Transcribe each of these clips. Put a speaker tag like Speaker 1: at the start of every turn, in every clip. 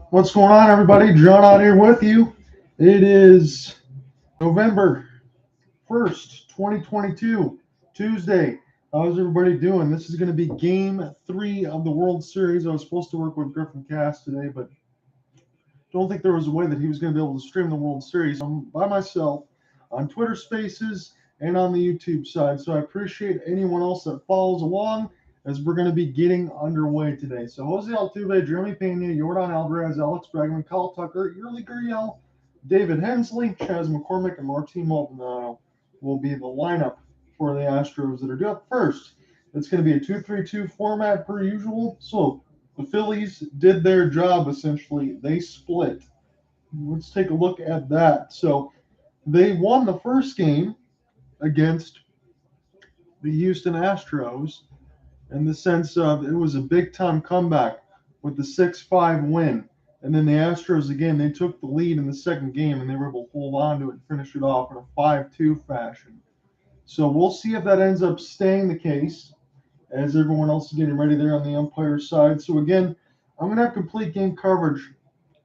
Speaker 1: What's going on, everybody? John Ott here with you. It is November 1st, 2022, Tuesday. How's everybody doing? This is going to be game 3 of the World Series. I was supposed to work with Griffin Cass today, but don't think there was a way that he was going to be able to stream the World Series. I'm by myself on Twitter Spaces and on the YouTube side. So I appreciate anyone else that follows along as we're going to be getting underway today. So Jose Altuve, Jeremy Pena, Yordan Alvarez, Alex Bregman, Kyle Tucker, Yurley Gurriel, David Hensley, Chas McCormick, and Martin Maldonado will be the lineup for the Astros that are due up first. It's going to be a 2-3-2 format per usual. So the Phillies did their job essentially. They split. Let's take a look at that. So they won the first game against the Houston Astros in the sense of it was a big time comeback with the 6-5 win. And then the Astros, again, they took the lead in the second game and they were able to hold on to it and finish it off in a 5-2 fashion. So we'll see if that ends up staying the case as everyone else is getting ready there on the umpire side. So again, I'm going to have complete game coverage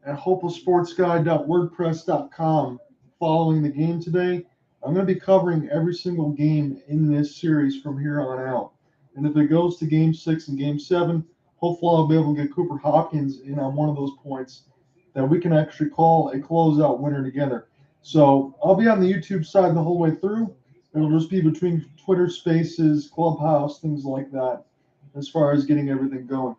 Speaker 1: at hopelesssportsguy.wordpress.com following the game today. I'm going to be covering every single game in this series from here on out. And if it goes to game 6 and game 7, hopefully I'll be able to get Cooper Hopkins in on one of those points that we can actually call a closeout winner together. So I'll be on the YouTube side the whole way through. It'll just be between Twitter Spaces, Clubhouse, things like that, as far as getting everything going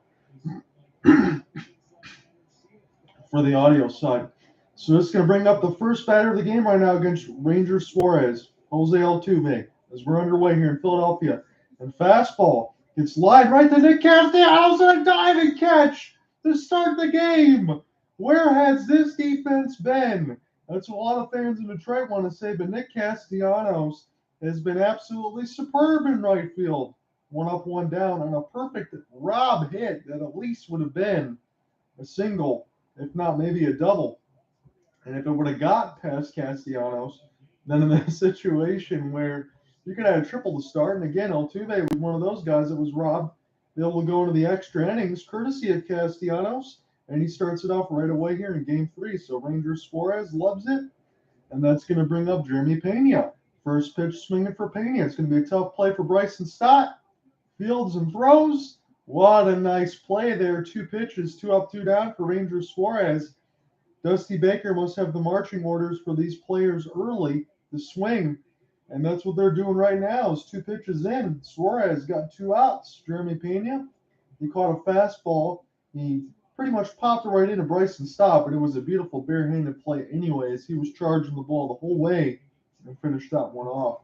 Speaker 1: for the audio side. So it's going to bring up the first batter of the game right now against Ranger Suarez, Jose Altuve, as we're underway here in Philadelphia. And fastball gets lined right to Nick Castellanos and a diving catch to start the game. Where has this defense been? That's what a lot of fans in Detroit want to say, but Nick Castellanos has been absolutely superb in right field. One up, one down on a perfect Rob hit that at least would have been a single, if not maybe a double. And if it would have got past Castellanos, then in that situation where you could have a triple to start, and again, Altuve was one of those guys that was robbed, able to go into the extra innings courtesy of Castellanos, and he starts it off right away here in game 3. So Ranger Suarez loves it, and that's going to bring up Jeremy Pena. First pitch swinging for Pena. It's going to be a tough play for Bryce and Stott. Fields and throws. What a nice play there. 2 pitches, 2 up, 2 down for Ranger Suarez. Dusty Baker must have the marching orders for these players early to swing, and that's what they're doing right now. Is 2 pitches in. Suarez got 2 outs. Jeremy Pena, he caught a fastball. He pretty much popped it right into Bryson Stott, but it was a beautiful barehanded play anyways. He was charging the ball the whole way and finished that one off.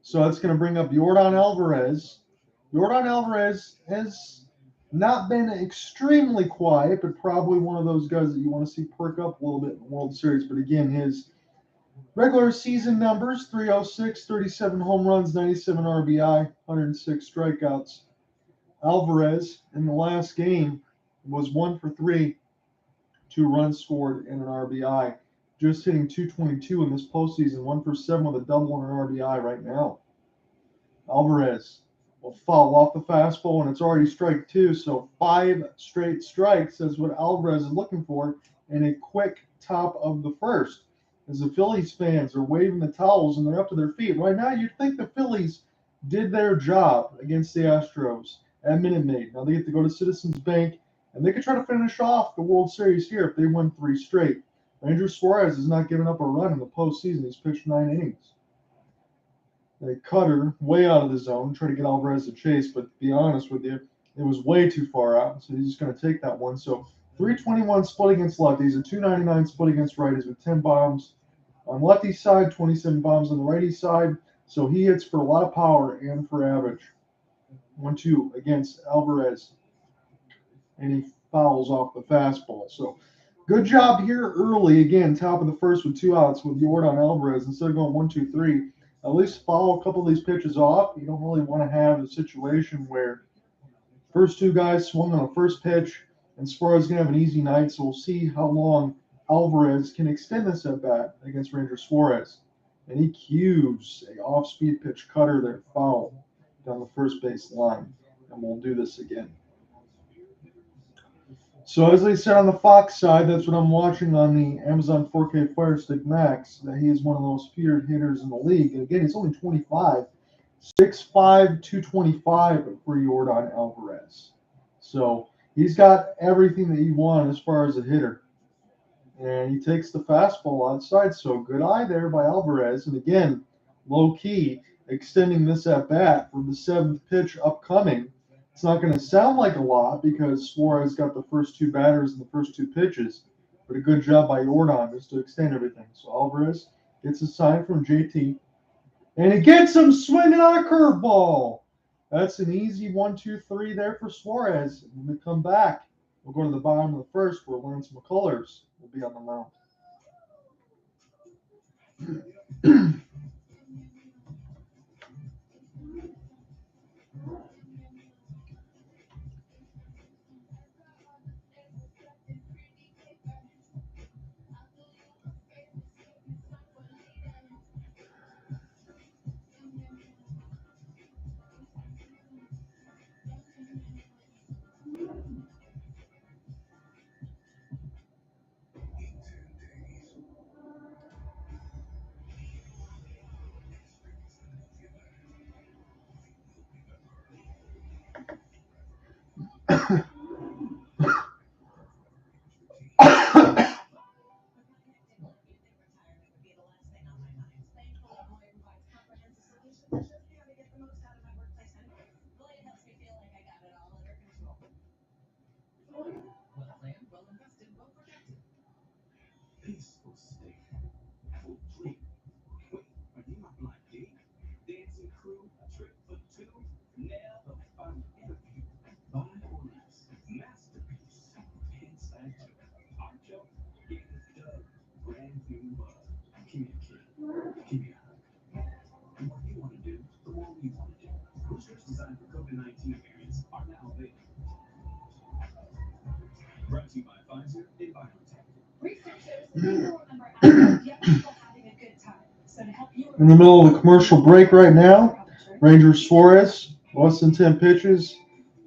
Speaker 1: So that's going to bring up Yordan Alvarez. Yordan Alvarez has not been extremely quiet, but probably one of those guys that you want to see perk up a little bit in the World Series. But again, his regular season numbers 306, 37 home runs, 97 RBI, 106 strikeouts. Alvarez in the last game was 1 for 3, 2 runs scored, and an RBI. Just hitting 222 in this postseason, 1 for 7 with a double and an RBI right now. Alvarez will foul off the fastball, and it's already strike 2. So 5 straight strikes is what Alvarez is looking for in a quick top of the first. As the Phillies fans are waving the towels and they're up to their feet. Right now, you'd think the Phillies did their job against the Astros at Minute Maid. Now they get to go to Citizens Bank, and they could try to finish off the World Series here if they win 3 straight. Ranger Suarez has not given up a run in the postseason. He's pitched 9 innings. A cutter way out of the zone, try to get Alvarez to chase, but to be honest with you, it was way too far out, so he's just going to take that one. So 321 split against lefties, a 299 split against righties with 10 bombs on lefty side, 27 bombs on the righty side. So he hits for a lot of power and for average. 1-2 against Alvarez, and he fouls off the fastball. So good job here early. Again, top of the first with 2 outs with Yordan Alvarez. Instead of going 1-2-3, at least follow a couple of these pitches off. You don't really want to have a situation where first 2 guys swung on a first pitch, and Suarez is going to have an easy night. So we'll see how long Alvarez can extend this at bat against Ranger Suarez. And he cues a off-speed pitch cutter there, foul down the first base line. And we'll do this again. So as they said on the Fox side, that's what I'm watching on the Amazon 4K Fire Stick Max, that he is one of the most feared hitters in the league. And again, he's only 25, 6'5", 225 for Yordan Alvarez. So he's got everything that you want as far as a hitter. And he takes the fastball outside. So good eye there by Alvarez. And again, low key, extending this at bat for the seventh pitch upcoming. It's not going to sound like a lot because Suarez got the first two batters in the first two pitches, but a good job by Yordan just to extend everything. So Alvarez gets a sign from JT, and he gets him swinging on a curveball. That's an easy 1-2-3 there for Suarez. And when we come back, we'll go to the bottom of the first where Lance McCullers will be on the mound. In the middle of the commercial break right now, Ranger Suarez, less than 10 pitches,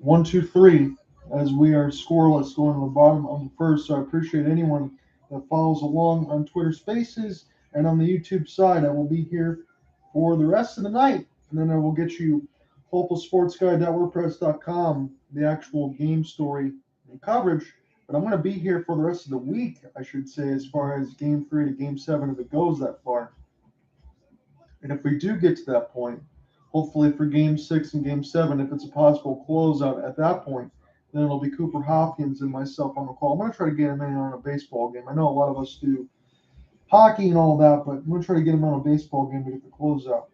Speaker 1: 1-2-3, as we are scoreless going to the bottom of the first. So I appreciate anyone that follows along on Twitter Spaces and on the YouTube side. I will be here for the rest of the night, and then I will get you hopelesssportsguy.wordpress.com, the actual game story and coverage. But I'm going to be here for the rest of the week, I should say, as far as Game 3 to Game 7, if it goes that far. And if we do get to that point, hopefully for Game 6 and Game 7, if it's a possible closeout at that point, then it'll be Cooper Hopkins and myself on the call. I'm going to try to get him in on a baseball game. I know a lot of us do hockey and all that, but I'm going to try to get him on a baseball game to get the closeout.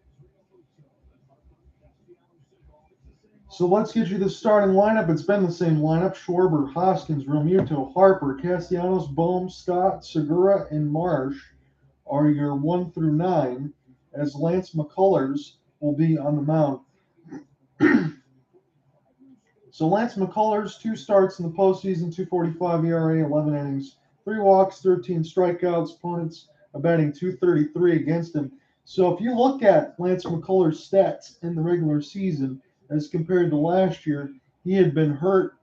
Speaker 1: So let's get you the starting lineup. It's been the same lineup. Schwarber, Hoskins, Realmuto, Harper, Castellanos, Bohm, Stott, Segura, and Marsh are your 1 through 9, as Lance McCullers will be on the mound. So Lance McCullers, 2 starts in the postseason, 2.45 ERA, 11 innings, 3 walks, 13 strikeouts. Opponents are batting 233 against him. So if you look at Lance McCullers' stats in the regular season as compared to last year, he had been hurt.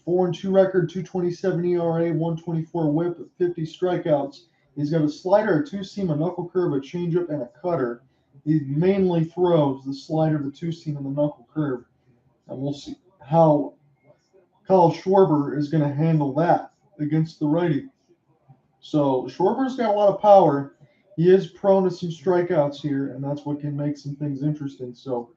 Speaker 1: 4-2 record, 2.27 ERA, 1.24 WHIP, 50 strikeouts. He's got a slider, a 2-seam, a knuckle curve, a changeup, and a cutter. He mainly throws the slider, the 2-seam, and the knuckle curve. And we'll see how Kyle Schwarber is going to handle that against the righty. So Schwarber's got a lot of power. He is prone to some strikeouts here, and that's what can make some things interesting. So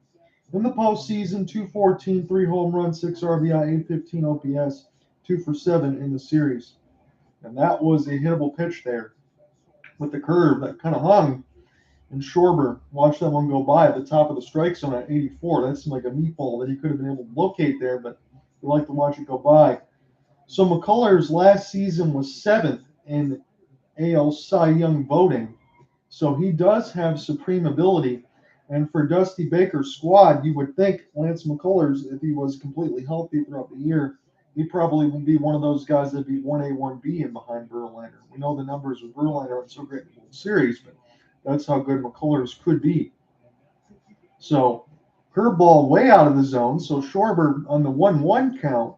Speaker 1: in the postseason, 214, 3 home runs, 6 RBI, 815 OPS, 2 for 7 in the series. And that was a hittable pitch there with the curve that kind of hung. And Schwarber watched that one go by at the top of the strike zone at 84. That seemed like a meatball that he could have been able to locate there, but we like to watch it go by. So McCullers last season was 7th in AL Cy Young voting. So he does have supreme ability. And for Dusty Baker's squad, you would think Lance McCullers, if he was completely healthy throughout the year, he probably would be one of those guys that'd be 1A, 1B in behind Verlander. We know the numbers with Verlander aren't so great in the World Series, but that's how good McCullers could be. So curveball way out of the zone. So Schwarber on the 1-1 count,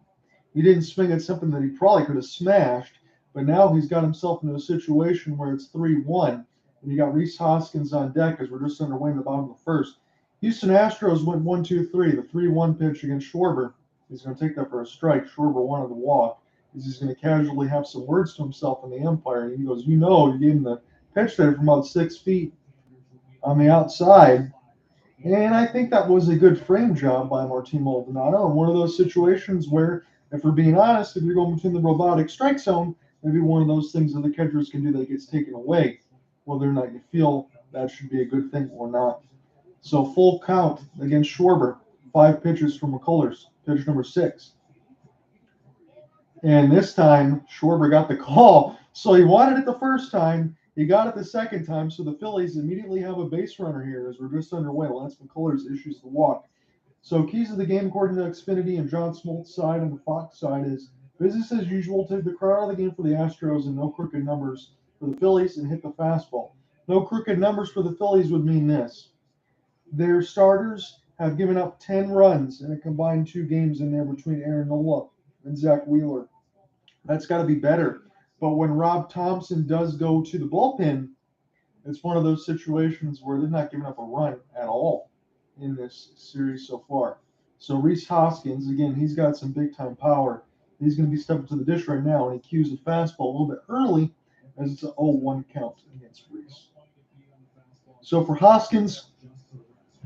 Speaker 1: He didn't swing at something that he probably could have smashed, but now he's got himself into a situation where it's 3-1, and you got Rhys Hoskins on deck as we're just underway in the bottom of the first. Houston Astros went 1-2-3, the 3-1 pitch against Schwarber. He's going to take that for a strike. Schwarber wanted to walk. He's going to casually have some words to himself and the umpire, and he goes, you know, you gave him the pitch there from about 6 feet on the outside. And I think that was a good frame job by Martin Maldonado. And one of those situations where, if we're being honest, if you're going between the robotic strike zone, maybe one of those things that the catchers can do that gets taken away, whether or not you feel that should be a good thing or not. So full count against Schwarber, 5 pitches from McCullers, pitch number 6. And this time, Schwarber got the call. So he wanted it the first time. He got it the second time. So the Phillies immediately have a base runner here as we're just underway. Lance McCullers issues the walk. So keys of the game, according to Xfinity and John Smoltz's side and the Fox side, is business as usual. Take the crowd out of the game for the Astros and no crooked numbers for the Phillies and hit the fastball. No crooked numbers for the Phillies would mean this. Their starters have given up 10 runs in a combined 2 games in there between Aaron Nola and Zach Wheeler. That's got to be better. But when Rob Thompson does go to the bullpen, it's one of those situations where they're not giving up a run at all in this series so far. So Rhys Hoskins, again, he's got some big-time power. He's going to be stepping to the dish right now, and he cues a fastball a little bit early as it's an 0-1 count against Rhys. So for Hoskins,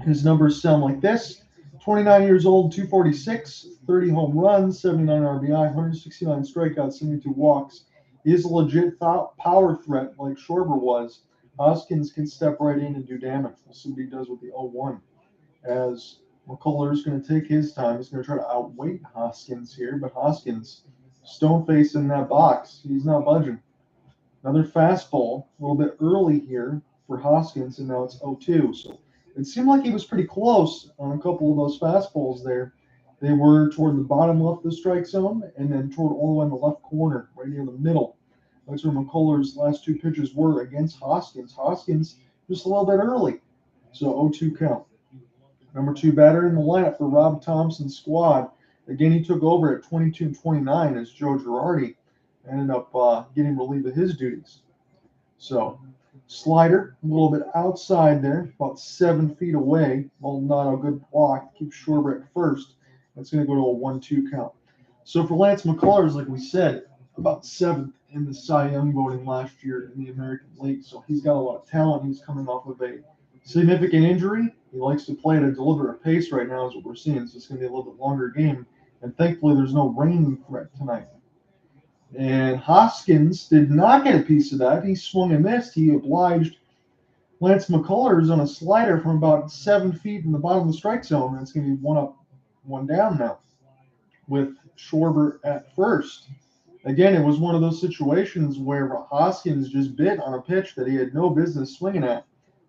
Speaker 1: his numbers sound like this. 29 years old, 246, 30 home runs, 79 RBI, 169 strikeouts, 72 walks. He is a legit power threat like Schwarber was. Hoskins can step right in and do damage. We'll see what he does with the 0-1. As McCullers going to take his time. He's going to try to outweight Hoskins here, but Hoskins, stone face in that box. He's not budging. Another fastball, a little bit early here for Hoskins, and now it's 0-2. So it seemed like he was pretty close on a couple of those fastballs there. They were toward the bottom left of the strike zone and then toward all the way in the left corner, right near the middle. That's where McCullers' last 2 pitches were against Hoskins. Hoskins just a little bit early. So 0-2 count. Number 2 batter in the lineup for Rob Thompson's squad. Again, he took over at 22-29 as Joe Girardi ended up getting relieved of his duties. So slider, a little bit outside there, about 7 feet away. Maldonado, good block, keeps Schwarber at first. That's going to go to a 1-2 count. So for Lance McCullers, like we said, about 7th in the Cy Young voting last year in the American League. So he's got a lot of talent. He's coming off of a significant injury. He likes to play at a deliberate pace right now is what we're seeing. So it's going to be a little bit longer game. And thankfully, there's no rain threat tonight. And Hoskins did not get a piece of that. He swung and missed. He obliged Lance McCullers on a slider from about 7 feet in the bottom of the strike zone. And it's going to be 1 up, 1 down now with Schwarber at first. Again, it was one of those situations where Hoskins just bit on a pitch that he had no business swinging at.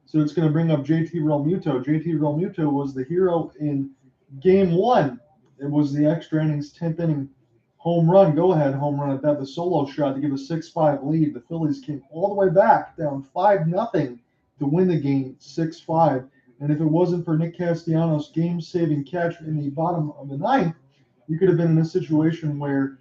Speaker 1: So it's going to bring up JT Realmuto. JT Realmuto was the hero in Game 1. It was the extra innings, 10th inning home run, go-ahead home run at that, the solo shot to give a 6-5 lead. The Phillies came all the way back, down 5-0 to win the game 6-5. And if it wasn't for Nick Castellanos' game-saving catch in the bottom of the 9th, you could have been in a situation where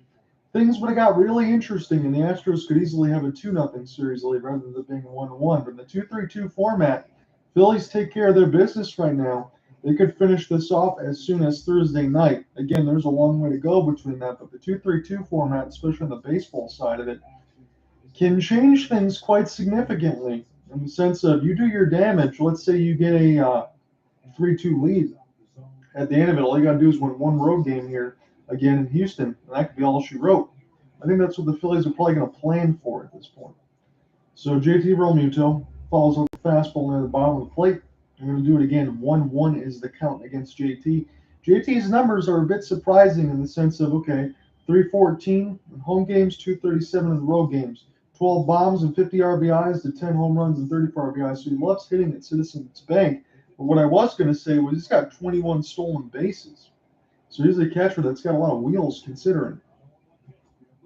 Speaker 1: things would have got really interesting, and the Astros could easily have a 2-0 series lead rather than being 1-1. But in the 2-3-2 format, Phillies take care of their business right now. They could finish this off as soon as Thursday night. Again, there's a long way to go between that, but the 2-3-2 format, especially on the baseball side of it, can change things quite significantly in the sense of you do your damage. Let's say you get a 3-2 lead. At the end of it, all you got to do is win 1 road game here again in Houston, and that could be all she wrote. I think that's what the Phillies are probably going to plan for at this point. So JT Realmuto follows up the fastball near the bottom of the plate. I'm going to do it again. 1-1 is the count against JT. JT's numbers are a bit surprising in the sense of, okay, 314 in home games, 237 in the road games, 12 bombs and 50 RBIs to 10 home runs and 34 RBIs. So he loves hitting at Citizens Bank. But what I was going to say was he's got 21 stolen bases. So he's a catcher that's got a lot of wheels considering.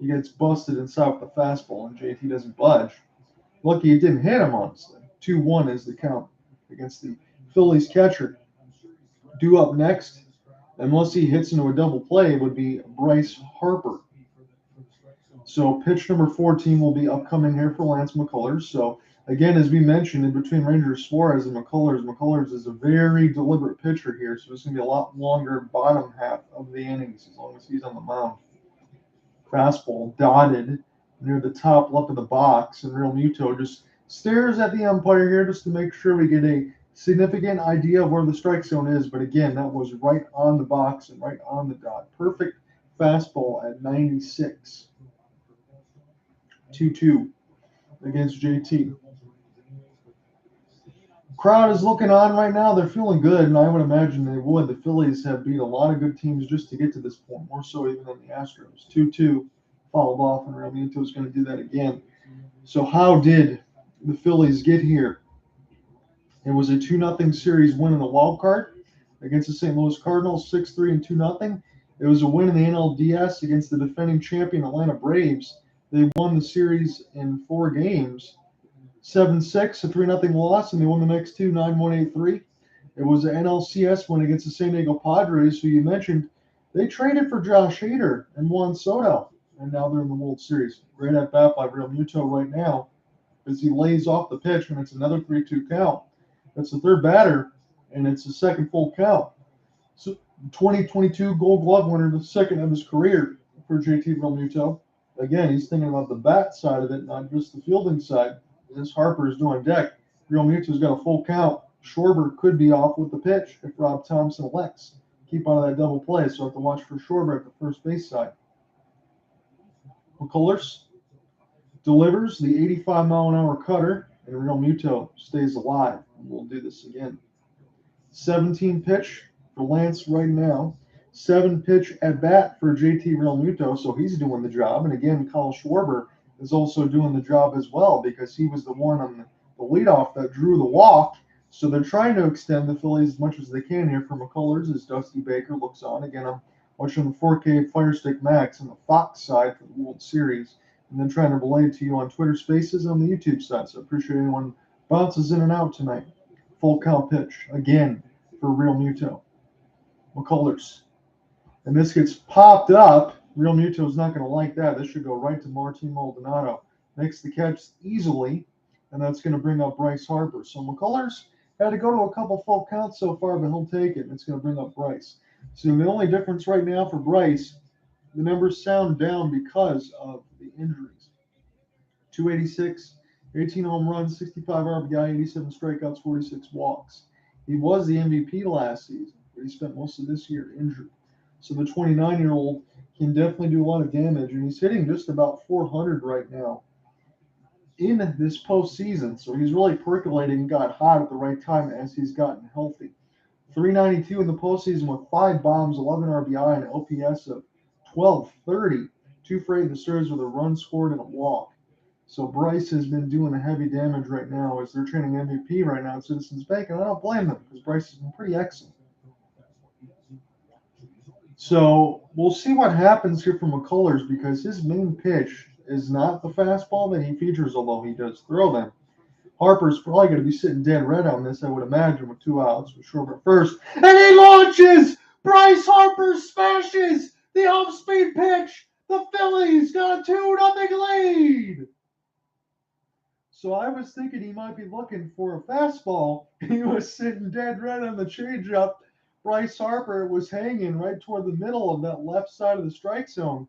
Speaker 1: He gets busted inside with the fastball, and JT doesn't budge. Lucky it didn't hit him, honestly. 2-1 is the count against the Phillies catcher. Due up next, unless he hits into a double play, would be Bryce Harper. So pitch number 14 will be upcoming here for Lance McCullers. So again, as we mentioned, in between Rangers Suarez and McCullers is a very deliberate pitcher here. So it's going to be a lot longer bottom half of the innings as long as he's on the mound. Fastball dotted near the top left of the box, and Realmuto just stares at the umpire here just to make sure we get a significant idea of where the strike zone is. But again, that was right on the box and right on the dot. Perfect fastball at 96. 2-2 against JT. Crowd is looking on right now. They're feeling good, and I would imagine they would. The Phillies have beat a lot of good teams just to get to this point, more so even than the Astros. 2-2 fouled off, and Realmuto is going to do that again. So how did the Phillies get here? It was a 2-0 series win in the wild card against the St. Louis Cardinals, 6-3 and 2-0. It was a win in the NLDS against the defending champion Atlanta Braves. They won the series in 4 games. 7-6, a 3-0 loss, and they won the next two, 9-1, 8-3. It was an NLCS win against the San Diego Padres, who you mentioned. They traded for Josh Hader and Juan Soto, and now they're in the World Series. Great at bat by Realmuto right now as he lays off the pitch, and it's another 3-2 count. That's the third batter, and it's the second full count. So 2022 Gold Glove winner, the second of his career for JT Realmuto. Again, he's thinking about the bat side of it, not just the fielding side. As Harper is doing deck, Realmuto's got a full count. Schwarber could be off with the pitch if Rob Thompson elects. Keep out of that double play, so I have to watch for Schwarber at the first base side. McCullers delivers the 85-mile-an-hour cutter, and Realmuto stays alive. We'll do this again. 17 pitch for Lance right now. 7 pitch at bat for JT Realmuto, so he's doing the job. And again, Kyle Schwarber is also doing the job as well because he was the one on the leadoff that drew the walk. So they're trying to extend the Phillies as much as they can here for McCullers as Dusty Baker looks on. Again, I'm watching the 4K Fire Stick Max on the Fox side for the World Series, and then trying to relay it to you on Twitter Spaces on the YouTube side. So I appreciate anyone bounces in and out tonight. Full count pitch again for Realmuto. McCullers. And this gets popped up. Realmuto is not going to like that. This should go right to Martin Maldonado. Makes the catch easily, and that's going to bring up Bryce Harper. So McCullers had to go to a couple full counts so far, but he'll take it. And it's going to bring up Bryce. So the only difference right now for Bryce, the numbers sound down because of the injuries. 286, 18 home runs, 65 RBI, 87 strikeouts, 46 walks. He was the MVP last season, but he spent most of this year injured. So the 29-year-old can definitely do a lot of damage, and he's hitting just about 400 right now in this postseason. So he's really percolating and got hot at the right time as he's gotten healthy. 392 in the postseason with 5 bombs, 11 RBI, and an OPS of 1230. 2 for 8 in the series with a run scored and a walk. So Bryce has been doing the heavy damage right now as they're training MVP right now at Citizens Bank, and I don't blame them because Bryce has been pretty excellent. So we'll see what happens here from McCullers because his main pitch is not the fastball that he features, although he does throw them. Harper's probably going to be sitting dead red on this, I would imagine, with 2 outs with Schwarber at first. And he launches! Bryce Harper smashes the off-speed pitch. The Phillies got a 2-0 lead. So I was thinking he might be looking for a fastball. He was sitting dead red on the changeup. Bryce Harper was hanging right toward the middle of that left side of the strike zone.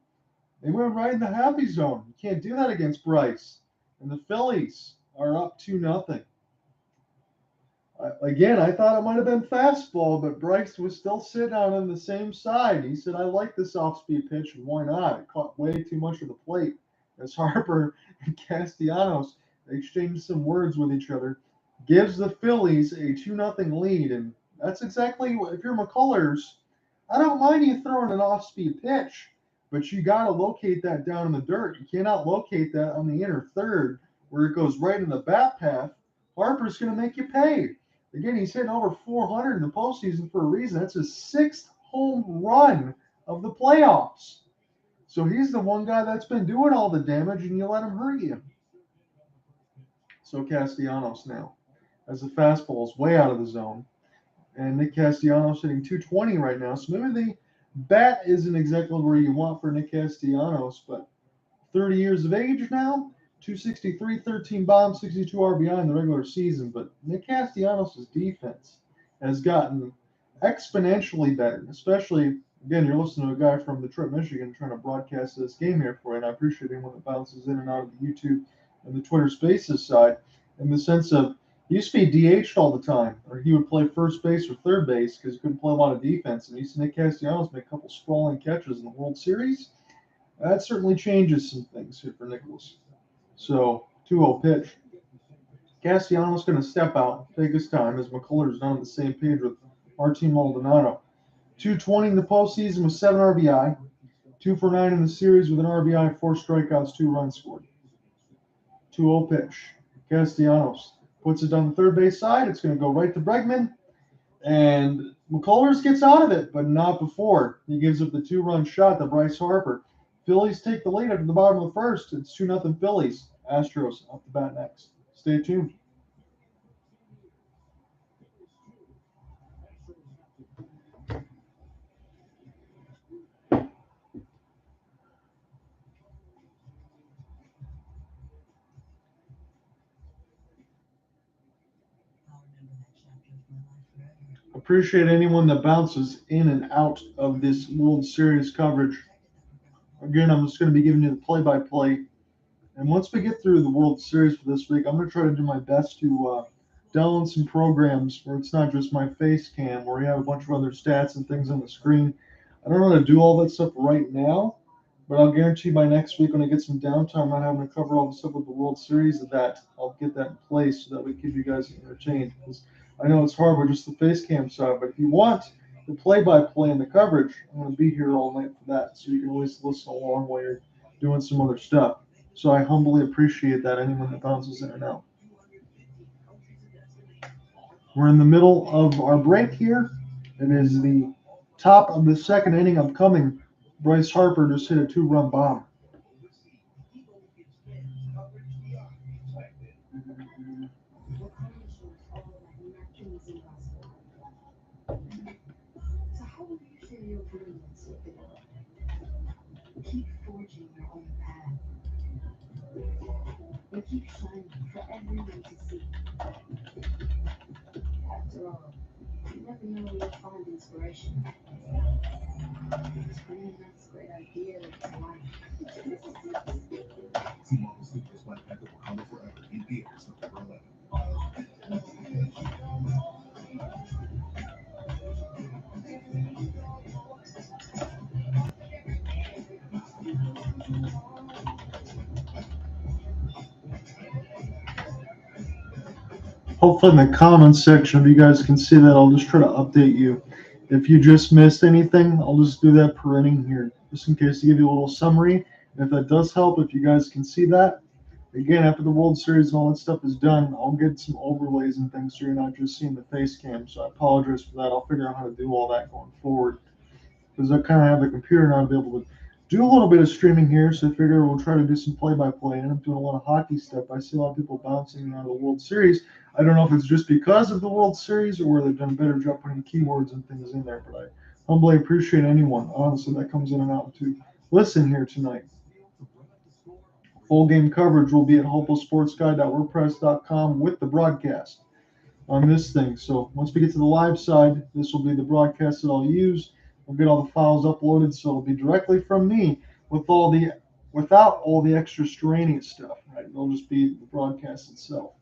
Speaker 1: They went right in the happy zone. You can't do that against Bryce. And the Phillies are up 2-0. Again, I thought it might have been fastball, but Bryce was still sitting on the same side. He said, I like this off-speed pitch, and why not? It caught way too much of the plate. As Harper and Castellanos exchanged some words with each other, gives the Phillies a 2-0 lead, and that's exactly what, if you're McCullers, I don't mind you throwing an off-speed pitch, but you got to locate that down in the dirt. You cannot locate that on the inner third where it goes right in the bat path. Harper's going to make you pay. Again, he's hitting over 400 in the postseason for a reason. That's his 6th home run of the playoffs. So he's the one guy that's been doing all the damage, and you let him hurt you. So Castellanos now, as the fastball is way out of the zone. And Nick Castellanos hitting 220 right now. So maybe the bat isn't exactly where you want for Nick Castellanos, but 30 years of age now, 263, 13 bombs, 62 RBI in the regular season. But Nick Castellanos' defense has gotten exponentially better, especially, again, you're listening to a guy from Detroit, Michigan trying to broadcast this game here for you, and I appreciate anyone that bounces in and out of the YouTube and the Twitter Spaces side in the sense of he used to be DH'd all the time, or he would play first base or third base because he couldn't play a lot of defense. And you see Nick Castellanos make a couple sprawling catches in the World Series. That certainly changes some things here for Nicholas. So 2-0 pitch. Castellanos going to step out, take his time as McCullers not on the same page with Martin Maldonado. 220 in the postseason with 7 RBI. 2 for 9 in the series with an RBI, 4 strikeouts, 2 runs scored. 2-0 pitch. Castellanos puts it down the third base side. It's going to go right to Bregman. And McCullers gets out of it, but not before. He gives up the 2-run shot to Bryce Harper. Phillies take the lead after the bottom of the first. It's 2-0 Phillies. Astros up the bat next. Stay tuned. Appreciate anyone that bounces in and out of this World Series coverage. Again, I'm just going to be giving you the play-by-play. And once we get through the World Series for this week, I'm going to try to do my best to download some programs where it's not just my face cam, where you have a bunch of other stats and things on the screen. I don't know how to do all that stuff right now, but I'll guarantee by next week when I get some downtime, not having to cover all the stuff with the World Series, that I'll get that in place so that we keep you guys entertained. Because I know it's hard with just the face cam side, but if you want the play-by-play and the coverage, I'm going to be here all night for that, so you can always listen along while you're doing some other stuff. So I humbly appreciate that, anyone that bounces in and out. We're in the middle of our break here. It is the top of the second inning upcoming. Bryce Harper just hit a 2-run bomb. Keep forging your own path. And keep shining for everyone to see. After all, you never know where you'll find inspiration. It's bringing that great idea to life. Tomorrow's Sleepers Black Panther Wakanda Forever in theaters November 11th. Hopefully in the comments section, if you guys can see that, I'll just try to update you. If you just missed anything, I'll just do that per inning here, just in case to give you a little summary. And if that does help, if you guys can see that, again, after the World Series and all that stuff is done, I'll get some overlays and things so you're not just seeing the face cam. So I apologize for that. I'll figure out how to do all that going forward, because I kind of have the computer now to be able to do a little bit of streaming here. So I figure we'll try to do some play-by-play. And I'm doing a lot of hockey stuff. I see a lot of people bouncing around the World Series. I don't know if it's just because of the World Series or where they've done a better job putting keywords and things in there, but I humbly appreciate anyone, honestly, that comes in and out to listen here tonight. Full game coverage will be at hopelesssportsguy.wordpress.com with the broadcast on this thing. So once we get to the live side, this will be the broadcast that I'll use. We'll get all the files uploaded, so it'll be directly from me without all the extra extraneous stuff. Right? It'll just be the broadcast itself.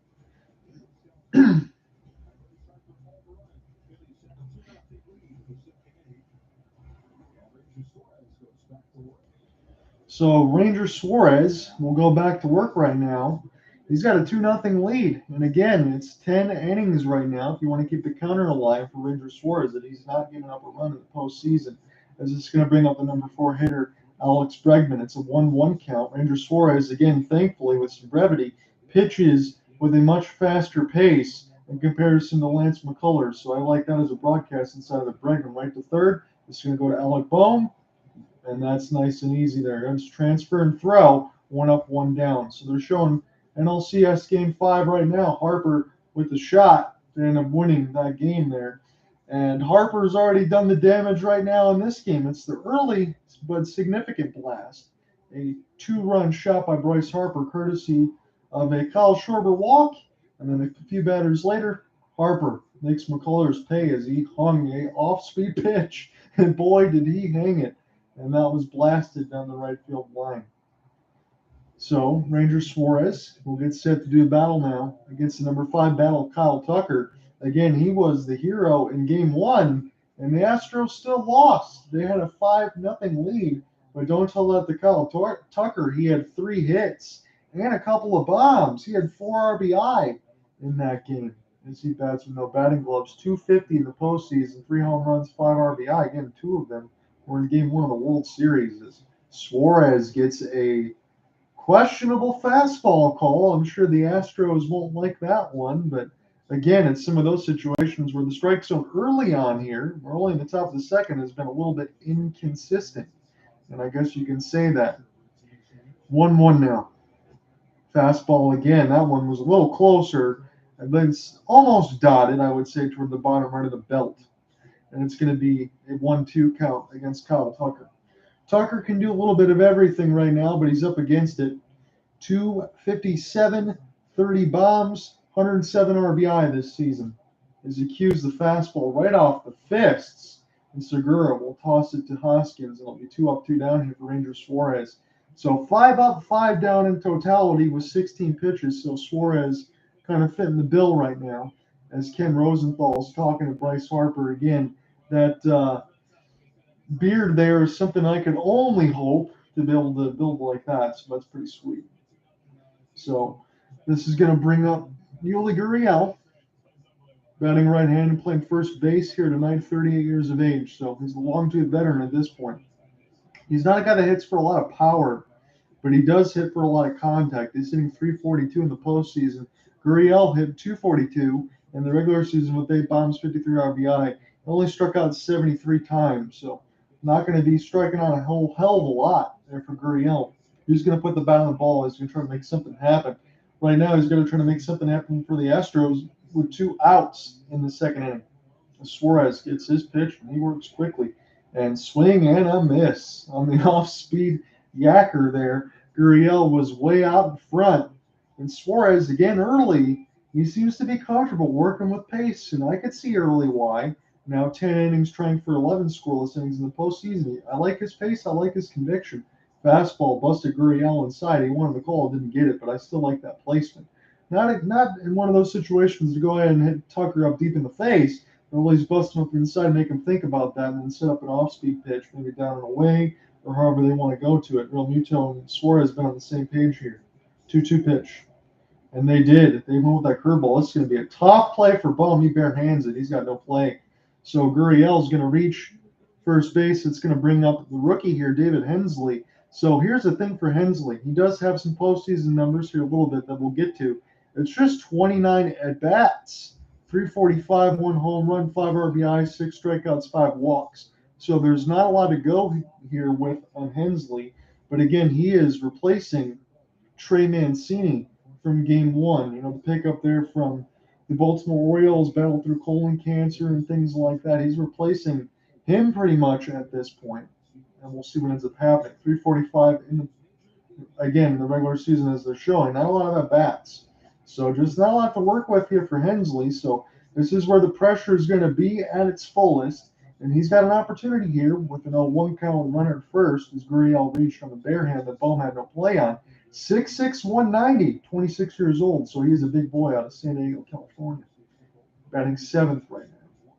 Speaker 1: So Ranger Suarez will go back to work right now. He's got a 2-0 lead. And again, it's 10 innings right now if you want to keep the counter alive for Ranger Suarez, that he's not giving up a run in the postseason, as it's going to bring up the number 4 hitter, Alex Bregman. It's a 1-1 count. Ranger Suarez, again, thankfully, with some brevity, pitches with a much faster pace in comparison to Lance McCullers. So I like that as a broadcast inside of the Bregman. Right to third. It's going to go to Alec Bohm. And that's nice and easy there. Just transfer and throw, 1 up, 1 down. So they're showing NLCS Game 5 right now. Harper with the shot to end up winning that game there. And Harper's already done the damage right now in this game. It's the early but significant blast. A two-run shot by Bryce Harper, courtesy of a Kyle Schwarber walk. And then a few batters later, Harper makes McCullers pay as he hung a off-speed pitch. And boy, did he hang it. And that was blasted down the right field line. So Ranger Suarez will get set to do battle now against the number 5 battle, Kyle Tucker. Again, he was the hero in game 1, and the Astros still lost. They had a 5-0 lead, but don't tell that to Kyle Tucker. He had 3 hits and a couple of bombs. He had 4 RBI in that game as he bats with no batting gloves. 250 in the postseason, 3 home runs, 5 RBI. Again, 2 of them were in game 1 of the World Series. As Suarez gets a questionable fastball call. I'm sure the Astros won't like that one, but again, it's some of those situations where the strike zone early on here, early in the top of the second, has been a little bit inconsistent. And I guess you can say that. 1-1 now. Fastball again. That one was a little closer. And then it's almost dotted, I would say, toward the bottom right of the belt. And it's going to be a 1-2 count against Kyle Tucker. Tucker can do a little bit of everything right now, but he's up against it. 257, 30 bombs, 107 RBI this season. As he cues the fastball right off the fists, and Segura will toss it to Hoskins, and it'll be 2 up, 2 down here for Ranger Suarez. So 5 up, 5 down in totality with 16 pitches. So Suarez kind of fitting the bill right now. As Ken Rosenthal's talking to Bryce Harper again, that beard there is something I can only hope to be able to build like that. So that's pretty sweet. So this is going to bring up Yuli Gurriel, batting right-handed, playing first base here tonight, 38 years of age. So he's a long-tooth veteran at this point. He's not a guy that hits for a lot of power, but he does hit for a lot of contact. He's hitting 342 in the postseason. Gurriel hit 242 in the regular season with 8 bombs, 53 RBI. Only struck out 73 times, so not going to be striking out a whole hell of a lot there for Gurriel. He's going to put the bat on the ball. He's going to try to make something happen. Right now, he's going to try to make something happen for the Astros with 2 outs in the second inning. Suarez gets his pitch, and he works quickly. And swing and a miss on the off-speed yacker there. Gurriel was way out in front. And Suarez, again, early, he seems to be comfortable working with pace. And I could see early why. Now 10 innings trying for 11 scoreless innings in the postseason. I like his pace. I like his conviction. Fastball busted Gurriel inside. He wanted the call, didn't get it, but I still like that placement. Not in one of those situations to go ahead and hit Tucker up deep in the face. Or he's busting up inside, make him think about that, and then set up an off-speed pitch, maybe down and away, or however they want to go to it. Realmuto and Suarez have been on the same page here. 2-2 pitch. And they did. They went with that curveball. It's going to be a tough play for Bum. He bare hands it. He's got no play. So Gurriel's going to reach first base. It's going to bring up the rookie here, David Hensley. So here's the thing for Hensley. He does have some postseason numbers here a little bit that we'll get to. It's just 29 at-bats. 345, 1 home run, 5 RBI, 6 strikeouts, 5 walks. So there's not a lot to go here with Hensley. But again, he is replacing Trey Mancini from game 1. You know, the pickup there from the Baltimore Orioles, battled through colon cancer and things like that. He's replacing him pretty much at this point. And we'll see what ends up happening. 345 in the regular season as they're showing. Not a lot of at-bats. So just not a lot to work with here for Hensley. So this is where the pressure is going to be at its fullest. And he's got an opportunity here with an 0-1 count runner at first as Gurriel reached on the bare hand that Bohm had no play on. 6'6", 190, 26 years old. So he's a big boy out of San Diego, California. Batting 7th right now.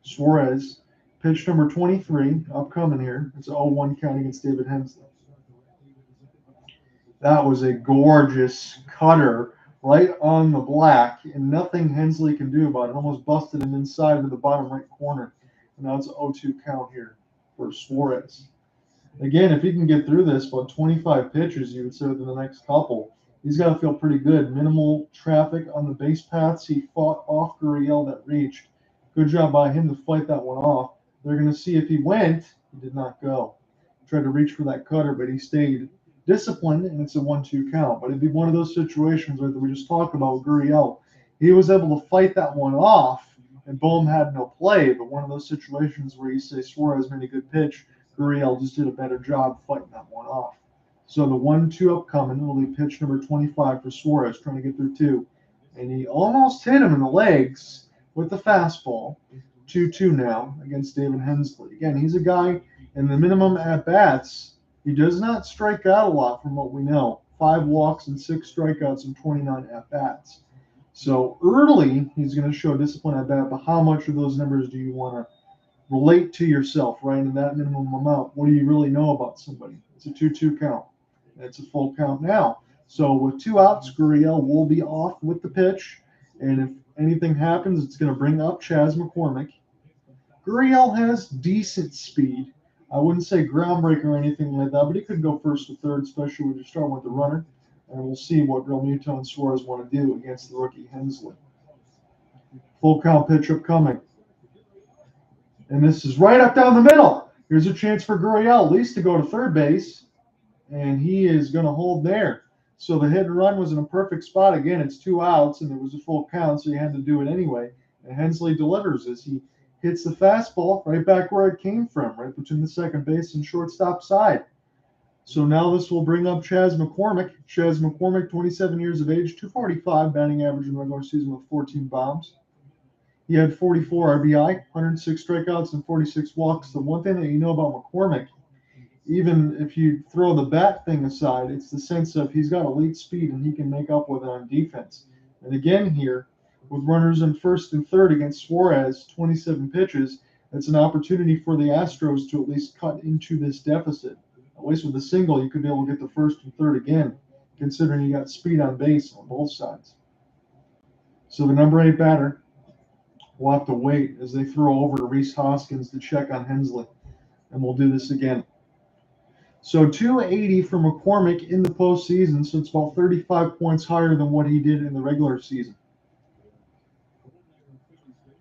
Speaker 1: Suarez, pitch number 23, upcoming here. It's an 0-1 count against David Hensley. That was a gorgeous cutter right on the black, and nothing Hensley can do about it. Almost busted him inside into the bottom right corner. And now it's an 0-2 count here for Suarez. Again, if he can get through this, about 25 pitches, you would say within the next couple, he's got to feel pretty good. Minimal traffic on the base paths. He fought off Gurriel that reached. Good job by him to fight that one off. They're going to see if he went. He did not go. Tried to reach for that cutter, but he stayed disciplined, and it's a 1-2 count. But it'd be one of those situations that we just talked about with Gurriel. He was able to fight that one off, and Bohm had no play. But one of those situations where you say Suarez made a good pitch, Gurriel just did a better job fighting that one off. So the 1-2 upcoming will be pitch number 25 for Suarez, trying to get through two. And he almost hit him in the legs with the fastball. 2-2 now against David Hensley. Again, he's a guy in the minimum at bats. He does not strike out a lot from what we know. 5 walks and 6 strikeouts and 29 at bats. So early, he's going to show discipline at bat, but how much of those numbers do you want to relate to yourself, right? In that minimum amount, what do you really know about somebody? It's a 2-2 count. It's a full count now. So with 2 outs, Gurriel will be off with the pitch. And if anything happens, it's going to bring up Chas McCormick. Gurriel has decent speed. I wouldn't say groundbreaker or anything like that, but he could go first to third, especially when you're starting with the runner. And we'll see what Realmuto and Suarez want to do against the rookie Hensley. Full count pitch upcoming. And this is right up down the middle. Here's a chance for Gurriel at least to go to third base. And he is going to hold there. So the hit and run was in a perfect spot. Again, it's 2 outs, and it was a full count, so you had to do it anyway. And Hensley delivers as he hits the fastball right back where it came from, right between the second base and shortstop side. So now this will bring up Chas McCormick. Chas McCormick, 27 years of age, 245 batting average in the regular season with 14 bombs. He had 44 RBI, 106 strikeouts, and 46 walks. The one thing that you know about McCormick, even if you throw the bat thing aside, it's the sense of he's got elite speed and he can make up with it on defense. And again here, with runners in first and third against Suarez, 27 pitches, it's an opportunity for the Astros to at least cut into this deficit. At least with a single, you could be able to get the first and third again, considering you got speed on base on both sides. So the number 8 batter will have to wait as they throw over to Rhys Hoskins to check on Hensley. And we'll do this again. So 280 for McCormick in the postseason, so it's about 35 points higher than what he did in the regular season.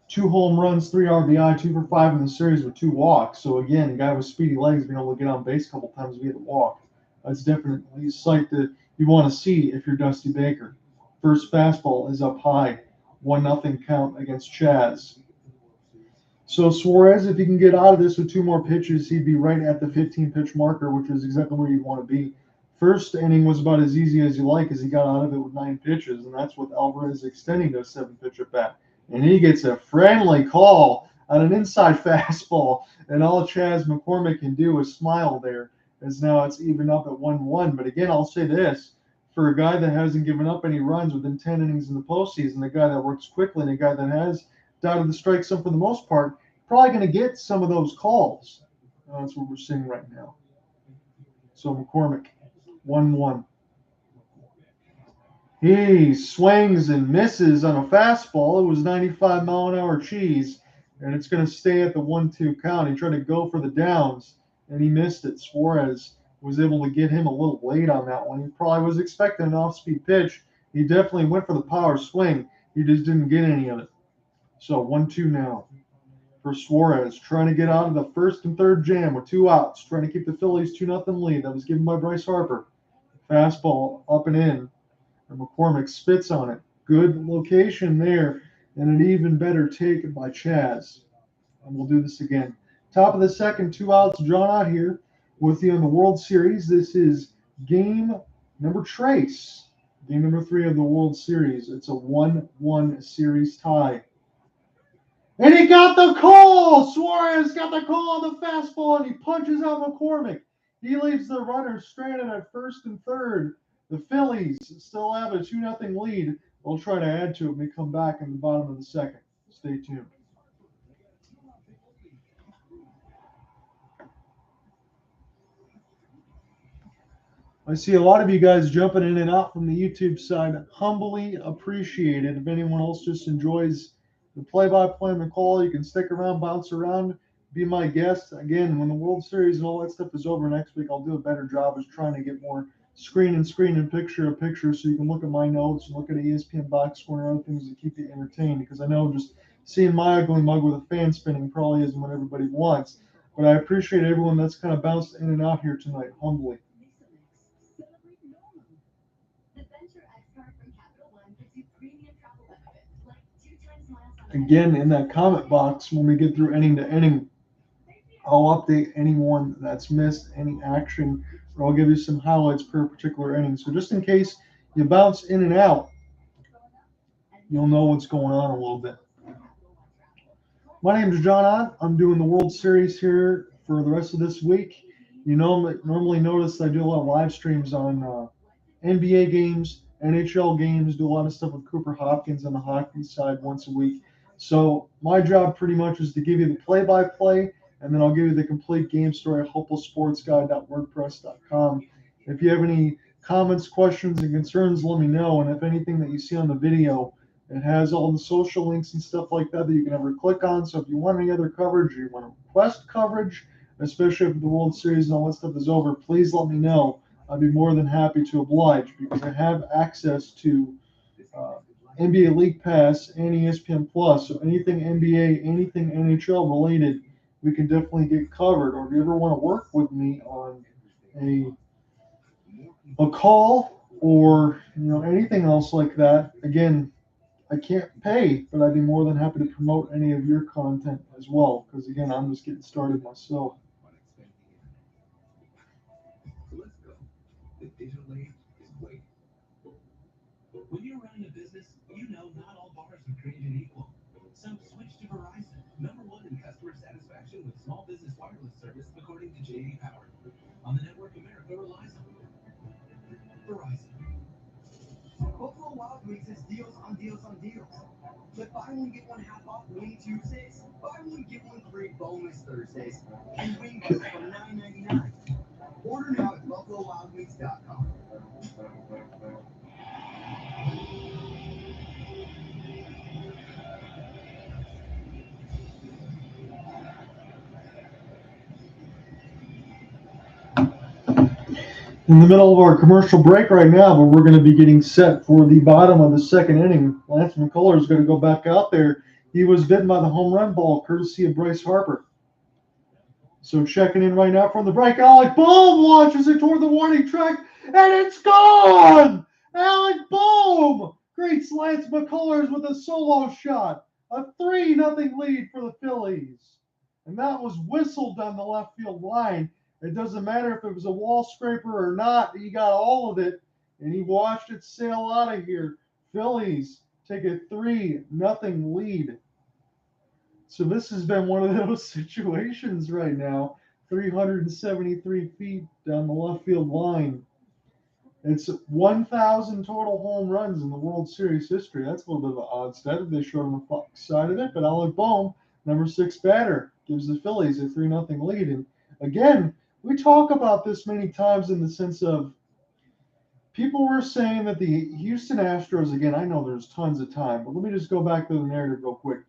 Speaker 1: 2 home runs, 3 RBI, 2 for 5 in the series with 2 walks. So again, a guy with speedy legs being able to get on base a couple times via the walk. That's definitely a sight that you want to see if you're Dusty Baker. First fastball is up high, 1-0 count against Chas. So Suarez, if he can get out of this with 2 more pitches, he'd be right at the 15-pitch marker, which is exactly where you'd want to be. First inning was about as easy as you like as he got out of it with 9 pitches, and that's with Alvarez extending to a 7-pitch at bat. And he gets a friendly call on an inside fastball, and all Chas McCormick can do is smile there, as now it's even up at 1-1. But again, I'll say this. For a guy that hasn't given up any runs within 10 innings in the postseason, a guy that works quickly, and a guy that has dotted the strike zone for the most part, probably going to get some of those calls. That's what we're seeing right now. So McCormick, 1-1. He swings and misses on a fastball. It was 95-mile-an-hour cheese, and it's going to stay at the 1-2 count. He tried to go for the downs, and he missed it. Suarez was able to get him a little late on that one. He probably was expecting an off-speed pitch. He definitely went for the power swing. He just didn't get any of it. So 1-2 now for Suarez, trying to get out of the first and third jam with 2 outs, trying to keep the Phillies 2-0 lead. That was given by Bryce Harper. Fastball up and in, and McCormick spits on it. Good location there, and an even better take by Chas. And we'll do this again. Top of the second, 2 outs. John Ott here with you in the World Series. This is game number 3 of the World Series. It's a 1-1 series tie. And he got the call! Suarez got the call on the fastball, and he punches out McCormick. He leaves the runners stranded at first and third. The Phillies still have a 2-0 lead. They'll try to add to it when we come back in the bottom of the second. Stay tuned. I see a lot of you guys jumping in and out from the YouTube side. Humbly appreciated. If anyone else just enjoys the play-by-play and the call, you can stick around, bounce around, be my guest. Again, when the World Series and all that stuff is over next week, I'll do a better job of trying to get more screen and picture so you can look at my notes and look at ESPN box score and other things to keep you entertained, because I know just seeing my ugly mug with a fan spinning probably isn't what everybody wants. But I appreciate everyone that's kind of bounced in and out here tonight, humbly. Again, in that comment box, when we get through inning to inning, I'll update anyone that's missed any action, or I'll give you some highlights per particular inning. So just in case you bounce in and out, you'll know what's going on a little bit. My name is John Ott. I'm doing the World Series here for the rest of this week. You know, normally notice I do a lot of live streams on NBA games, NHL games, do a lot of stuff with Cooper Hopkins on the hockey side once a week. So my job pretty much is to give you the play-by-play, and then I'll give you the complete game story at hopelesssportsguide.wordpress.com. If you have any comments, questions, and concerns, let me know. And if anything that you see on the video, it has all the social links and stuff like that you can ever click on. So if you want any other coverage, or you want to request coverage, especially if the World Series and all that stuff is over, please let me know. I'd be more than happy to oblige because I have access to NBA League Pass and ESPN Plus. So anything NBA, anything NHL related, we can definitely get covered. Or if you ever want to work with me on a call or anything else like that, again, I can't pay, but I'd be more than happy to promote any of your content as well. Because again, I'm just getting started myself.
Speaker 2: The digital age is waiting. When you're running a business, you know not all bars are created equal. So switch to Verizon, #1 in customer satisfaction with small business wireless service, according to J.D. Power. On the network America relies on. Verizon.
Speaker 3: Buffalo Wild Wings has deals on deals on deals. Like buy one get one half off Wing Tuesdays, buy one get one free bonus Thursdays, and wing bars from $9.99. Order now at buffalowildwings.com.
Speaker 1: In the middle of our commercial break right now, but we're going to be getting set for the bottom of the second inning. Lance McCullers is going to go back out there. He was bitten by the home run ball, courtesy of Bryce Harper. So checking in right now from the break, Alec Bohm launches it toward the warning track, and it's gone! Alec Bohm greets Lance McCullers with a solo shot. A 3-0 lead for the Phillies. And that was whistled down the left field line. It doesn't matter if it was a wall scraper or not. He got all of it, and he watched it sail out of here. Phillies take a 3-0 lead. So this has been one of those situations right now. 373 feet down the left field line. It's 1,000 total home runs in the World Series history. That's a little bit of an odd stat that they showed on the Fox side of it. But Alec Bohm, number 6 batter, gives the Phillies a 3-0 lead. And again, we talk about this many times in the sense of people were saying that the Houston Astros, again, I know there's tons of time, but let me just go back to the narrative real quick.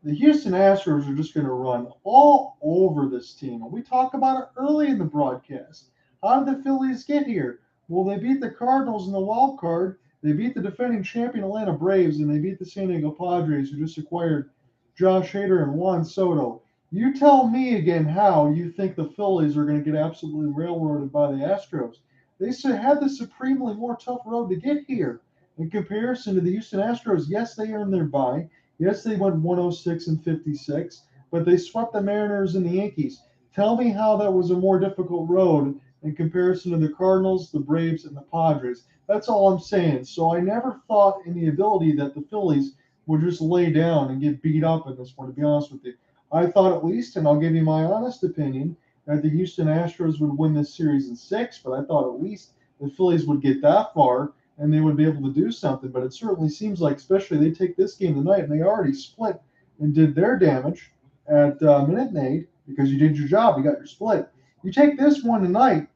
Speaker 1: The Houston Astros are just going to run all over this team. And we talk about it early in the broadcast. How did the Phillies get here? Well, they beat the Cardinals in the wild card. They beat the defending champion Atlanta Braves, and they beat the San Diego Padres, who just acquired Josh Hader and Juan Soto. You tell me again how you think the Phillies are going to get absolutely railroaded by the Astros. They had the supremely more tough road to get here. In comparison to the Houston Astros, yes, they earned their bye. Yes, they went 106-56, but they swept the Mariners and the Yankees. Tell me how that was a more difficult road in comparison to the Cardinals, the Braves, and the Padres. That's all I'm saying. So I never thought in the ability that the Phillies would just lay down and get beat up in this one, to be honest with you. I thought at least, and I'll give you my honest opinion, that the Houston Astros would win this series in 6, but I thought at least the Phillies would get that far and they would be able to do something. But it certainly seems like, especially they take this game tonight, and they already split and did their damage at Minute Maid because you did your job. You got your split. You take this one tonight,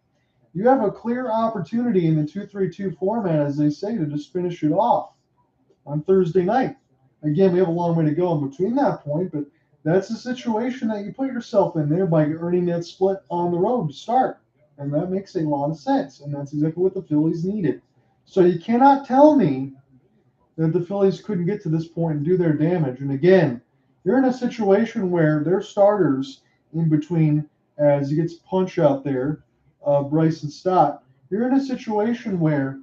Speaker 1: you have a clear opportunity in the 2-3-2 format, as they say, to just finish it off on Thursday night. Again, we have a long way to go in between that point, but that's the situation that you put yourself in there by earning that split on the road to start. And that makes a lot of sense, and that's exactly what the Phillies needed. So you cannot tell me that the Phillies couldn't get to this point and do their damage. And again, you're in a situation where their starters in between, as he gets punch out there, Bryce and Stott, you're in a situation where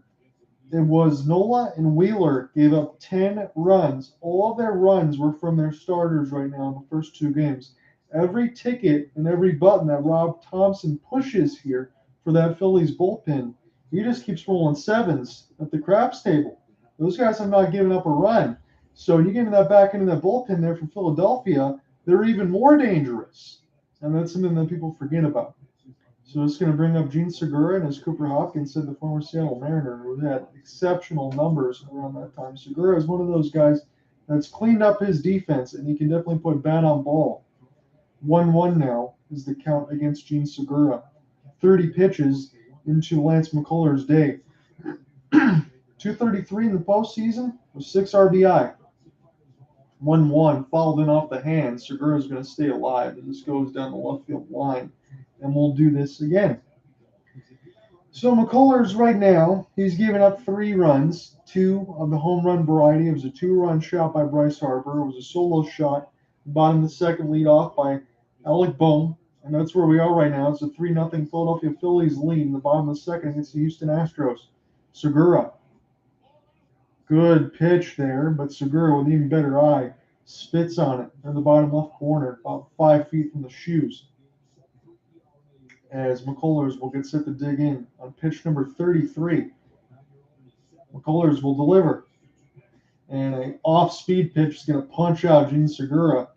Speaker 1: It was Nola and Wheeler gave up 10 runs. All of their runs were from their starters right now in the first 2 games. Every ticket and every button that Rob Thompson pushes here for that Phillies bullpen, he just keeps rolling sevens at the craps table. Those guys have not given up a run. So you get that back into that bullpen there from Philadelphia, they're even more dangerous. And that's something that people forget about. So it's going to bring up Gene Segura, and as Cooper Hopkins said, the former Seattle Mariner, who had exceptional numbers around that time. Segura is one of those guys that's cleaned up his defense, and he can definitely put bat on ball. 1-1 now is the count against Gene Segura. 30 pitches into Lance McCullers' day. 233 in the postseason with 6 RBI. 1-1 fouled in off the hand. Segura is going to stay alive as this goes down the left field line. And we'll do this again. So McCullers right now, he's given up 3 runs, 2 of the home run variety. It was a 2-run shot by Bryce Harper. It was a solo shot, bottom of the second leadoff by Alec Bohm. And that's where we are right now. It's a 3-0 Philadelphia Phillies lead in the bottom of the second against the Houston Astros. Segura. Good pitch there, but Segura with an even better eye spits on it in the bottom left corner, about 5 feet from the shoes. As McCullers will get set to dig in on pitch number 33. McCullers will deliver. And an off-speed pitch is going to punch out Gene Segura.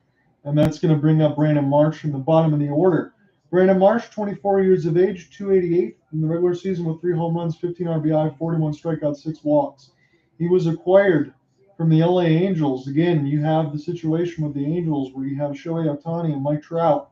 Speaker 1: And that's going to bring up Brandon Marsh in the bottom of the order. Brandon Marsh, 24 years of age, 288 in the regular season with 3 home runs, 15 RBI, 41 strikeouts, 6 walks. He was acquired from the LA Angels. Again, you have the situation with the Angels where you have Shohei Ohtani and Mike Trout.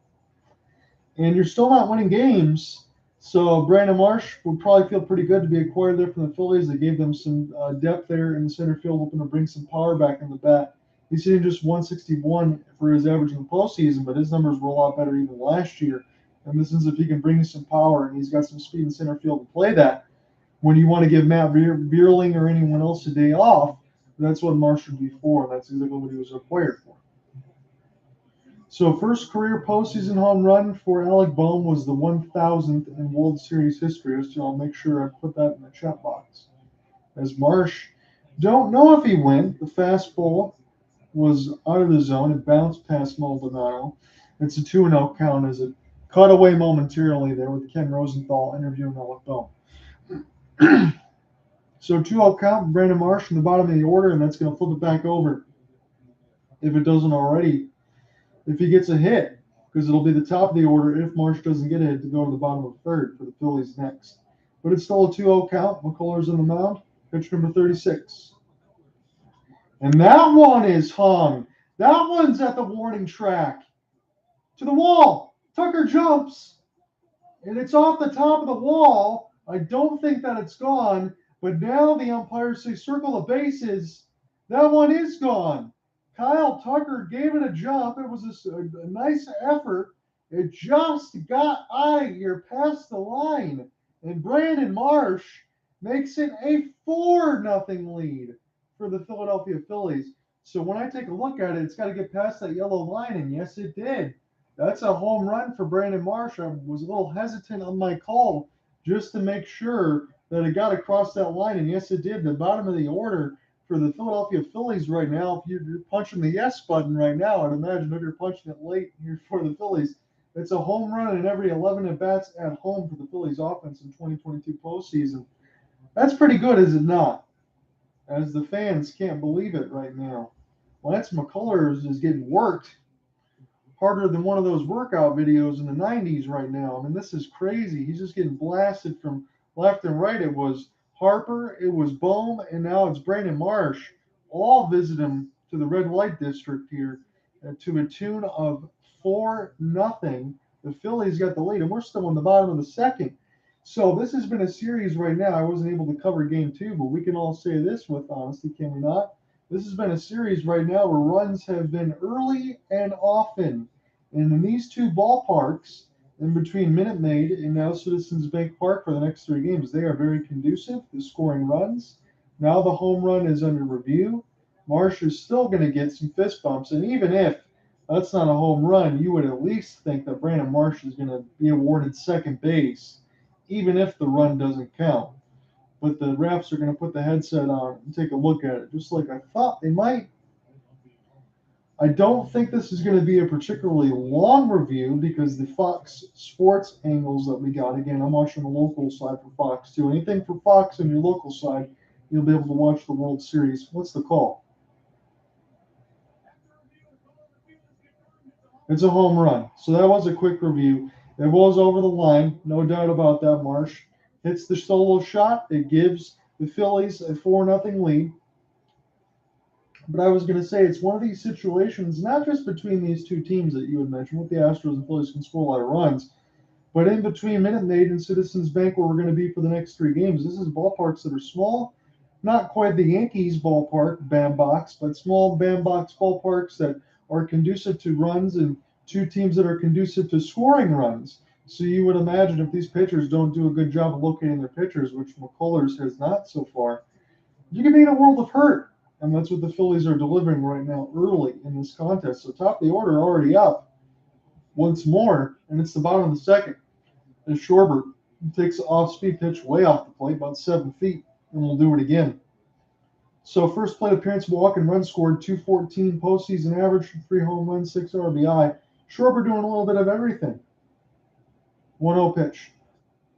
Speaker 1: And you're still not winning games, so Brandon Marsh would probably feel pretty good to be acquired there from the Phillies. They gave them some depth there in the center field, hoping to bring some power back in the bat. He's hitting just 161 for his average in the postseason, but his numbers were a lot better even last year. And this is if he can bring some power and he's got some speed in center field to play that. When you want to give Matt Bierling or anyone else a day off, that's what Marsh would be for, and that's exactly what he was acquired for. So first career postseason home run for Alec Bohm was the 1,000th in World Series history. So I'll make sure I put that in the chat box. As Marsh, don't know if he went. The fastball was out of the zone. It bounced past Maldonado. It's a 2-0 count as it cut away momentarily there with Ken Rosenthal interviewing Alec Bohm. So 2-0 count, Brandon Marsh in the bottom of the order, and that's going to flip it back over if it doesn't already. If he gets a hit, because it'll be the top of the order if Marsh doesn't get a hit to go to the bottom of the third for the Phillies next. But it's still a 2-0 count. McCullers on the mound, pitch number 36. And that one is hung. That one's at the warning track. To the wall. Tucker jumps. And it's off the top of the wall. I don't think that it's gone. But now the umpires say circle the bases. That one is gone. Kyle Tucker gave it a jump. It was a nice effort. It just got out of here past the line. And Brandon Marsh makes it a 4-0 lead for the Philadelphia Phillies. So when I take a look at it, it's got to get past that yellow line. And yes, it did. That's a home run for Brandon Marsh. I was a little hesitant on my call just to make sure that it got across that line. And yes, it did. The bottom of the order for the Philadelphia Phillies right now, if you're punching the yes button right now, I'd imagine if you're punching it late here for the Phillies, it's a home run in every 11 at-bats at home for the Phillies offense in 2022 postseason. That's pretty good, is it not? As the fans can't believe it right now. Lance McCullers is getting worked harder than one of those workout videos in the 90s right now. I mean, this is crazy. He's just getting blasted from left and right. It was Harper, it was Bohm, and now it's Brandon Marsh. All visit him to the red light district here to a tune of 4-0. The Phillies got the lead, and we're still in the bottom of the second. So this has been a series right now. I wasn't able to cover game 2, but we can all say this with honesty, can we not? This has been a series right now where runs have been early and often. And in these 2 ballparks, in between Minute Maid and now Citizens Bank Park for the next 3 games, they are very conducive to scoring runs. Now the home run is under review. Marsh is still going to get some fist bumps. And even if that's not a home run, you would at least think that Brandon Marsh is going to be awarded second base, even if the run doesn't count. but the refs are going to put the headset on and take a look at it, just like I thought they might. I don't think this is going to be a particularly long review because the Fox Sports angles that we got, again, I'm watching the local side for Fox too. Anything for Fox on your local side, you'll be able to watch the World Series. What's the call? It's a home run. So that was a quick review. It was over the line, no doubt about that, Marsh. Hits the solo shot. It gives the Phillies a 4-0 lead. But I was going to say it's one of these situations, not just between these two teams that you had mentioned, with the Astros and Phillies can score a lot of runs, but in between Minute Maid and Citizens Bank, where we're going to be for the next 3 games. This is ballparks that are small, not quite the Yankees ballpark, bandbox, but small bandbox ballparks that are conducive to runs and two teams that are conducive to scoring runs. So you would imagine if these pitchers don't do a good job of locating their pitchers, which McCullers has not so far, you can be in a world of hurt. And that's what the Phillies are delivering right now early in this contest. So top of the order already up once more, and it's the bottom of the second. And Schwarber takes an off-speed pitch way off the plate, about 7 feet, and we'll do it again. So first plate appearance, walk and run scored, 214 postseason average, 3 home runs, 6 RBI. Schwarber doing a little bit of everything. 1-0 pitch.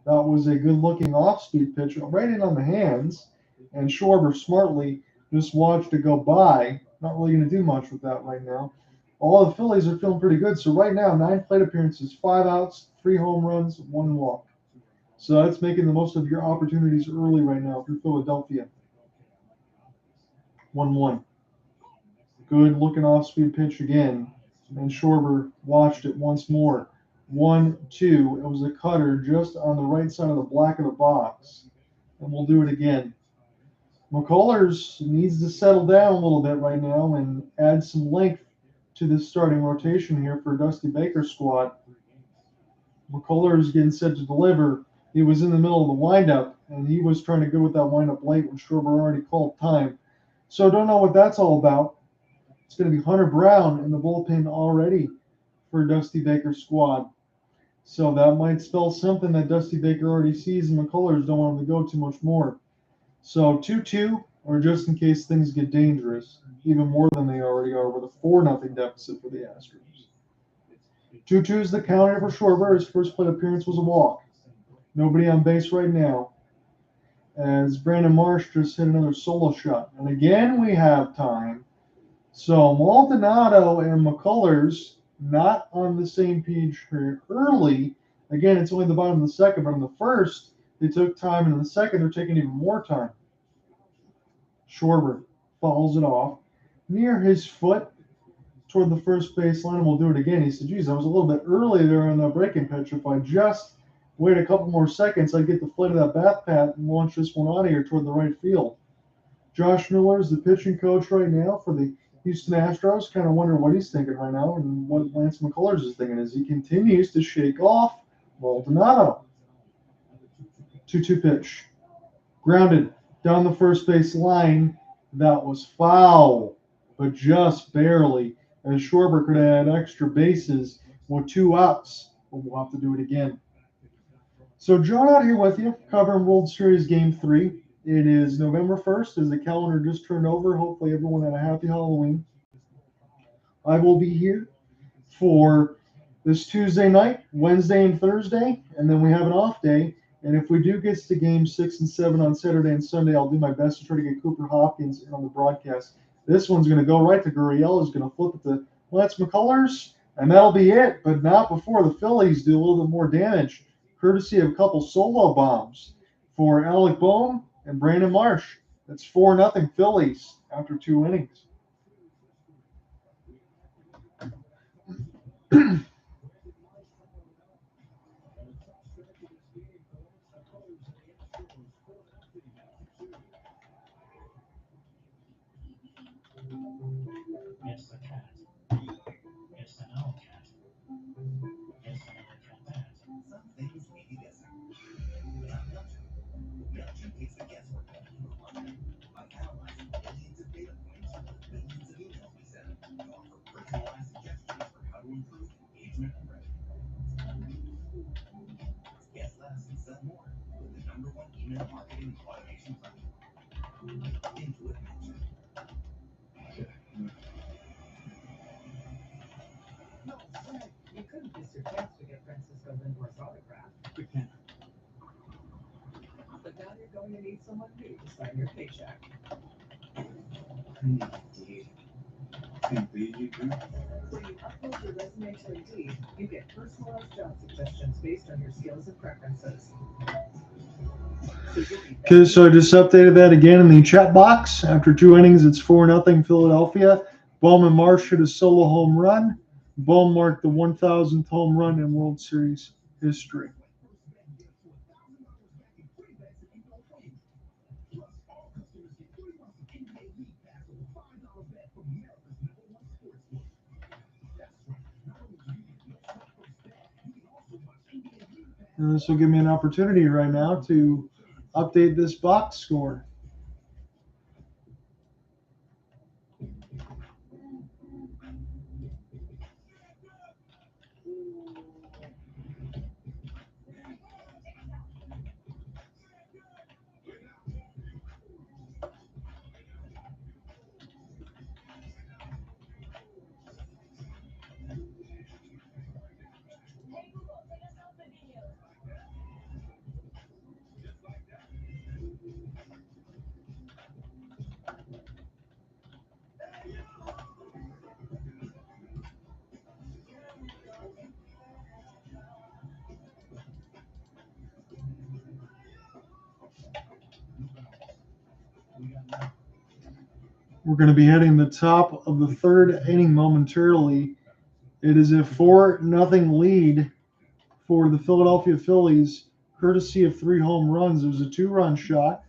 Speaker 1: That was a good-looking off-speed pitch, right in on the hands, and Schwarber smartly just watched it go by. Not really going to do much with that right now. All the Phillies are feeling pretty good. So right now, 9 plate appearances, 5 outs, 3 home runs, 1 walk. So that's making the most of your opportunities early right now for Philadelphia. 1-1. Good looking off-speed pitch again. And Schwarber watched it once more. 1-2. It was a cutter just on the right side of the black of the box. And we'll do it again. McCullers needs to settle down a little bit right now and add some length to this starting rotation here for Dusty Baker's squad. McCullers getting set to deliver. He was in the middle of the windup, and he was trying to go with that windup late when Schwarber already called time. So don't know what that's all about. It's going to be Hunter Brown in the bullpen already for Dusty Baker's squad. So that might spell something that Dusty Baker already sees, and McCullers don't want him to go too much more. So 2-2, or just in case things get dangerous, even more than they already are, with a 4-0 deficit for the Astros. 2-2 is the counter for Schwarber. His first plate appearance was a walk. Nobody on base right now, as Brandon Marsh just hit another solo shot. And again, we have time. So Maldonado and McCullers not on the same page here early. Again, it's only the bottom of the second, but in the first, they took time, and in the second, they're taking even more time. Schwarber fouls it off near his foot toward the first baseline, and we'll do it again. He said, geez, I was a little bit early there on the breaking pitch. If I just wait a couple more seconds, I'd get the flight of that bat pad and launch this one out of here toward the right field. Josh Miller is the pitching coach right now for the Houston Astros. Kind of wonder what he's thinking right now and what Lance McCullers is thinking as he continues to shake off Maldonado. 2-2 pitch. Grounded down the first base line. That was foul, but just barely, as Schwarber could have had extra bases with 2 outs. But we'll have to do it again. So John Ott here with you, covering World Series Game 3. It is November 1st as the calendar just turned over. Hopefully everyone had a happy Halloween. I will be here for this Tuesday night, Wednesday and Thursday, and then we have an off day. And if we do get to Game 6 and 7 on Saturday and Sunday, I'll do my best to try to get Cooper Hopkins in on the broadcast. This one's going to go right to Gurriel, who's going to flip it to Lance McCullers, and that'll be it. But not before the Phillies do a little bit more damage, courtesy of a couple solo bombs for Alec Bohm and Brandon Marsh. That's 4-0 Phillies after 2 innings.
Speaker 2: It's the cat. It's an owl cat. It's another cat that.
Speaker 3: Some things may be guessing. Not Belgium. Belgium takes the guesswork out of your life by analyzing millions of data points missed your chance to get Francisco Lindor's autograph.
Speaker 2: Quick hand.
Speaker 3: But now you're going to need someone new to sign your paycheck.
Speaker 2: Indeed. Indeed, you do.
Speaker 3: When you upload your resume to Indeed, you get personalized job suggestions based on your skills and preferences.
Speaker 1: Okay, so I just updated that again in the chat box. After 2 innings, it's 4-0 Philadelphia. Bowman Marsh hit a solo home run. Bowman marked the 1,000th home run in World Series history. And this will give me an opportunity right now to update this box score. We're going to be heading the top of the 3rd inning momentarily. It is a 4-0 lead for the Philadelphia Phillies, courtesy of 3 home runs. There was a 2-run shot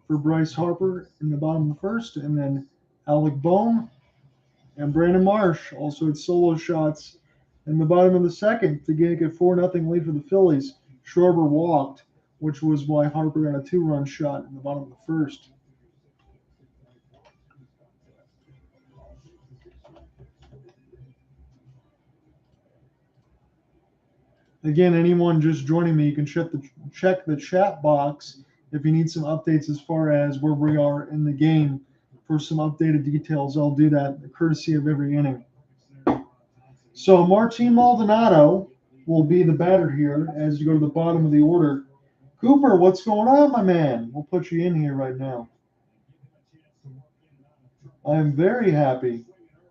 Speaker 1: for Bryce Harper in the bottom of the 1st, and then Alec Bohm and Brandon Marsh also had solo shots in the bottom of the 2nd to get a 4-0 lead for the Phillies. Schwarber walked, which was why Harper got a 2-run shot in the bottom of the 1st. Again, anyone just joining me, you can check the chat box if you need some updates as far as where we are in the game for some updated details. I'll do that courtesy of every inning. So Martin Maldonado will be the batter here as you go to the bottom of the order. Cooper, what's going on, my man? We'll put you in here right now. I'm very happy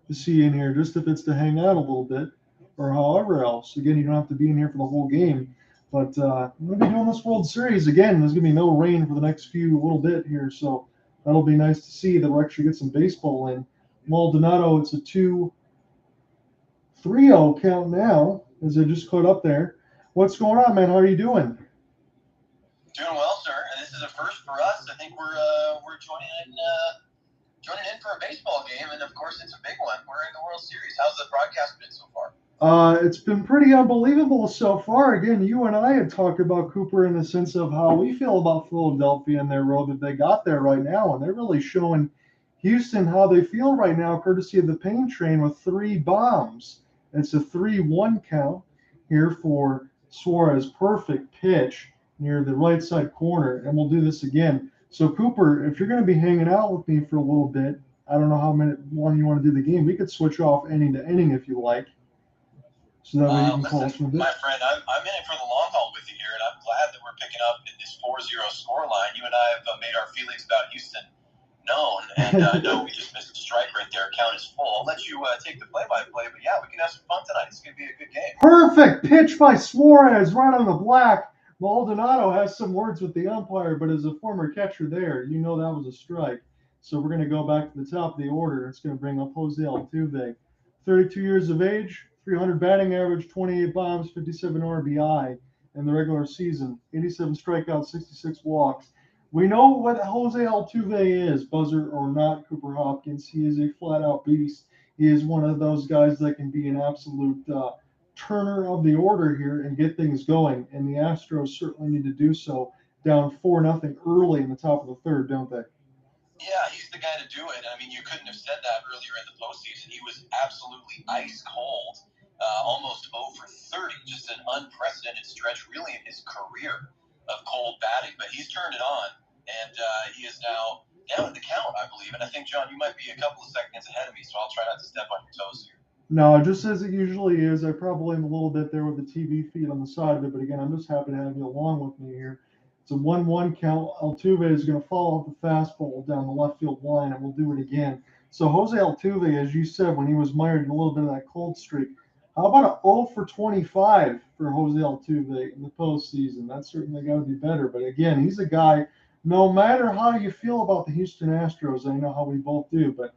Speaker 1: to see you in here, just if it's to hang out a little bit or however else. Again, you don't have to be in here for the whole game. But I'm going to be doing this World Series again. There's going to be no rain for the next little bit here, so that'll be nice to see that we'll actually get some baseball in. Maldonado, it's a 2-3-0 count now, as I just caught up there. What's going on, man? How are you doing?
Speaker 4: Doing well, sir. And this is a first for us. I think we're joining in for a baseball game, and of course, it's a big one. We're in the World Series. How's the broadcast been so far?
Speaker 1: It's been pretty unbelievable so far. Again, you and I had talked about Cooper in the sense of how we feel about Philadelphia and their road that they got there right now, and they're really showing Houston how they feel right now, courtesy of the pain train with 3 bombs. It's a 3-1 count here for Suarez. Perfect pitch near the right side corner, and we'll do this again. So Cooper, if you're going to be hanging out with me for a little bit, I don't know how long you want to do the game. We could switch off inning to inning if you like. So that way you can call us from
Speaker 4: my friend, I'm in it for the long haul with you here, and I'm glad that we're picking up in this 4-0 score line. You and I have made our feelings about Houston known, and I know we just missed a strike right there. Count is full. I'll let you take the play-by-play, but yeah, we can have some fun tonight. It's going to be a good game.
Speaker 1: Perfect pitch by Suarez right on the black. Maldonado has some words with the umpire, but as a former catcher there, you know that was a strike. So we're going to go back to the top of the order. It's going to bring up Jose Altuve, 32 years of age, 300 batting average, 28 bombs, 57 RBI in the regular season, 87 strikeouts, 66 walks. We know what Jose Altuve is, buzzer or not, Cooper Hopkins. He is a flat-out beast. He is one of those guys that can be an absolute turner of the order here and get things going. And the Astros certainly need to do so, down 4-0 early in the top of the 3rd, don't they?
Speaker 4: Yeah, he's the guy to do it. I mean, you couldn't have said that earlier in the postseason. He was absolutely ice cold, almost 0 for 30, just an unprecedented stretch, really, in his career of cold batting. But he's turned it on, and he is now down at the count, I believe. And I think, John, you might be a couple of seconds ahead of me, so I'll try not to step on your toes here.
Speaker 1: No, just as it usually is. I probably am a little bit there with the TV feed on the side of it, but again, I'm just happy to have you along with me here. It's a 1-1 count. Altuve is going to follow up the fastball down the left field line, and we'll do it again. So Jose Altuve, as you said, when he was mired in a little bit of that cold streak, how about a 0 for 25 for Jose Altuve in the postseason? That's certainly got to be better. But again, he's a guy, no matter how you feel about the Houston Astros, I know how we both do, but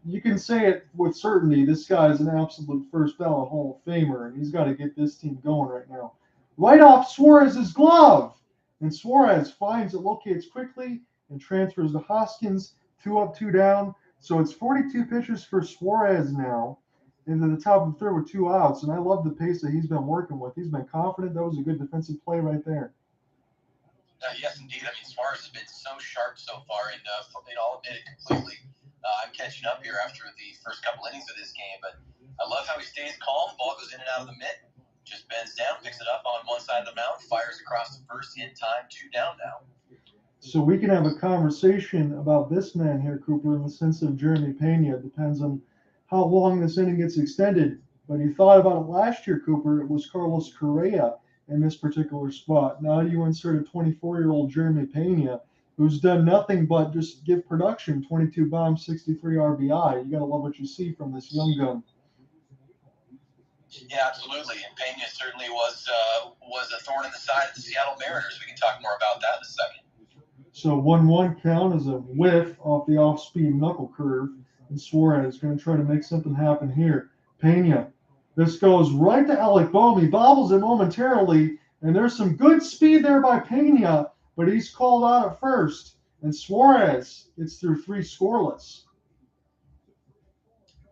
Speaker 1: you can say it with certainty. This guy is an absolute first ballot Hall of Famer, and he's got to get this team going right now. Right off Suarez's glove, and Suarez finds it, locates quickly, and transfers to Hoskins. 2 up, 2 down. So it's 42 pitches for Suarez now into the top of the third with 2 outs, and I love the pace that he's been working with. He's been confident. That was a good defensive play right there.
Speaker 4: Yes, indeed. I mean, Suarez has been so sharp so far, and I'll admit it completely. I'm catching up here after the first couple innings of this game, but I love how he stays calm. The ball goes in and out of the mitt, just bends down, picks it up on one side of the mound, fires across the first in time, 2 down now.
Speaker 1: So we can have a conversation about this man here, Cooper, in the sense of Jeremy Pena. It depends on how long this inning gets extended. But you thought about it last year, Cooper. It was Carlos Correa in this particular spot. Now you insert a 24-year-old Jeremy Pena, who's done nothing but just give production, 22 bombs, 63 RBI. You got to love what you see from this young gun.
Speaker 4: Yeah, absolutely. And Pena certainly was a thorn in the side of the Seattle Mariners. We can talk more about that in a second.
Speaker 1: So 1-1 count is a whiff off the off-speed knuckle curve, and Suarez is going to try to make something happen here. Pena. This goes right to Alec Bohm. He bobbles it momentarily, and there's some good speed there by Pena, but he's called out at first, and Suarez gets through 3 scoreless.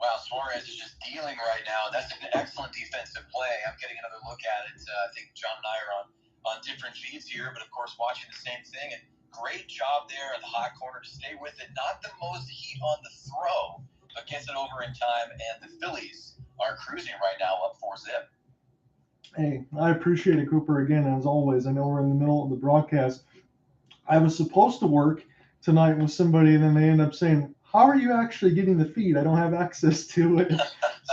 Speaker 4: Wow, Suarez is just dealing right now. That's an excellent defensive play. I'm getting another look at it. I think John and I are on different feeds here, but of course watching the same thing. And great job there in the hot corner to stay with it. Not the most heat on the throw, but gets it over in time. And the Phillies are cruising right now up 4-zip.
Speaker 1: Hey, I appreciate it, Cooper, again, as always. I know we're in the middle of the broadcast. I was supposed to work tonight with somebody, and then they end up saying, how are you actually getting the feed? I don't have access to it.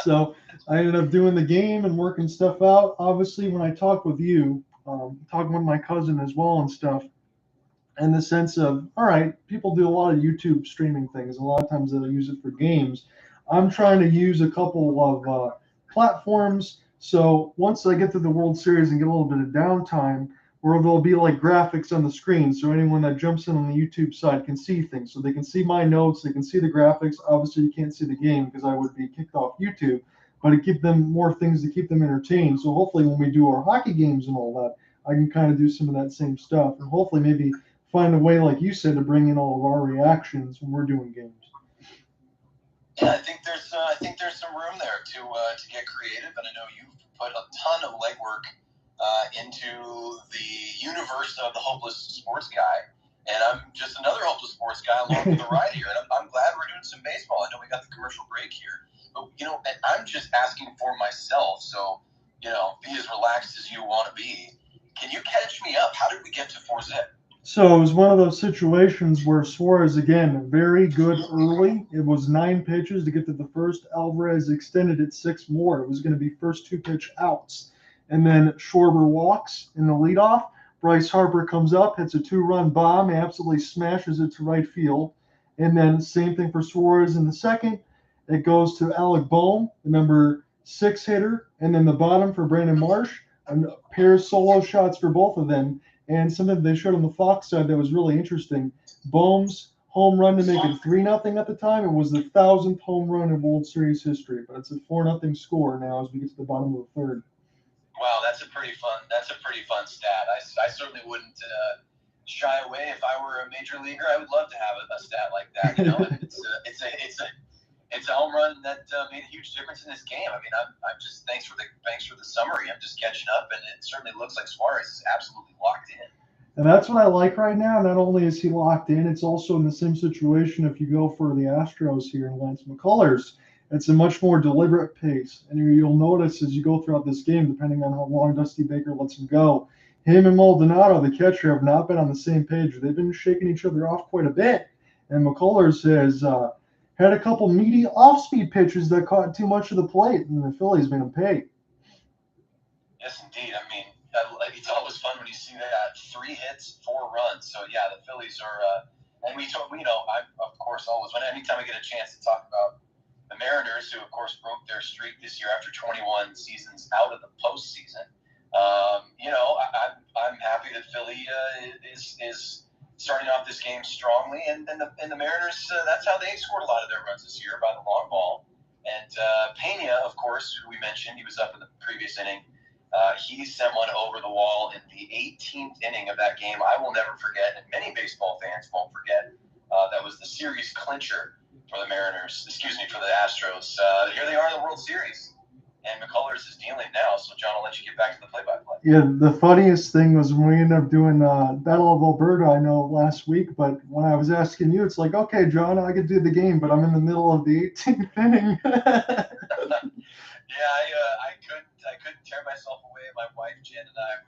Speaker 1: So I ended up doing the game and working stuff out. Obviously, when I talk with you, talking with my cousin as well and stuff, in the sense of, all right, people do a lot of YouTube streaming things. A lot of times they'll use it for games. I'm trying to use a couple of platforms. So once I get to the World Series and get a little bit of downtime, where there'll be like graphics on the screen, so anyone that jumps in on the YouTube side can see things. So they can see my notes, they can see the graphics. Obviously, you can't see the game because I would be kicked off YouTube, but it give them more things to keep them entertained. So hopefully when we do our hockey games and all that, I can kind of do some of that same stuff, and hopefully maybe find a way, like you said, to bring in all of our reactions when we're doing games.
Speaker 4: Yeah, I think there's some room there to get creative, and I know you've put a ton of legwork into the universe of the hopeless sports guy, and I'm just another hopeless sports guy along for the ride here. And I'm glad we're doing some baseball. I know we got the commercial break here, but and I'm just asking for myself. So be as relaxed as you want to be. Can you catch me up? How did we get to 4-zip?
Speaker 1: So it was one of those situations where Suarez, again, very good early. It was 9 pitches to get to the first. Alvarez extended it 6 more. It was going to be first 2 pitch outs. And then Schwarber walks in the leadoff. Bryce Harper comes up, hits a 2-run bomb, absolutely smashes it to right field. And then same thing for Suarez in the second. It goes to Alec Bohm, the number 6 hitter, and then the bottom for Brandon Marsh. A pair of solo shots for both of them. And something they showed on the Fox side that was really interesting. Bohm's home run to make it 3-0 at the time. It was the 1,000th home run in World Series history, but it's a 4-0 score now as we get to the bottom of the third.
Speaker 4: Wow, that's a pretty fun stat. I certainly wouldn't shy away if I were a major leaguer. I would love to have a stat like that. It's a home run that made a huge difference in this game. I mean, I'm just thanks for the summary. I'm just catching up, and it certainly looks like Suarez is absolutely locked in.
Speaker 1: And that's what I like right now. Not only is he locked in, it's also in the same situation if you go for the Astros here in Lance McCullers. It's a much more deliberate pace. And you'll notice as you go throughout this game, depending on how long Dusty Baker lets him go, him and Maldonado, the catcher, have not been on the same page. They've been shaking each other off quite a bit. And McCullers has had a couple meaty off-speed pitches that caught too much of the plate, and the Phillies made him pay.
Speaker 4: Yes, indeed. I mean, it's always fun when you see that 3 hits, 4 runs. So yeah, the Phillies are, and I of course always anytime I get a chance to talk about the Mariners, who of course broke their streak this year after 21 seasons out of the postseason. I'm happy that Philly is starting off this game strongly, and the Mariners, that's how they scored a lot of their runs this year, by the long ball. And Pena, of course, who we mentioned, he was up in the previous inning. He sent one over the wall in the 18th inning of that game. I will never forget, and many baseball fans won't forget. That was the series clincher for the Mariners. For the Astros. Here they are in the World Series, and McCullers is dealing now. So John, I'll let you get back to the play-by-play.
Speaker 1: Yeah, the funniest thing was when we ended up doing Battle of Alberta, I know, last week, but when I was asking you, it's like, okay, John, I could do the game, but I'm in the middle of the 18th inning.
Speaker 4: Yeah, I couldn't tear myself away. My wife Jen and I,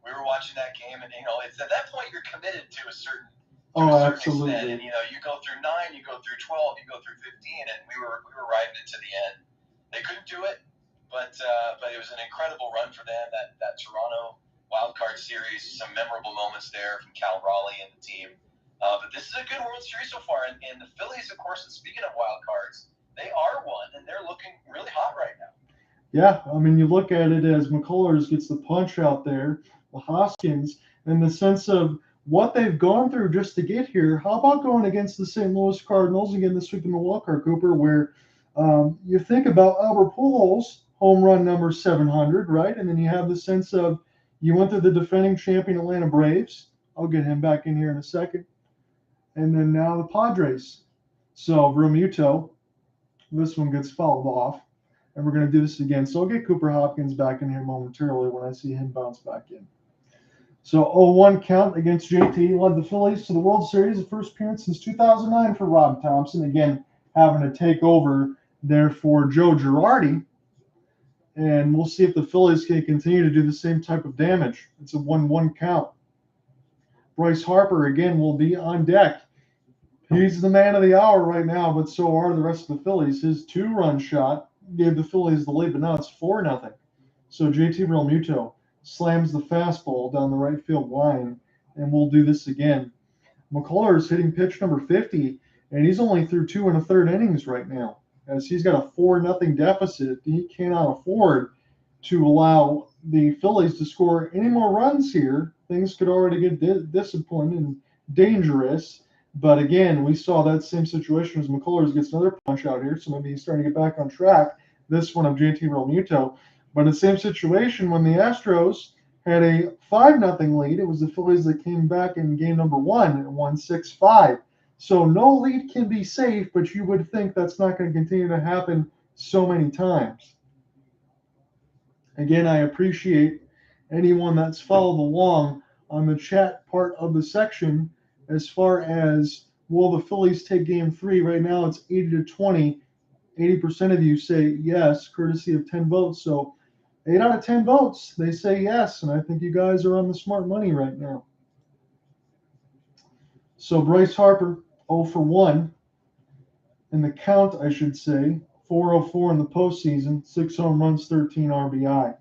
Speaker 4: we were watching that game, and it's at that point you're committed to a certain
Speaker 1: absolutely.
Speaker 4: extent, and you go through 9, you go through 12, you go through 15, and we were riding it to the end. They couldn't do it, but it was an incredible run for them. That Toronto wild card series, some memorable moments there from Cal Raleigh and the team. But this is a good World Series so far, and the Phillies, of course, and speaking of wild cards, they are one, and they're looking really hot right now.
Speaker 1: Yeah, I mean, you look at it as McCullers gets the punch out there, the Hoskins, in the sense of what they've gone through just to get here. How about going against the St. Louis Cardinals again this week in the wild card, Cooper, where you think about Albert Pujols, home run number 700, right? And then you have the sense of you went through the defending champion Atlanta Braves. I'll get him back in here in a second. And then now the Padres. So Realmuto, this one gets fouled off. And we're going to do this again. So I'll get Cooper Hopkins back in here momentarily when I see him bounce back in. So 0-1 count against JT led the Phillies to the World Series, the first appearance since 2009 for Rob Thompson. Again, having to take over there for Joe Girardi. And we'll see if the Phillies can continue to do the same type of damage. It's a 1-1 count. Bryce Harper, again, will be on deck. He's the man of the hour right now, but so are the rest of the Phillies. His 2-run shot gave the Phillies the lead, but now it's 4-0. So JT Realmuto slams the fastball down the right field line, and we'll do this again. McCullers hitting pitch number 50, and he's only through 2 1/3 innings right now, as he's got a 4-0 deficit. He cannot afford to allow the Phillies to score any more runs here. Things could already get disappointing and dangerous. But again, we saw that same situation as McCullers gets another punch out here, so maybe he's starting to get back on track. This one of JT Realmuto. But in the same situation when the Astros had a 5-0 lead, it was the Phillies that came back in game number 1 and won 6-5. So no lead can be safe, but you would think that's not going to continue to happen so many times. Again, I appreciate anyone that's followed along on the chat part of the section. As far as will the Phillies take game 3, right now it's 80-20. 80% of you say yes, courtesy of 10 votes. So 8 out of 10 votes, they say yes. And I think you guys are on the smart money right now. So Bryce Harper, 0 for 1. In the count, I should say. 404 in the postseason, 6 home runs, 13 RBI.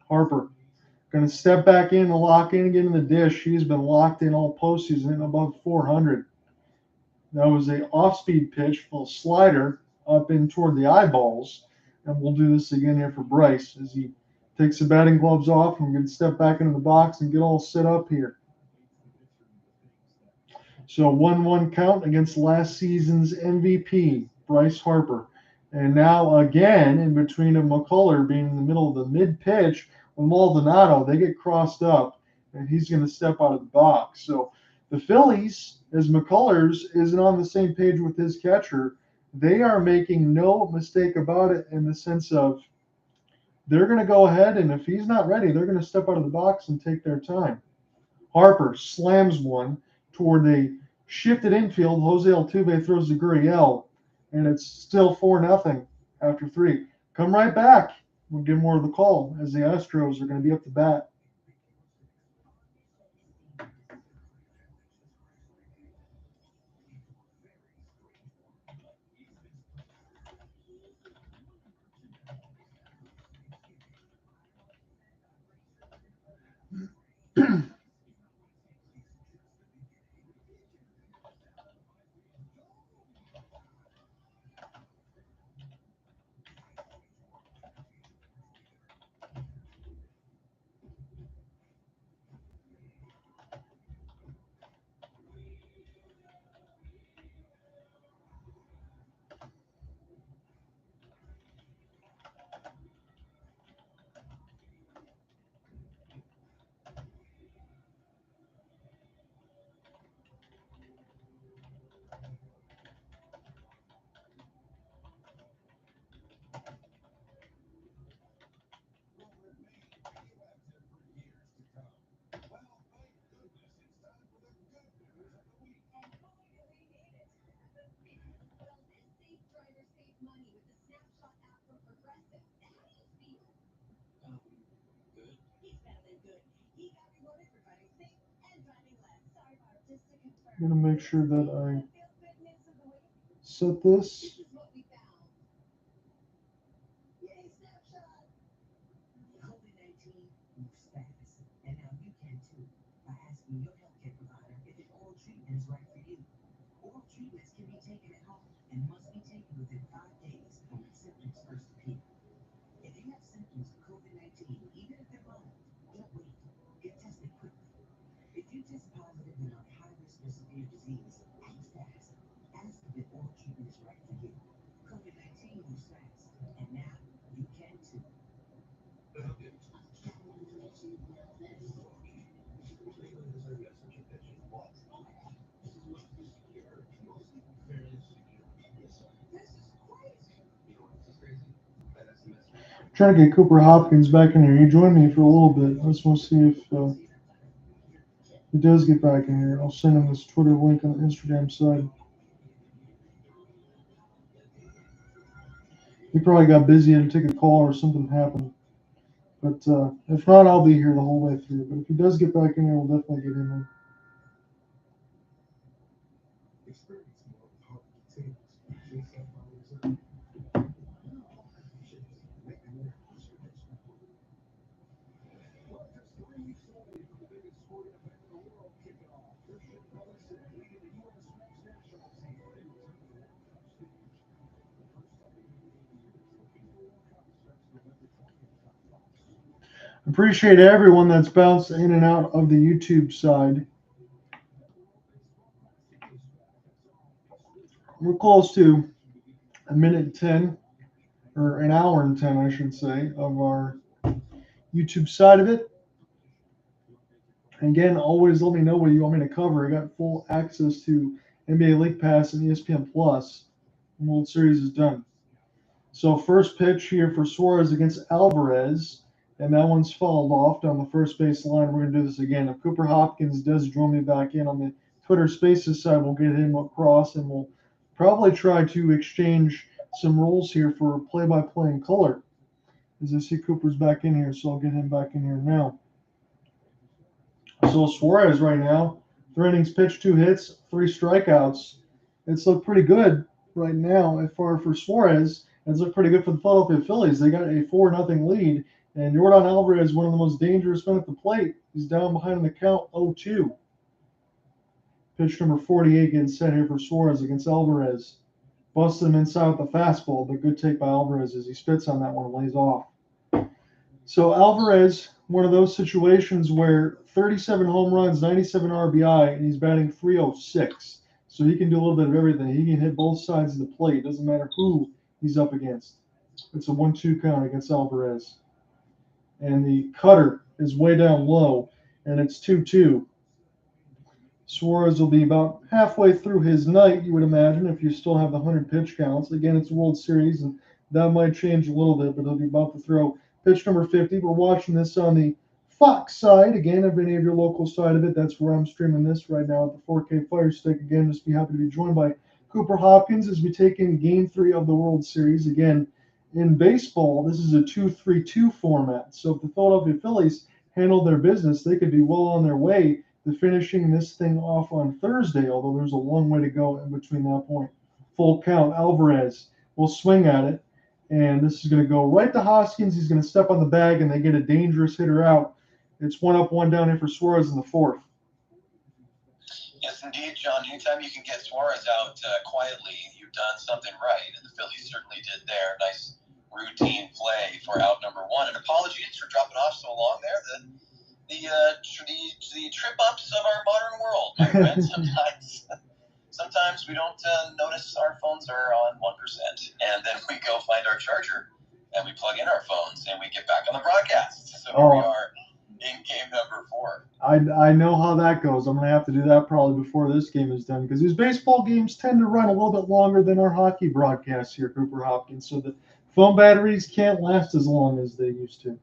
Speaker 1: Harper going to step back in and lock in again in the dish. He's been locked in all postseason and above 400. That was a off-speed pitch, full slider up in toward the eyeballs. And we'll do this again here for Bryce as he takes the batting gloves off and can step back into the box and get all set up here. So 1-1 count against last season's MVP, Bryce Harper. And now again, in between of McCuller being in the middle of the mid-pitch, with Maldonado, they get crossed up, and he's going to step out of the box. So the Phillies, as McCullers isn't on the same page with his catcher, they are making no mistake about it in the sense of they're going to go ahead, and if he's not ready, they're going to step out of the box and take their time. Harper slams one toward the shifted infield. Jose Altuve throws to Gurriel, and it's still 4-0 after 3. Come right back. We'll get more of the call as the Astros are going to be up to bat. I'm going to make sure that I set this.
Speaker 3: COVID-19 moves fast, and now you can too by asking your healthcare provider if an oral treatment is right for you. Oral treatments can be taken at home and must be taken within 5 days from when symptoms first appear. If you have symptoms of COVID-19, even if they're mild, don't wait. Get tested quickly. If you test positive and are at high risk for severe disease, act fast. Ask if oral treatment is right for you. COVID-19 moves fast, and now you can too.
Speaker 1: Trying to get Cooper Hopkins back in here. He joined me for a little bit. I just want to see if he does get back in here. I'll send him this Twitter link on the Instagram side. He probably got busy and took a call or something happened. But if not, I'll be here the whole way through. But if he does get back in here, we'll definitely get him in. Appreciate everyone that's bounced in and out of the YouTube side. We're close to a minute and 10, or an hour and 10, I should say, of our YouTube side of it. And again, always let me know what you want me to cover. I got full access to NBA League Pass and ESPN Plus. The World Series is done. So first pitch here for Suarez against Alvarez, and that one's fouled off down the first base line. We're going to do this again. If Cooper Hopkins does join me back in on the Twitter Spaces side, we'll get him across, and we'll probably try to exchange some roles here for play-by-play in color. As I see Cooper's back in here, so I'll get him back in here now. So Suarez right now, 3 innings pitched, 2 hits, 3 strikeouts. It's looked pretty good right now. As far for Suarez, it's looked pretty good for the Philadelphia Phillies. They got a 4-0 lead, and Yordan Alvarez, one of the most dangerous men at the plate, is down behind in the count 0-2. Pitch number 48 getting set here for Suarez against Alvarez. Busted him inside with the fastball, but good take by Alvarez as he spits on that one and lays off. So Alvarez, one of those situations where 37 home runs, 97 RBI, and he's batting .306. So he can do a little bit of everything. He can hit both sides of the plate. It doesn't matter who he's up against. It's a 1-2 count against Alvarez. And the cutter is way down low, and it's 2-2. Suarez will be about halfway through his night, you would imagine, if you still have the 100 pitch counts. Again, it's a World Series, and that might change a little bit, but he'll be about to throw pitch number 50. We're watching this on the Fox side. Again, if any of your local side of it, that's where I'm streaming this right now at the 4K Fire Stick. Again, just be happy to be joined by Cooper Hopkins as we take in Game 3 of the World Series. Again, in baseball, this is a 2-3-2 format. So if the Philadelphia Phillies handle their business, they could be well on their way to finishing this thing off on Thursday, although there's a long way to go in between that point. Full count. Alvarez will swing at it, and this is going to go right to Hoskins. He's going to step on the bag, and they get a dangerous hitter out. It's 1 up, 1 down here for Suarez in the 4th.
Speaker 4: Yes, indeed, John. Anytime you can get Suarez out quietly, you've done something right, and the Phillies certainly did their nice routine play for out number 1. And apologies for dropping off so long there. The trip ups of our modern world, my friend. Sometimes we don't notice our phones are on 1%, and then we go find our charger and we plug in our phones and we get back on the broadcast. So here we are in game number 4.
Speaker 1: I know how that goes. I'm going to have to do that probably before this game is done, because these baseball games tend to run a little bit longer than our hockey broadcasts here, Cooper Hopkins. So the phone batteries can't last as long as they used to.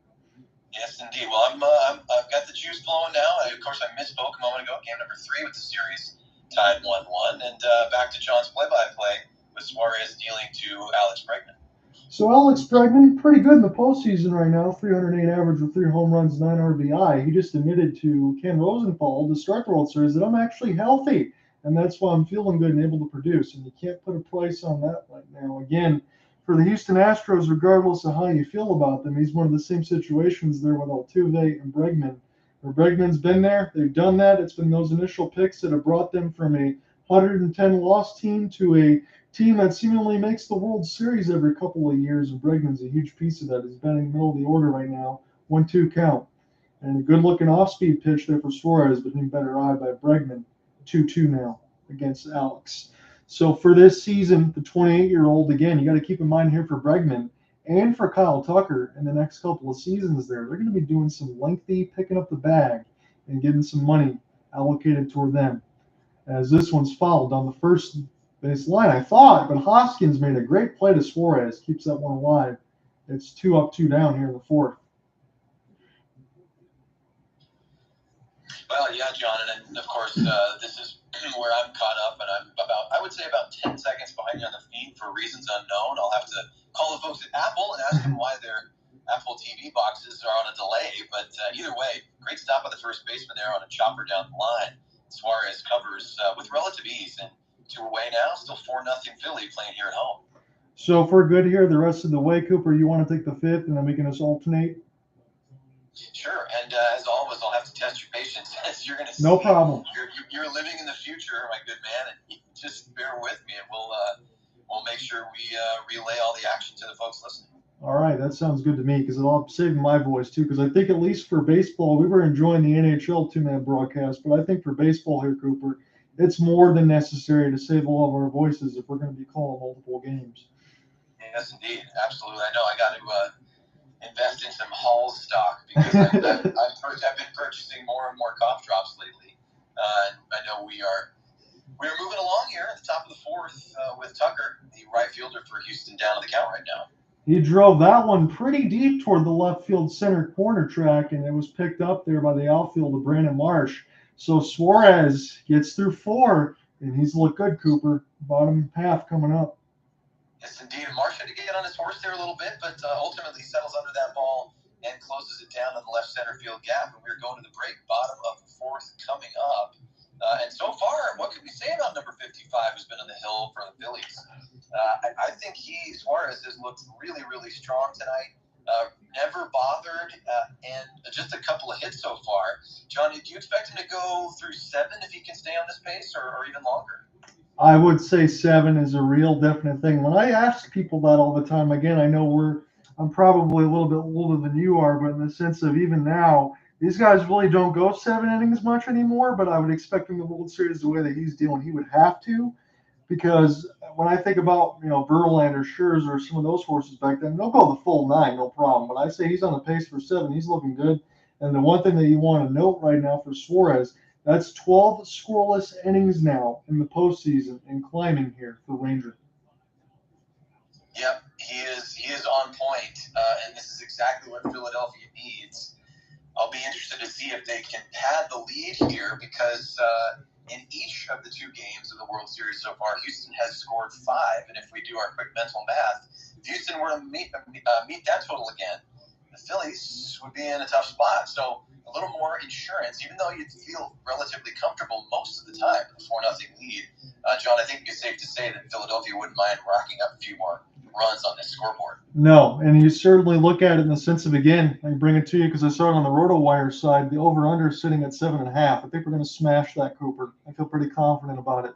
Speaker 4: Yes, indeed. Well, I've got the juice flowing now. Of course, I misspoke a moment ago. Game number 3 with the series tied 1-1. And back to John's play-by-play with Suarez dealing to Alex Bregman.
Speaker 1: So Alex Bregman, pretty good in the postseason right now. 308 average with 3 home runs, 9 RBI. He just admitted to Ken Rosenthal to start the World Series that I'm actually healthy, and that's why I'm feeling good and able to produce. And you can't put a price on that right now. Again, for the Houston Astros, regardless of how you feel about them, he's one of the same situations there with Altuve and Bregman. Where Bregman's been there, they've done that. It's been those initial picks that have brought them from a 110 loss team to a team that seemingly makes the World Series every couple of years, and Bregman's a huge piece of that. He's been in the middle of the order right now, 1-2 count. And a good-looking off-speed pitch there for Suarez, but in better eye by Bregman, 2-2 now against Alex. So for this season, the 28-year-old, again, you got to keep in mind here for Bregman and for Kyle Tucker in the next couple of seasons there, they're going to be doing some lengthy picking up the bag and getting some money allocated toward them. As this one's fouled on the first base line, I thought, but Hoskins made a great play to Suarez, keeps that one alive. It's 2 up, 2 down here in the fourth.
Speaker 4: Well, yeah, John, and of course, this is where I'm caught up, and I'm I would say about 10 seconds behind you on the feed for reasons unknown. I'll have to call the folks at Apple and ask them why their Apple TV boxes are on a delay. But either way, great stop by the first baseman there on a chopper down the line. Suarez covers with relative ease, and 2 away now, still 4-0 Philly playing here at home.
Speaker 1: So if we're good here the rest of the way, Cooper, you want to take the fifth, and then we can just alternate?
Speaker 4: Sure, and as always, I'll have to test your patience as you're going to see.
Speaker 1: No problem.
Speaker 4: You're living in the future, my good man, and just bear with me, and we'll make sure we relay all the action to the folks listening.
Speaker 1: All right, that sounds good to me because it'll save my voice too. Because I think at least for baseball, we were enjoying the NHL two-man broadcast, but I think for baseball here, Cooper, it's more than necessary to save all of our voices if we're going to be calling multiple games.
Speaker 4: Yes, indeed, absolutely. I know I got to invest in some Hall stock because I've been purchasing more and more cough drops lately. And I know we're moving along here at the top of the fourth with Tucker, the right fielder for Houston, down to the count right now.
Speaker 1: He drove that one pretty deep toward the left field center corner track, and it was picked up there by the outfielder Brandon Marsh. So Suarez gets through 4, and he's looked good, Cooper. Bottom half coming up.
Speaker 4: Yes, indeed. Marsh had to get on his horse there a little bit, but ultimately settles under that ball and closes it down in the left center field gap. And we're going to the break, bottom of the fourth coming up. And so far, what can we say about number 55 who's been on the hill for the Phillies? I think Suarez has looked really, really strong tonight. Never bothered, and just a couple of hits so far. John, do you expect him to go through 7 if he can stay on this pace, or even longer?
Speaker 1: I would say 7 is a real definite thing. When I ask people that all the time, again, I know I'm probably a little bit older than you are, but in the sense of even now, these guys really don't go 7 innings much anymore, but I would expect in the World Series the way that he's dealing, he would have to, because when I think about, Verlander, Scherzer, some of those horses back then, they'll go the full 9, no problem. But I say he's on the pace for 7. He's looking good. And the one thing that you want to note right now for Suarez, that's 12 scoreless innings now in the postseason and climbing here for Ranger.
Speaker 4: Yep, he is on point, and this is exactly what Philadelphia needs. I'll be interested to see if they can pad the lead here because in each of the 2 games of the World Series so far, Houston has scored 5. And if we do our quick mental math, if Houston were to meet that total again, the Phillies would be in a tough spot. So a little more insurance, even though you'd feel relatively comfortable most of the time with a 4-0 lead. John, I think it's safe to say that Philadelphia wouldn't mind racking up a few more runs on this scoreboard.
Speaker 1: No, and you certainly look at it in the sense of, again, I bring it to you because I saw it on the RotoWire side, the over-under is sitting at 7.5. I think we're going to smash that, Cooper. I feel pretty confident about it.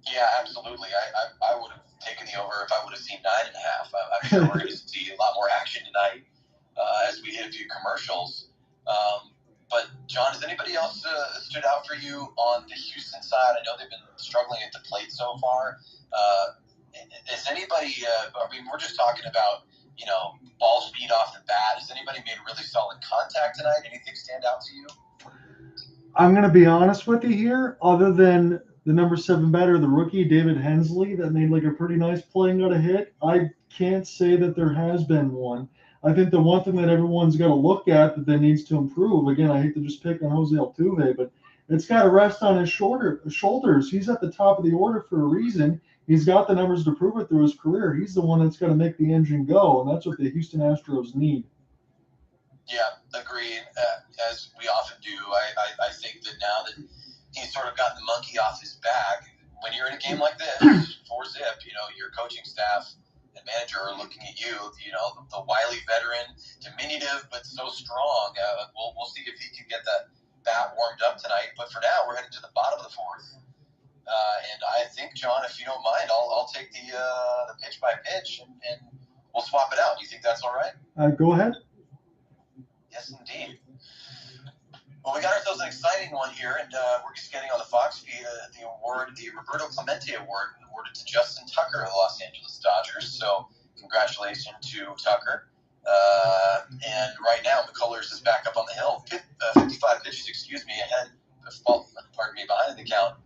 Speaker 4: Yeah, absolutely. I would have taken the over if I would have seen 9.5. I'm sure we're going to see a lot more action tonight as we hit a few commercials. But, John, has anybody else stood out for you on the Houston side? I know they've been struggling at the plate so far. Has anybody, we're just talking about, ball speed off the bat. Has anybody made really solid contact tonight? Anything stand out to you?
Speaker 1: I'm going to be honest with you here. Other than the number 7 batter, the rookie, David Hensley, that made like a pretty nice play and got a hit, I can't say that there has been one. I think the one thing that everyone's got to look at that needs to improve, again, I hate to just pick on Jose Altuve, but it's got to rest on his shoulders. He's at the top of the order for a reason. He's got the numbers to prove it through his career. He's the one that's going to make the engine go, and that's what the Houston Astros need.
Speaker 4: Yeah, agreed. As we often do, I think that now that he's sort of gotten the monkey off his back, when you're in a game like this, 4-zip, your coaching staff and manager are looking at you, the wily veteran, diminutive but so strong. We'll see if he can get that bat warmed up tonight. But for now, we're heading to the bottom of the fourth. And I think, John, if you don't mind, I'll take the pitch by pitch and we'll swap it out. Do you think that's all right?
Speaker 1: Go ahead.
Speaker 4: Yes, indeed. Well, we got ourselves an exciting one here, and we're just getting on the Fox feed the award, the Roberto Clemente Award, awarded to Justin Tucker of the Los Angeles Dodgers. So congratulations to Tucker. And right now, McCullers is back up on the hill. 55 pitches, ahead. Pardon me, behind the count.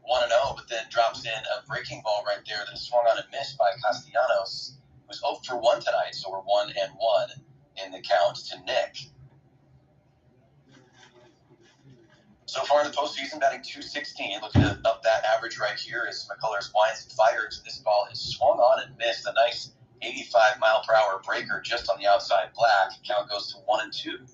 Speaker 4: 1-0, but then drops in a breaking ball right there that is swung on and missed by Castellanos, who's 0 for 1 tonight. So we're 1-1 in the count to Nick. So far in the postseason, batting .216. Looking to up that average right here as McCullers winds and fires. This ball is swung on and missed. A nice 85-mile-per-hour breaker just on the outside black. Count goes to 1-2.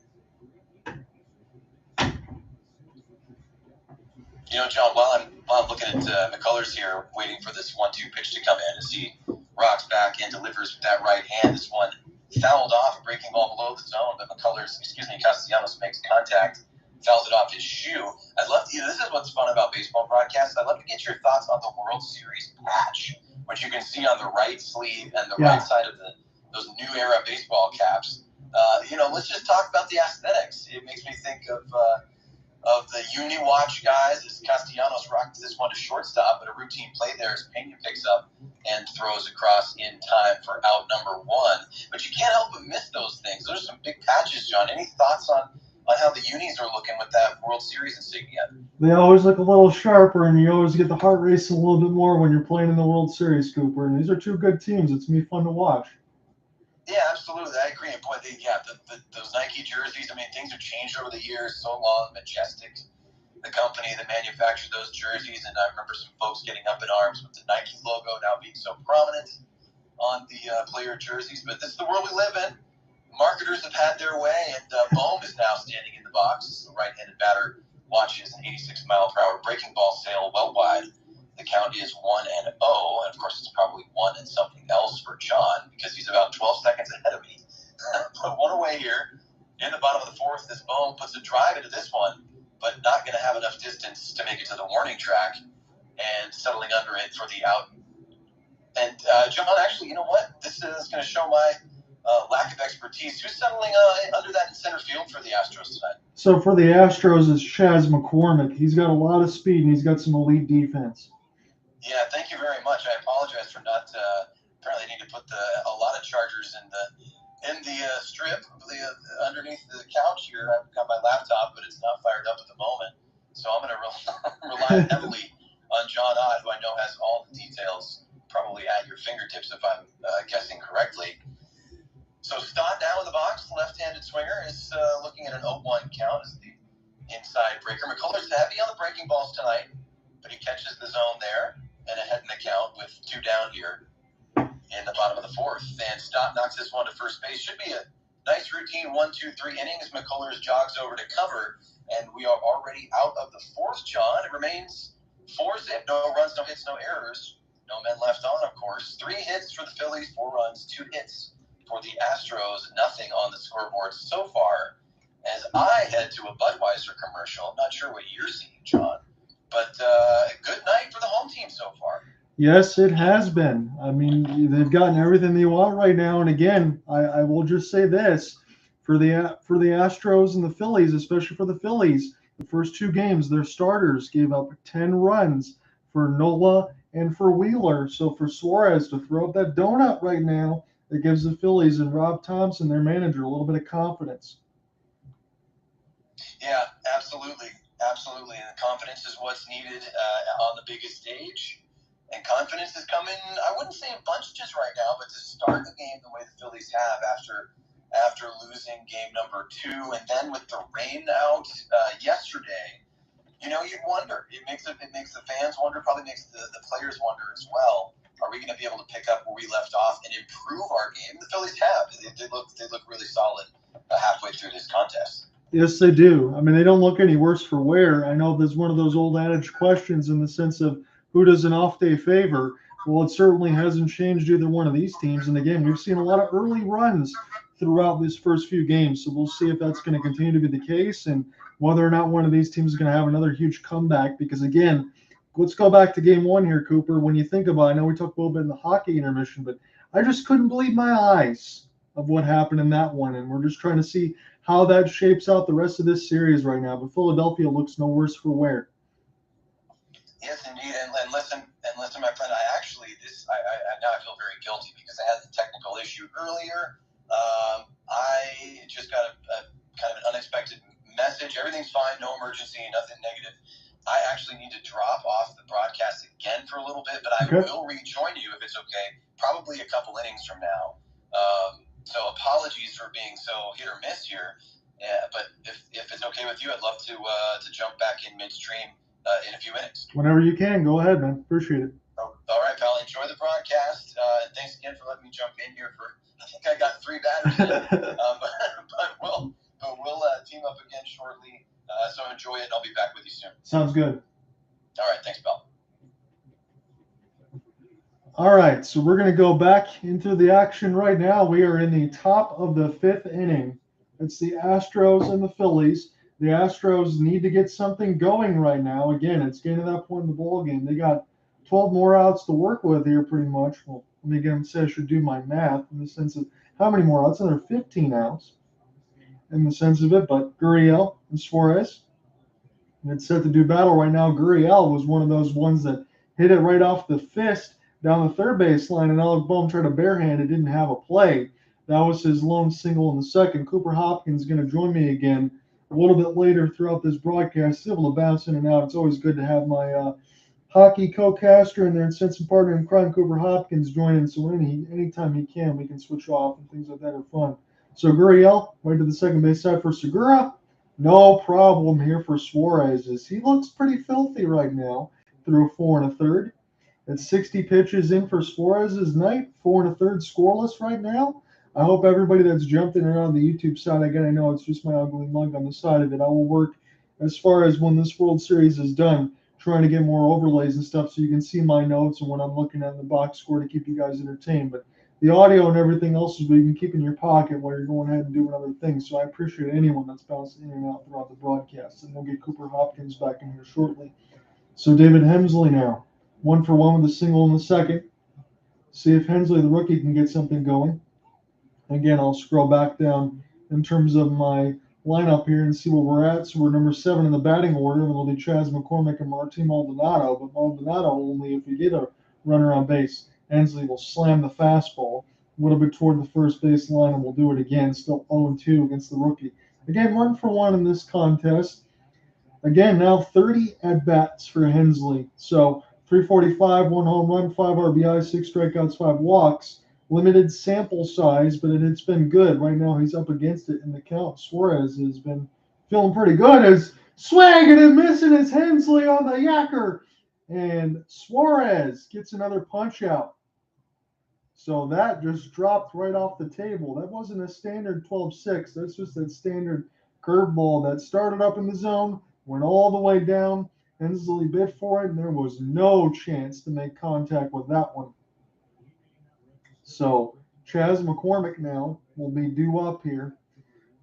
Speaker 4: John, while I'm looking at McCullers here, waiting for this 1-2 pitch to come in as he rocks back and delivers with that right hand. This one fouled off, a breaking ball below the zone, but Castellanos makes contact, fouls it off his shoe. I'd love to, this is what's fun about baseball broadcasts. I'd love to get your thoughts on the World Series patch, which you can see on the right sleeve and the right side of those new era baseball caps. Let's just talk about the aesthetics. It makes me think of the Uni-Watch guys as Castellanos rocks this one to shortstop, but a routine play there as Pena picks up and throws across in time for out number 1. But you can't help but miss those things. Those are some big patches, John. Any thoughts on how the Unis are looking with that World Series insignia?
Speaker 1: They always look a little sharper, and you always get the heart racing a little bit more when you're playing in the World Series, Cooper. And these are two good teams. It's going to be fun to watch.
Speaker 4: Yeah, absolutely. I agree. And boy, those Nike jerseys, things have changed over the years. So long, Majestic, the company that manufactured those jerseys. And I remember some folks getting up in arms with the Nike logo now being so prominent on the player jerseys. But this is the world we live in. Marketers have had their way, and Bohm is now standing in the box. The right-handed batter watches an 86-mile-per-hour breaking ball sail well wide. The count is 1-0, and of course it's probably 1 and something else for John because he's about 12 seconds ahead of me. Put one away here in the bottom of the fourth. This Bohm puts a drive into this one, but not going to have enough distance to make it to the warning track, and settling under it for the out. And John, actually, you know what? This is going to show my lack of expertise. Who's settling under that in center field for the Astros tonight?
Speaker 1: So for the Astros, it's Chas McCormick. He's got a lot of speed, and he's got some elite defense.
Speaker 4: Yeah, thank you very much. I apologize for not. Apparently, I need to put a lot of chargers in the strip underneath the couch here. I've got my laptop, but it's not fired up at the moment. So I'm going to rely heavily on John Ott, who I know has all the details, probably at your fingertips if I'm guessing correctly. So Stott now in the box, left-handed swinger, is looking at an 0-1 count as the inside breaker. McCullers heavy on the breaking balls tonight, but he catches the zone there and ahead in the count with 2 down here in the bottom of the fourth. And Stott knocks this one to first base. Should be a nice routine 1-2-3 innings. McCullers jogs over to cover, and we are already out of the fourth, John. It remains 4-zip, no runs, no hits, no errors. No men left on, of course. 3 hits for the Phillies, 4 runs, 2 hits for the Astros. Nothing on the scoreboard so far as I head to a Budweiser commercial. I'm not sure what you're seeing, John, but good night for the home team so far.
Speaker 1: Yes, it has been. They've gotten everything they want right now. And again, I will just say this for the Astros and the Phillies, especially for the Phillies, the first 2 games, their starters gave up 10 runs for Nola and for Wheeler. So for Suarez to throw up that donut right now, it gives the Phillies and Rob Thompson, their manager, a little bit of confidence.
Speaker 4: Yeah, absolutely. Absolutely. And the confidence is what's needed on the biggest stage. And confidence is coming, I wouldn't say in bunches right now, but to start the game the way the Phillies have after losing game number 2, and then with the rain out yesterday, you'd wonder. It makes the fans wonder, probably makes the players wonder as well. Are we going to be able to pick up where we left off and improve our game? The Phillies have. They look really solid halfway through this contest.
Speaker 1: Yes, they do. I mean, they don't look any worse for wear. I know there's one of those old adage questions in the sense of who does an off day favor? Well, it certainly hasn't changed either one of these teams. And again, we've seen a lot of early runs throughout these first few games. So we'll see if that's going to continue to be the case and whether or not one of these teams is going to have another huge comeback. Because again, let's go back to game one here, Cooper. When you think about it, I know we talked a little bit in the hockey intermission, but I just couldn't believe my eyes of what happened in that one. And we're just trying to see how that shapes out the rest of this series right now. But Philadelphia looks no worse for wear.
Speaker 4: Yes, indeed. And listen, my friend. I now I feel very guilty because I had the technical issue earlier. I just got a kind of an unexpected message. Everything's fine, no emergency, nothing negative. I actually need to drop off the broadcast again for a little bit, but I will rejoin you if it's okay. Probably a couple innings from now. So apologies for being so hit or miss here. But if it's okay with you, I'd love to jump back in midstream in a few minutes.
Speaker 1: Whenever you can, go ahead, man. Appreciate it.
Speaker 4: All right, pal. Enjoy the broadcast. And thanks again for letting me jump in here. I think I got 3 batters in. But we'll team up again shortly. So enjoy it. And I'll be back with you soon.
Speaker 1: Sounds good.
Speaker 4: All right. Thanks, pal.
Speaker 1: All right, so we're going to go back into the action right now. We are in the top of the 5th inning. It's the Astros and the Phillies. The Astros need to get something going right now. Again, it's getting to that point in the ball game. They got 12 more outs to work with here pretty much. Well, let me again say I should do my math in the sense of how many more outs. Another 15 outs in the sense of it. But Gurriel and Suarez, and it's set to do battle right now. Gurriel was one of those ones that hit it right off the fist down the third base line, and Alec Boehm tried a barehand. It didn't have a play. That was his lone single in the second. Cooper Hopkins is going to join me again a little bit later throughout this broadcast. He's able to bounce in and out. It's always good to have my hockey co-caster in there and sense and partner in crime, Cooper Hopkins, joining. So anytime he can, we can switch off and things like that are fun. So Gurriel right to the second base side for Segura. No problem here for Suarez. He looks pretty filthy right now through 4 1/3. It's 60 pitches in for Suarez's night, 4 1/3 scoreless right now. I hope everybody that's jumped in around the YouTube side, again, I know it's just my ugly mug on the side of it. I will work as far as when this World Series is done, trying to get more overlays and stuff so you can see my notes and what I'm looking at in the box score to keep you guys entertained. But the audio and everything else is what you can keep in your pocket while you're going ahead and doing other things. So I appreciate anyone that's bouncing in and out throughout the broadcast. And we'll get Cooper Hopkins back in here shortly. So David Hemsley now, 1 for 1 with a single in the second. See if Hensley, the rookie, can get something going. Again, I'll scroll back down in terms of my lineup here and see where we're at. So we're number 7 in the batting order, and it'll be Chas McCormick and Martin Maldonado. But Maldonado only if we get a runner on base. Hensley will slam the fastball a little bit toward the first base line, and we'll do it again. Still 0-2 against the rookie. Again, 1 for 1 in this contest. Again, now 30 at-bats for Hensley. So 345, 1 home run, 5 RBIs, 6 strikeouts, 5 walks. Limited sample size, but it's been good. Right now he's up against it in the count. Suarez has been feeling pretty good as swinging and missing as Hensley on the yacker. And Suarez gets another punch out. So that just dropped right off the table. That wasn't a standard 12-6. That's just that standard curveball that started up in the zone, went all the way down. Hensley bit for it, and there was no chance to make contact with that one. So Chas McCormick now will be due up here.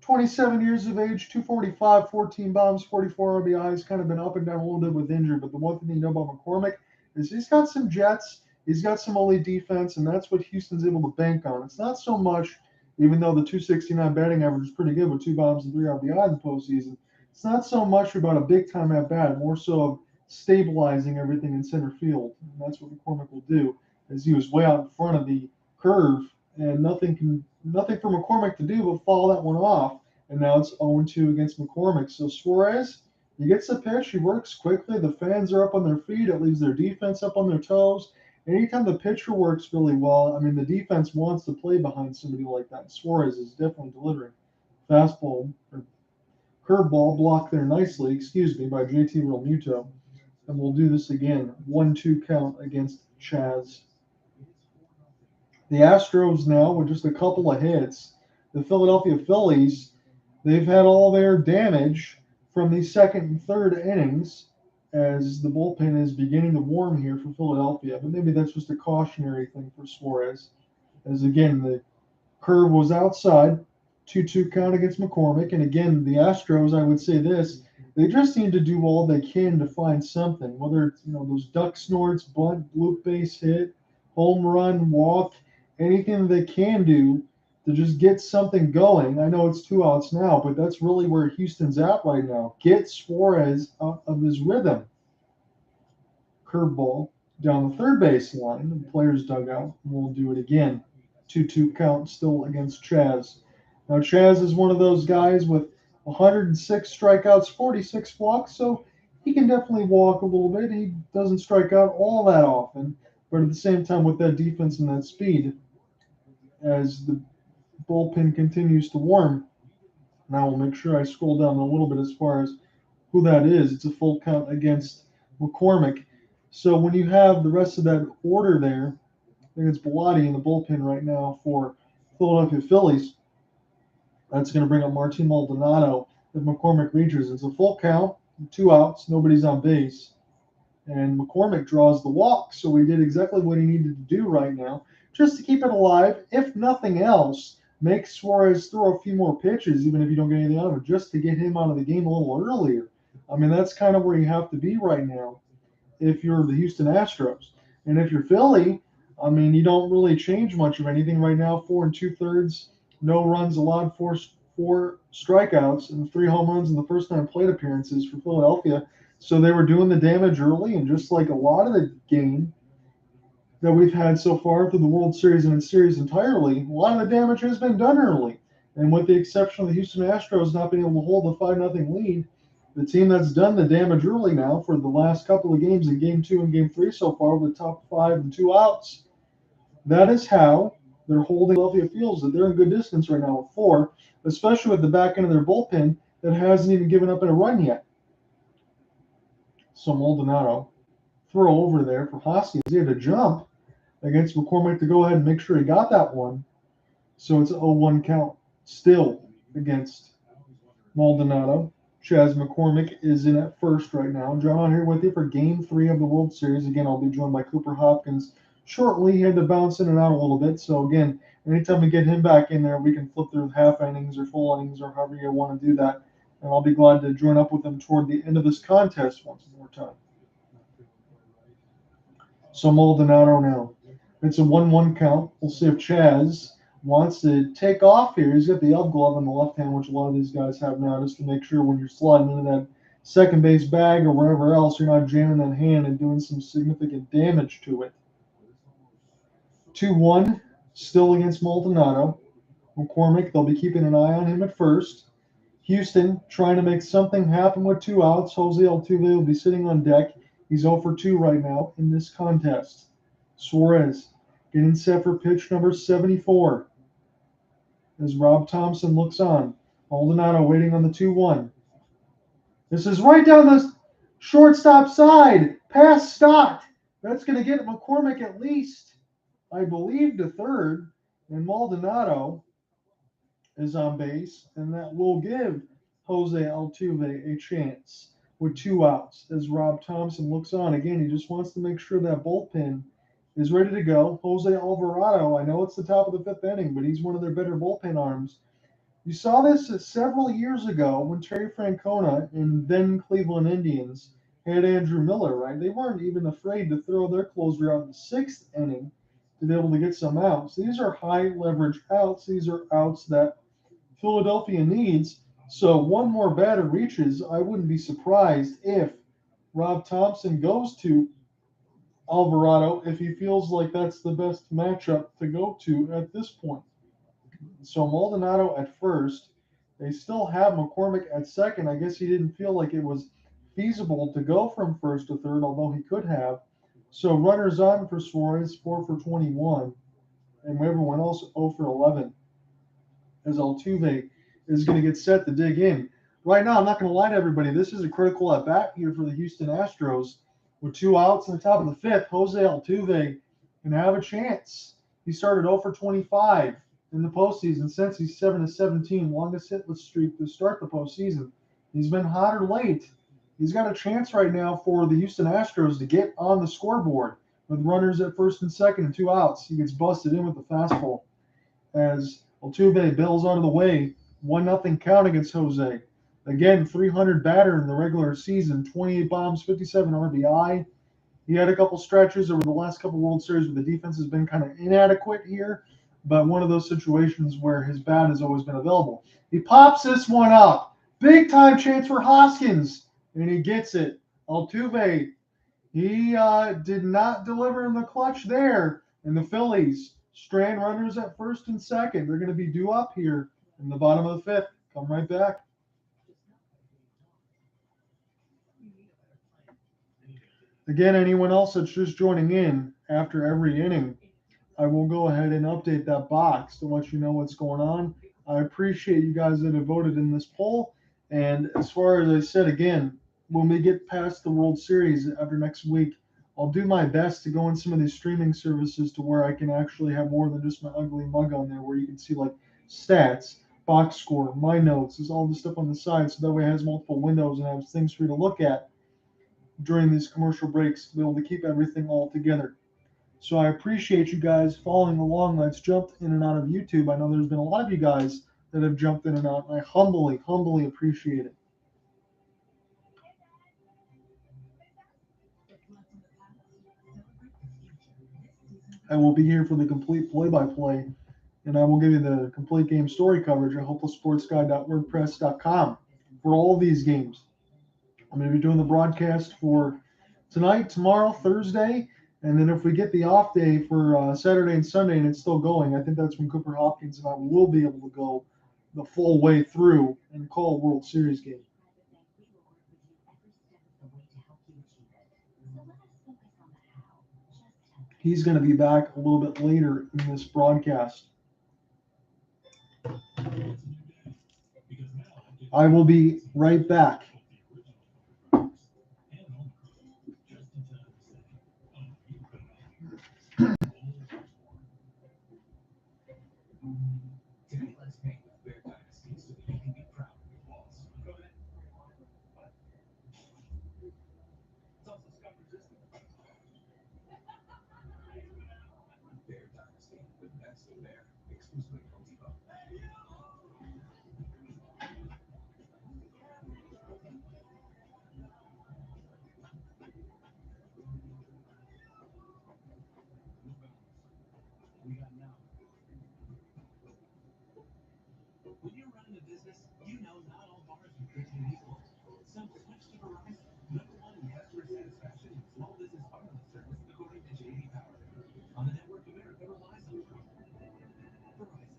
Speaker 1: 27 years of age, 245, 14 bombs, 44 RBIs, kind of been up and down a little bit with injury. But the one thing you know about McCormick is he's got some jets, he's got some elite defense, and that's what Houston's able to bank on. It's not so much, even though the 269 batting average is pretty good with 2 bombs and 3 RBI in the postseason, it's not so much about a big-time at-bat, more so of stabilizing everything in center field. And that's what McCormick will do, as he was way out in front of the curve, and nothing for McCormick to do but follow that one off. And now it's 0-2 against McCormick. So Suarez, he gets the pitch, he works quickly. The fans are up on their feet. It leaves their defense up on their toes. Anytime the pitcher works really well, I mean, the defense wants to play behind somebody like that. Suarez is definitely delivering. Fastball, or Curveball blocked there nicely, by JT Realmuto. And we'll do this again. 1-2 count against Chaz. The Astros now with just a couple of hits. The Philadelphia Phillies, they've had all their damage from the second and third innings as the bullpen is beginning to warm here for Philadelphia. But maybe that's just a cautionary thing for Suarez. As again, the curve was outside. 2-2 count against McCormick. And again, the Astros, I would say this, they just need to do all they can to find something, whether it's, those duck snorts, bunt, bloop base hit, home run, walk, anything they can do to just get something going. I know it's 2 outs now, but that's really where Houston's at right now. Get Suarez out of his rhythm. Curveball down the third base line, the player's dugout. We'll do it again. 2-2 count still against Chaz. Now, Chaz is one of those guys with 106 strikeouts, 46 walks, so he can definitely walk a little bit. He doesn't strike out all that often, but at the same time, with that defense and that speed, as the bullpen continues to warm. Now we'll make sure I scroll down a little bit as far as who that is. It's a full count against McCormick. So when you have the rest of that order there, I think it's Bellotti in the bullpen right now for Philadelphia Phillies. That's going to bring up Martin Maldonado if McCormick reaches. It's a full count, 2 outs, nobody's on base. And McCormick draws the walk, so he did exactly what he needed to do right now, just to keep it alive. If nothing else, make Suarez throw a few more pitches, even if you don't get anything out of it, just to get him out of the game a little earlier. I mean, that's kind of where you have to be right now if you're the Houston Astros. And if you're Philly, I mean, you don't really change much of anything right now. 4 2/3, no runs allowed, four strikeouts, and 3 home runs in the first 9 plate appearances for Philadelphia. So they were doing the damage early, and just like a lot of the game that we've had so far through the World Series and its series entirely, a lot of the damage has been done early. And with the exception of the Houston Astros not being able to hold the 5-0 lead, the team that's done the damage early now for the last couple of games in Game 2 and Game 3 so far, with the top 5 and 2 outs, that is how they're holding Philadelphia feels that they're in good distance right now with 4, especially with the back end of their bullpen that hasn't even given up in a run yet. So Maldonado, throw over there for Hoskins. He had to jump against McCormick to go ahead and make sure he got that one. So it's an 0-1 count still against Maldonado. Chaz McCormick is in at first right now. John Ott here with you for Game 3 of the World Series. Again, I'll be joined by Cooper Hopkins shortly. He had to bounce in and out a little bit. So again, anytime we get him back in there, we can flip through half innings or full innings or however you want to do that. And I'll be glad to join up with him toward the end of this contest once more time. So Maldonado now. It's a 1-1 count. We'll see if Chaz wants to take off here. He's got the elbow glove in the left hand, which a lot of these guys have now, just to make sure when you're sliding into that second base bag or wherever else, you're not jamming that hand and doing some significant damage to it. 2-1, still against Maldonado. McCormick, they'll be keeping an eye on him at first. Houston trying to make something happen with 2 outs. Jose Altuve will be sitting on deck. He's 0 for 2 right now in this contest. Suarez getting set for pitch number 74 as Rob Thompson looks on. Maldonado waiting on the 2-1. This is right down the shortstop side. Pass stopped. That's going to get McCormick at least, I believe, to third. And Maldonado is on base, and that will give Jose Altuve a chance with 2 outs as Rob Thompson looks on. Again, he just wants to make sure that bullpen is ready to go. Jose Alvarado, I know it's the top of the 5th inning, but he's one of their better bullpen arms. You saw this several years ago when Terry Francona and then Cleveland Indians had Andrew Miller, right? They weren't even afraid to throw their closer out in the 6th inning to be able to get some outs. These are high leverage outs. These are outs that Philadelphia needs. So one more batter reaches. I wouldn't be surprised if Rob Thompson goes to Alvarado if he feels like that's the best matchup to go to at this point. So Maldonado at first. They still have McCormick at second. I guess he didn't feel like it was feasible to go from first to third, although he could have. So runners on for Suarez, 4 for 21. And everyone else 0 for 11. As Altuve is going to get set to dig in. right now, I'm not going to lie to everybody. This is a critical at bat here for the Houston Astros. With 2 outs in the top of the 5th, Jose Altuve can have a chance. He started 0 for 25 in the postseason since he's 7-17, longest hitless streak to start the postseason. He's been hot or late. He's got a chance right now for the Houston Astros to get on the scoreboard with runners at first and second and 2 outs. He gets busted in with the fastball as Altuve bails out of the way. 1-0 count against Jose. Again, 300 batter in the regular season, 28 bombs, 57 RBI. He had a couple stretches over the last couple World Series where the defense has been kind of inadequate here, but one of those situations where his bat has always been available. He pops this one up. Big time chance for Hoskins, and he gets it. Altuve, he did not deliver in the clutch there. And the Phillies strand runners at first and second. They're going to be due up here in the bottom of the 5th. Come right back. Again, anyone else that's just joining in after every inning, I will go ahead and update that box to let you know what's going on. I appreciate you guys that have voted in this poll. And as far as I said, again, when we get past the World Series after next week, I'll do my best to go in some of these streaming services to where I can actually have more than just my ugly mug on there, where you can see like stats, box score, my notes, there's all this stuff on the side, so that way it has multiple windows and has things for you to look at during these commercial breaks to be able to keep everything all together. So I appreciate you guys following along. Let's jump in and out of YouTube. I know there's been a lot of you guys that have jumped in and out, and I humbly, humbly appreciate it. I will be here for the complete play-by-play, and I will give you the complete game story coverage at hopelesssportsguy.wordpress.com for all of these games. I'm going to be doing the broadcast for tonight, tomorrow, Thursday, and then if we get the off day for Saturday and Sunday and it's still going, I think that's when Cooper Hopkins and I will be able to go the full way through and call a World Series game. He's going to be back a little bit later in this broadcast. I will be right back.
Speaker 2: Today, let's paint with Bear Dynasty so that you can be proud of your balls. Go ahead. It's also scuff resistant. Bear Dynasty, the best of Bear, exclusively from Depot. We got now. When you're running a business, you know not all bars are created equal. So switch to Verizon, #1 in customer satisfaction with small business wireless service according to J.D. Power. On the network America relies on. Verizon.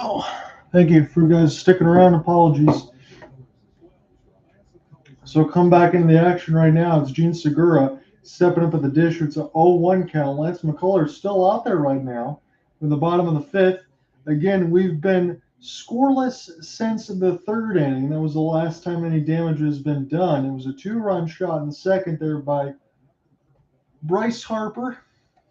Speaker 1: Oh, thank you for you guys sticking around. Apologies. So come back into the action right now. It's Gene Segura stepping up at the dish. It's a 0-1 count. Lance McCullers still out there right now in the bottom of the 5th. Again, we've been scoreless since the 3rd inning. That was the last time any damage has been done. It was a 2-run shot in the 2nd there by Bryce Harper.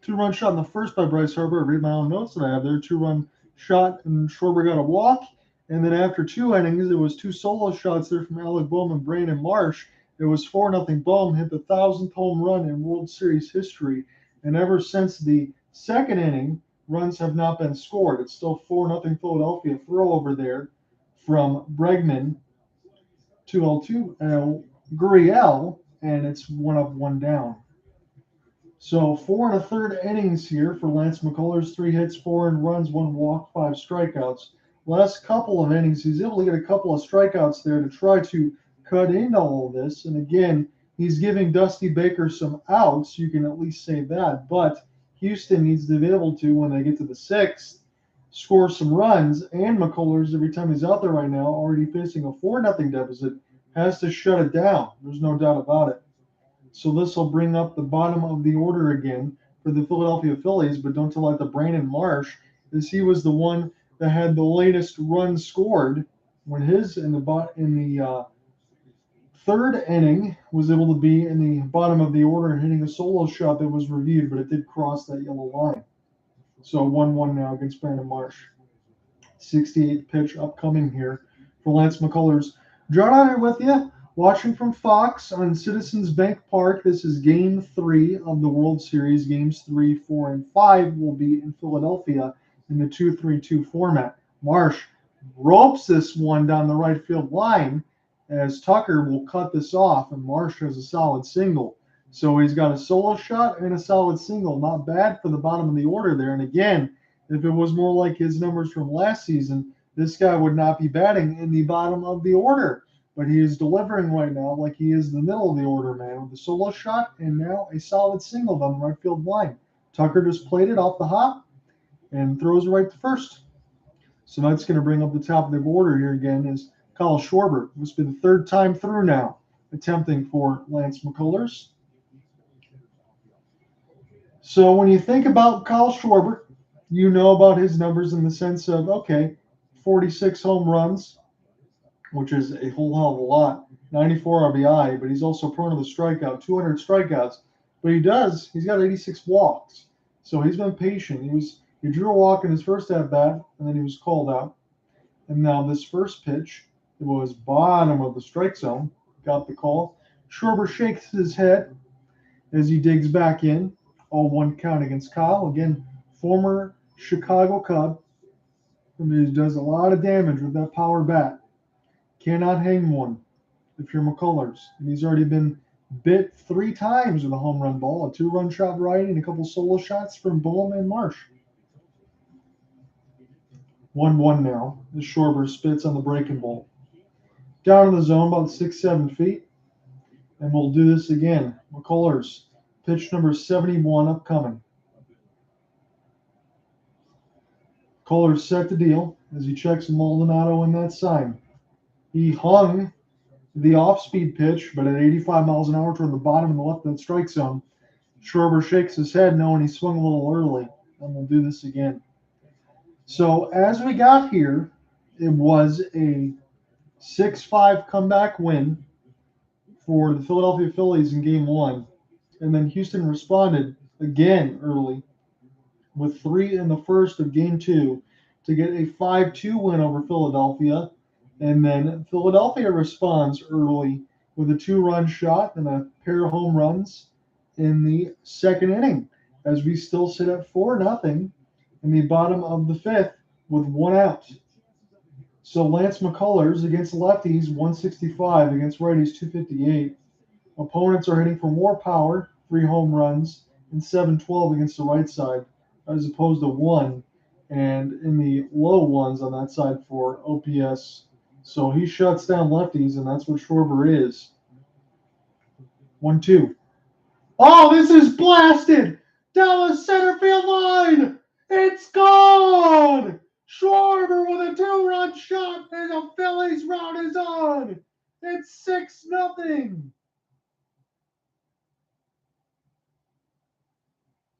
Speaker 1: 2-run shot in the 1st by Bryce Harper. I read my own notes that I have there. 2-run shot, and Schwarber got a walk. And then after 2 innings, it was 2 solo shots there from Alec Bohm and Brandon Marsh. It was 4-0. Bohm hit the 1,000th home run in World Series history. And ever since the 2nd inning, runs have not been scored. It's still 4-0 Philadelphia. Throw over there from Bregman to Gurriel, and it's 1 up, 1 down. So 4 1/3 innings here for Lance McCullers. 3 hits, 4 earned runs, 1 walk, 5 strikeouts. Last couple of innings, he's able to get a couple of strikeouts there to try to cut into all of this. And again, he's giving Dusty Baker some outs. You can at least say that. But Houston needs to be able to, when they get to the 6th, score some runs. And McCullers, every time he's out there right now, already facing a 4-0 deficit, has to shut it down. There's no doubt about it. So this will bring up the bottom of the order again for the Philadelphia Phillies, but don't tell that to Brandon Marsh, as he was the one that had the latest run scored when his in the third inning was able to be in the bottom of the order and hitting a solo shot that was reviewed, but it did cross that yellow line. So 1-1 now against Brandon Marsh. 68th pitch upcoming here for Lance McCullers. John Ott here with you, watching from Fox on Citizens Bank Park. This is Game 3 of the World Series. Games 3, 4, and 5 will be in Philadelphia in the 2-3-2 format. Marsh ropes this one down the right field line as Tucker will cut this off, and Marsh has a solid single. So he's got a solo shot and a solid single. Not bad for the bottom of the order there. And again, if it was more like his numbers from last season, this guy would not be batting in the bottom of the order. But he is delivering right now like he is in the middle of the order, man, with a solo shot and now a solid single down the right field line. Tucker just played it off the hop and throws it right to first. So that's going to bring up the top of the order here again is Kyle Schwarber. This will be the 3rd time through now attempting for Lance McCullers. So when you think about Kyle Schwarber, you know about his numbers in the sense of, okay, 46 home runs, which is a whole hell of a lot, 94 RBI, but he's also prone to the strikeout, 200 strikeouts. But he's got 86 walks. So he's been patient. He drew a walk in his first at-bat, and then he was called out. And now this first pitch, it was bottom of the strike zone, got the call. Schwarber shakes his head as he digs back in. 0-1 count against Kyle. Again, former Chicago Cub, who does a lot of damage with that power bat. Cannot hang one if you're McCullers. And he's already been bit 3 times with a home run ball, a 2-run shot right, and a couple solo shots from Bohm and Marsh. 1-1 now as Schwarber spits on the breaking ball. Down in the zone about 6-7 feet. And we'll do this again. McCullers, pitch number 71 upcoming. McCullers set the deal as he checks Maldonado in that sign. He hung the off-speed pitch, but at 85 miles an hour toward the bottom of the left-hand strike zone. Schwarber shakes his head knowing he swung a little early, and we'll do this again. So as we got here, it was a 6-5 comeback win for the Philadelphia Phillies in Game 1. And then Houston responded again early with 3 in the first of Game 2 to get a 5-2 win over Philadelphia. And then Philadelphia responds early with a 2-run shot and a pair of home runs in the second inning, as we still sit at 4-0 in the bottom of the 5th with 1 out. So Lance McCullers against lefties, 165, against righties, 258. Opponents are hitting for more power, 3 home runs, and 712 against the right side, as opposed to 1, and in the low ones on that side for OPS. So he shuts down lefties, and that's what Schwarber is. 1-2. Oh, this is blasted down the center field line. It's gone. Schwarber with a 2-run shot, and the Phillies round is on. It's 6-0.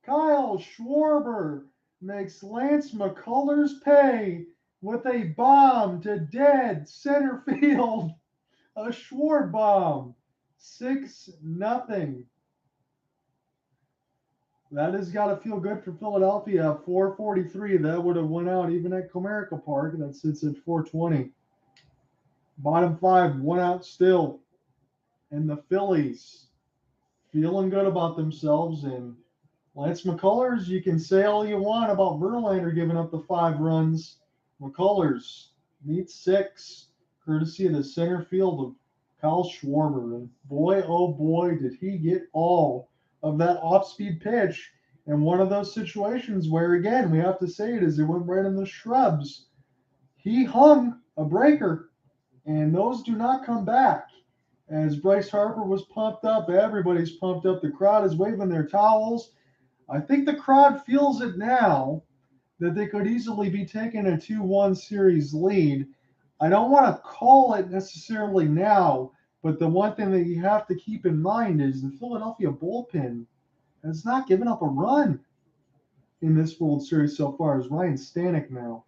Speaker 1: Kyle Schwarber makes Lance McCullers pay with a bomb to dead center field. A Schwarber bomb. 6-0. That has got to feel good for Philadelphia. 443. That would have went out even at Comerica Park. That sits at 420. Bottom 5, 1 out still. And the Phillies feeling good about themselves. And Lance McCullers, you can say all you want about Verlander giving up the 5 runs. McCullers needs 6, courtesy of the center field of Kyle Schwarber. And boy, oh boy, did he get all of that off-speed pitch in one of those situations where, again, we have to say it as it went right in the shrubs. He hung a breaker, and those do not come back. As Bryce Harper was pumped up, everybody's pumped up. The crowd is waving their towels. I think the crowd feels it now that they could easily be taking a 2-1 series lead. I don't want to call it necessarily now, but the one thing that you have to keep in mind is the Philadelphia bullpen has not given up a run in this World Series so far, as Ryan Stanek now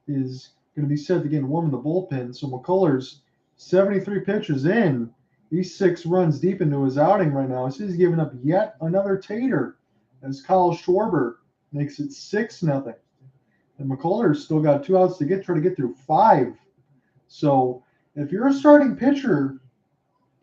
Speaker 1: is going to be set to get warm in the bullpen. So McCullers, 73 pitches in. He's 6 runs deep into his outing right now. So he's giving up yet another tater as Kyle Schwarber makes it 6-0. And McCullers still got 2 outs to try to get through 5. So if you're a starting pitcher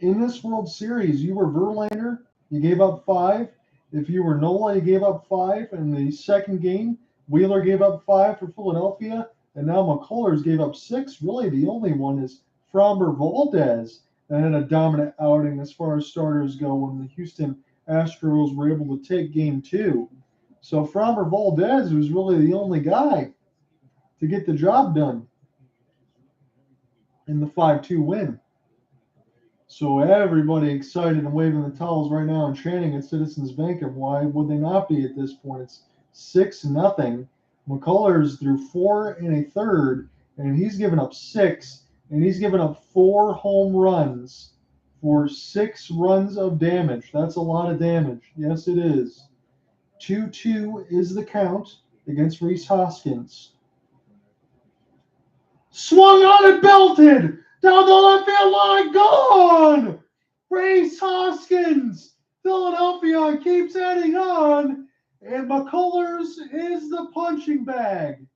Speaker 1: in this World Series, you were Verlander, you gave up 5. If you were Nola, you gave up 5. In the second game, Wheeler gave up 5 for Philadelphia. And now McCullers gave up 6. Really, the only one is Framber Valdez that had a dominant outing as far as starters go when the Houston Astros were able to take Game 2. So Framber Valdez was really the only guy to get the job done in the 5-2 win. So everybody excited and waving the towels right now and chanting at Citizens Bank. And why would they not be at this point? It's 6-0. McCullers threw 4 1/3, and he's given up 6, and he's given up 4 home runs for 6 runs of damage. That's a lot of damage. Yes, it is. 2-2 is the count against Rhys Hoskins. Swung on and belted down the left field line. Gone! Rhys Hoskins. Philadelphia keeps heading on. And McCullers is the punching bag.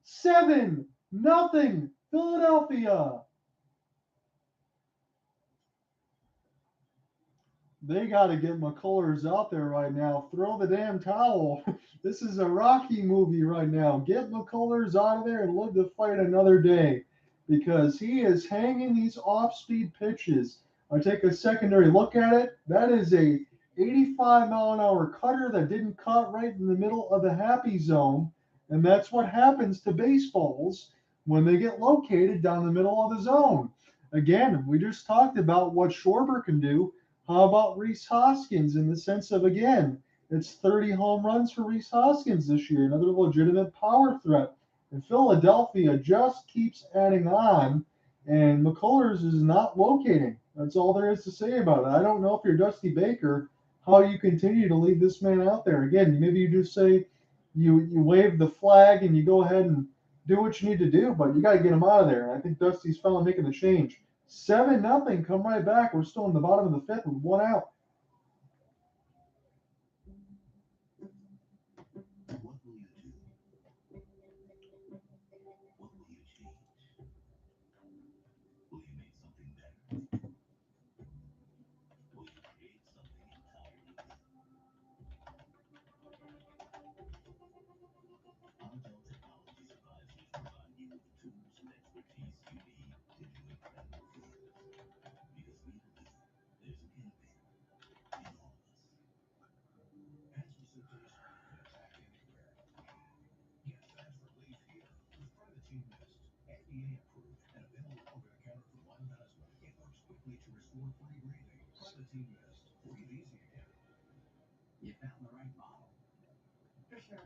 Speaker 1: 7-0 Philadelphia. They got to get McCullers out there right now. Throw the damn towel. This is a Rocky movie right now. Get McCullers out of there and live to fight another day, because he is hanging these off-speed pitches. I take a secondary look at it. That is a 85-mile-an-hour cutter that didn't cut right in the middle of the happy zone, and that's what happens to baseballs when they get located down the middle of the zone. Again, we just talked about what Schwarber can do. How about Rhys Hoskins in the sense of, again, it's 30 home runs for Rhys Hoskins this year, another legitimate power threat. And Philadelphia just keeps adding on, and McCullers is not locating. That's all there is to say about it. I don't know if you're Dusty Baker, how you continue to leave this man out there. Again, maybe you just say you wave the flag and you go ahead and do what you need to do, but you got to get him out of there. And I think Dusty's finally making the change. 7-0. Come right back. We're still in the bottom of the 5th with 1 out.
Speaker 2: What will you do? What will you change? Will you make something better? Will you create something entirely new? Our Dell Technologies advisors provide you with the tools and expertise you need to do incredible things. Because we believe there's an innovator in all of us. Answer searches can attack anywhere. Get fast relief here with Primatene Mist. FDA approved and available over the counter for mild asthma. It works quickly to restore free breathing. Primatene Mist. Breathe easy again. You found the right bottle. For sure.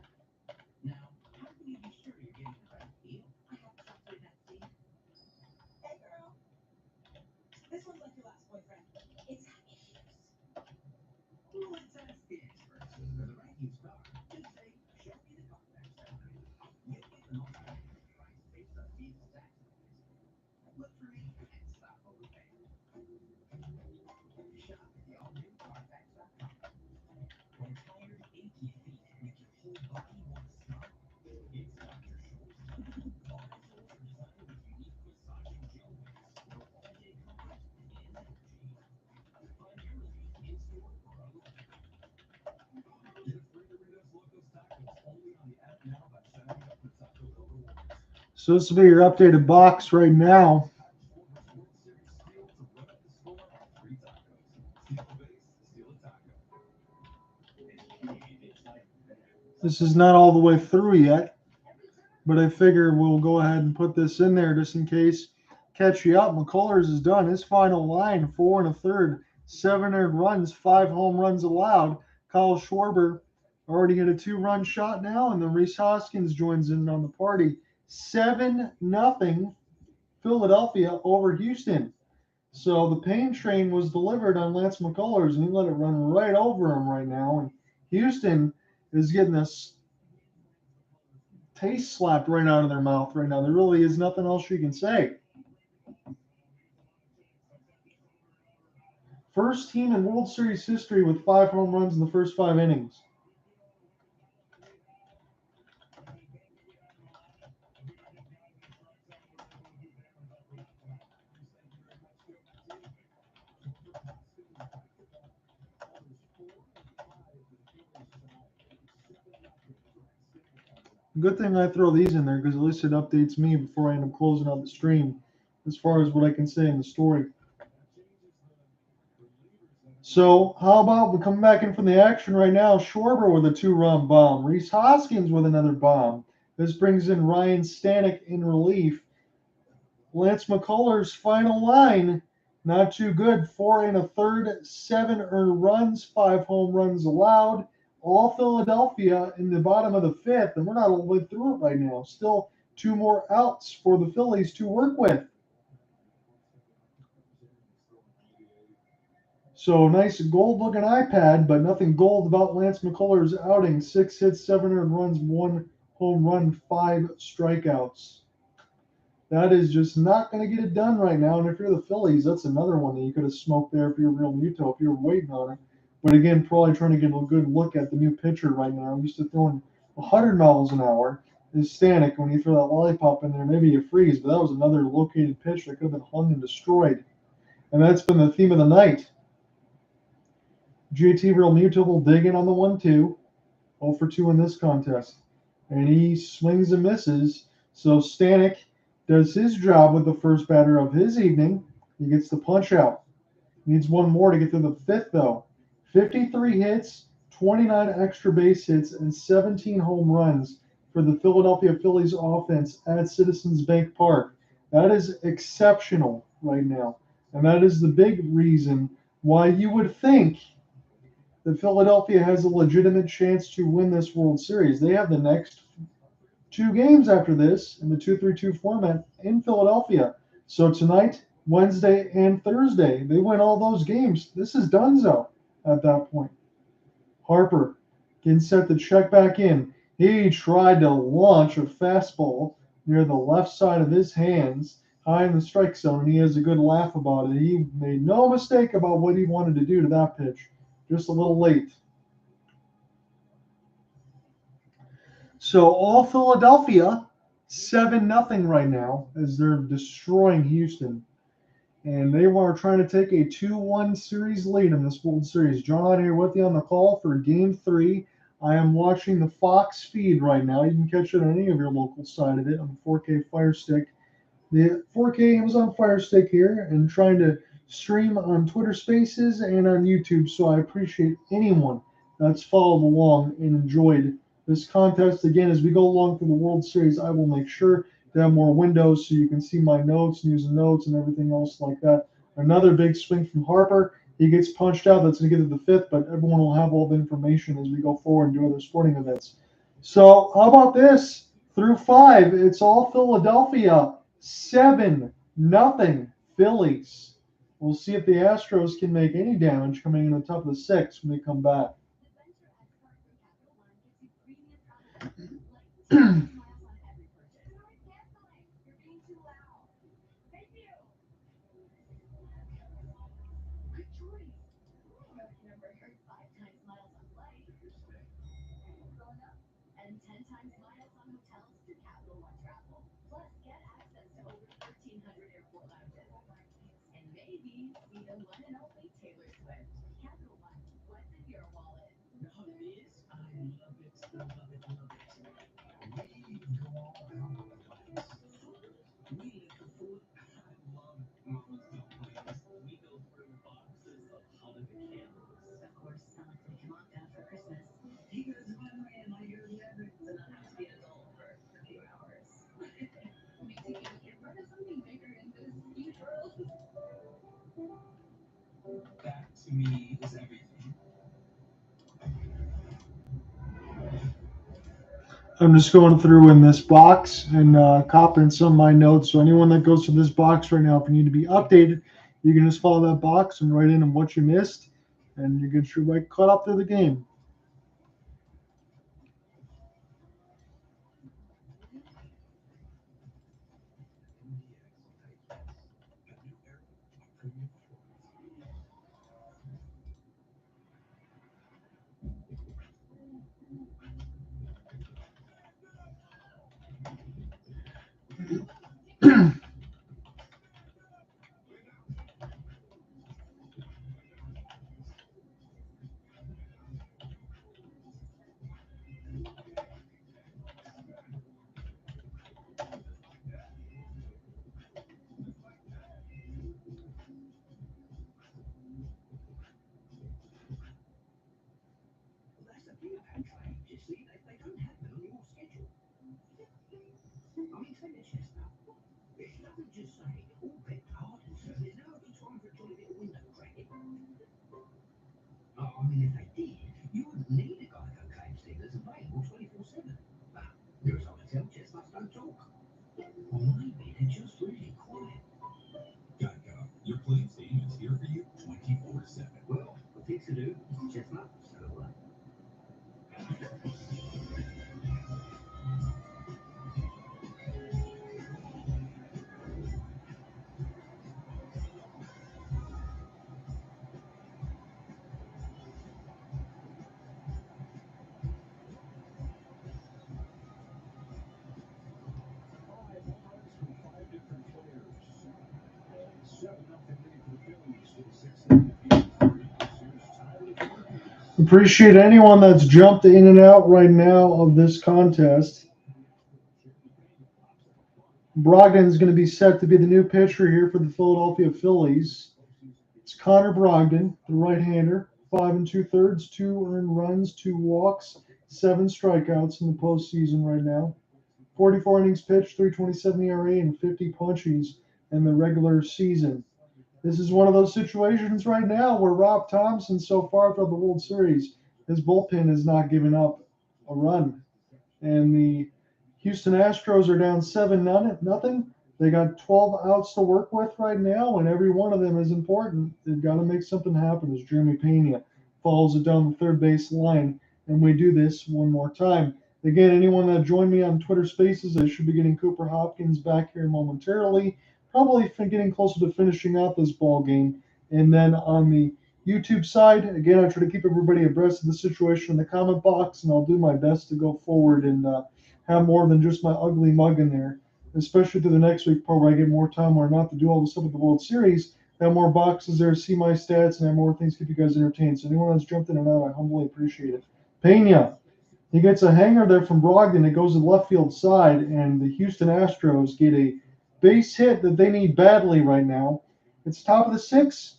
Speaker 2: Now, how can you be sure you're getting the right deal? I have trusted that deal. Hey, girl. This one's like your last boyfriend. It's got issues. Well, let's ask the experts. For the right used car, just say, show me the Carfax summary. You get an automatic price based on Visa tax notice. Look for me and stop overpaying. Shop at the all-new Carfax.com. When tires ache you feet, make your whole body
Speaker 1: So this will be your updated box right now. This is not all the way through yet, but I figure we'll go ahead and put this in there just in case. Catch you up. McCullers is done. His final line, 4 1/3, 7 earned runs, 5 home runs allowed. Kyle Schwarber already hit a 2-run shot now, and then Rhys Hoskins joins in on the party. 7-0 Philadelphia over Houston. So the pain train was delivered on Lance McCullers, and he let it run right over him right now. And Houston is getting this taste slapped right out of their mouth right now. There really is nothing else you can say. First team in World Series history with 5 home runs in the first 5 innings. Good thing I throw these in there because at least it updates me before I end up closing out the stream as far as what I can say in the story. So how about we come back in from the action right now? Schwarber with a 2-run bomb. Rhys Hoskins with another bomb. This brings in Ryan Stanek in relief. Lance McCullers' final line, not too good. 4 1/3, 7 earned runs, 5 home runs allowed. All Philadelphia in the bottom of the 5th, and we're not all the way through it right now. Still 2 more outs for the Phillies to work with. So nice gold-looking iPad, but nothing gold about Lance McCullers' outing. 6 hits, 7 earned runs, 1 home run, 5 strikeouts. That is just not going to get it done right now. And if you're the Phillies, that's another one that you could have smoked there if you're Realmuto, if you're waiting on it. But again, probably trying to get a good look at the new pitcher right now. Used to throwing 100 miles an hour is Stanek. When you throw that lollipop in there, maybe you freeze. But that was another located pitch that could have been hung and destroyed. And that's been the theme of the night. JT Realmuto will dig in on the 1-2. 0 for 2 in this contest. And he swings and misses. So Stanek does his job with the first batter of his evening. He gets the punch out. Needs one more to get through the 5th, though. 53 hits, 29 extra base hits, and 17 home runs for the Philadelphia Phillies offense at Citizens Bank Park. That is exceptional right now. And that is the big reason why you would think that Philadelphia has a legitimate chance to win this World Series. They have the next 2 games after this in the 2-3-2 format in Philadelphia. So tonight, Wednesday, and Thursday, they win all those games. This is donezo at that point. Harper getting set to check back in. He tried to launch a fastball near the left side of his hands, high in the strike zone, and he has a good laugh about it. He made no mistake about what he wanted to do to that pitch. Just a little late. So all Philadelphia, 7-0 right now as they're destroying Houston. And they are trying to take a 2-1 series lead in this World Series. John Ott here with you on the call for Game 3. I am watching the Fox feed right now. You can catch it on any of your local side of it on the 4K Fire Stick. The 4K Amazon Fire Stick here, and trying to stream on Twitter Spaces and on YouTube. So I appreciate anyone that's followed along and enjoyed this contest. Again, as we go along through the World Series, I will make sure to have more windows so you can see my notes, news and notes, and everything else like that. Another big swing from Harper. He gets punched out. That's going to get to the 5th, but everyone will have all the information as we go forward and do other sporting events. So how about this? Through 5, it's all Philadelphia. 7-0 Phillies. We'll see if the Astros can make any damage coming in the top of the 6th when they come back. I'm just going through in this box and copying some of my notes. So anyone that goes to this box right now, if you need to be updated, you can just follow that box and write in on what you missed, and you get your right caught up through the game.
Speaker 3: That's the thing about trades, you see, they don't happen on your schedule. I mean, take the chestnut. There's nothing just saying, all bet hard and so there's no other time for a jolly bit of window cracking. I mean, if they did, you wouldn't need a Geico claim dealers available 24/7. But there's something to tell chestnuts don't talk. Or maybe they're just really quiet.
Speaker 2: Geico, your claims team is here for you 24/7.
Speaker 3: Well, the things to do, chestnut, so
Speaker 1: Appreciate anyone that's jumped in and out right now of this contest. Brogdon's going to be set to be the new pitcher here for the Philadelphia Phillies. It's Connor Brogdon, the right-hander, 5 2/3, 2 earned runs, 2 walks, 7 strikeouts in the postseason right now. 44 innings pitched, 3.27 ERA, and 50 punchies in the regular season. This is one of those situations right now where Rob Thompson, so far throughout the World Series, his bullpen has not given up a run. And the Houston Astros are down 7-0. They got 12 outs to work with right now, and every one of them is important. They've got to make something happen as Jeremy Pena follows it down the third base line, and we do this one more time. Again, anyone that joined me on Twitter Spaces, I should be getting Cooper Hopkins back here momentarily, probably getting closer to finishing out this ball game. And then on the YouTube side, again, I try to keep everybody abreast of the situation in the comment box, and I'll do my best to go forward and have more than just my ugly mug in there, especially through the next week part where I get more time where not to do all the stuff with the World Series. Have more boxes there, see my stats, and have more things to keep you guys entertained. So anyone that's jumped in and out, I humbly appreciate it. Pena, he gets a hanger there from Brogdon. It goes to the left field side, and the Houston Astros get a base hit that they need badly right now. It's top of the 6th,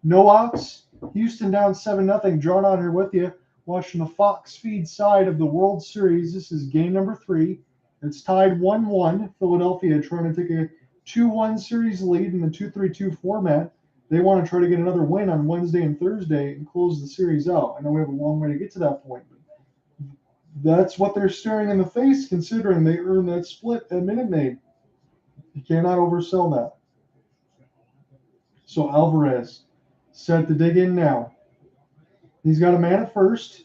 Speaker 1: no outs. Houston down 7-0. John Ott here with you, watching the Fox feed side of the World Series. This is game number 3. It's tied 1-1. Philadelphia trying to take a 2-1 series lead in the 2-3-2 format. They want to try to get another win on Wednesday and Thursday and close the series out. I know we have a long way to get to that point, but that's what they're staring in the face considering they earned that split at Minute Maid. You cannot oversell that. So Alvarez set to dig in now. He's got a man at first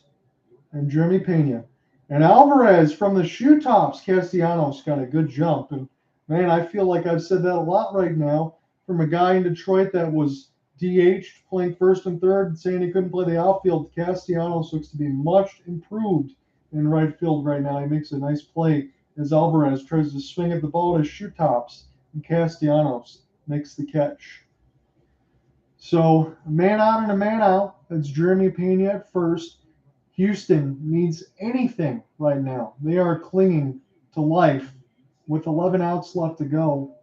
Speaker 1: and Jeremy Pena. And Alvarez from the shoe tops, Castellanos got a good jump. And man, I feel like I've said that a lot right now from a guy in Detroit that was DH'd, playing first and third, saying he couldn't play the outfield. Castellanos looks to be much improved in right field right now. He makes a nice play as Alvarez tries to swing at the ball at his shoe tops, and Castellanos makes the catch. So a man on and a man out. That's Jeremy Pena at first. Houston needs anything right now. They are clinging to life with 11 outs left to go.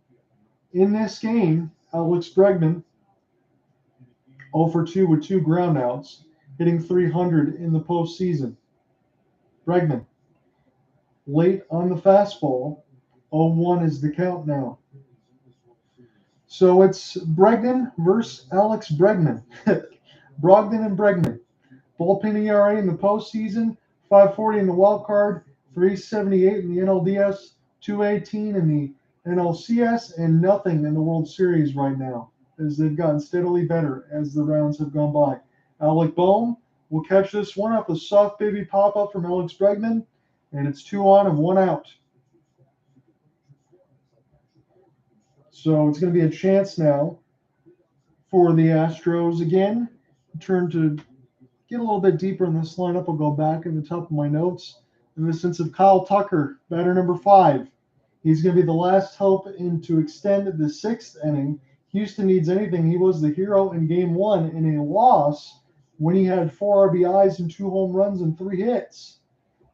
Speaker 1: In this game, Alex Bregman 0 for 2 with 2 groundouts, hitting .300 in the postseason. Bregman, late on the fastball, 0-1 is the count now. So it's Bregman versus Alex Bregman. Brogdon and Bregman. Bullpen ERA in the postseason, 5.40 in the wild card, 378 in the NLDS, 218 in the NLCS, and nothing in the World Series right now, as they've gotten steadily better as the rounds have gone by. Alec Bohm will catch this one up, a soft baby pop-up from Alex Bregman, and it's 2 on and 1 out. So it's going to be a chance now for the Astros again. Turn to get a little bit deeper in this lineup. I'll go back in the top of my notes in the sense of Kyle Tucker, batter number 5. He's going to be the last hope to extend the 6th inning. Houston needs anything. He was the hero in Game 1 in a loss when he had 4 RBIs and 2 home runs and 3 hits.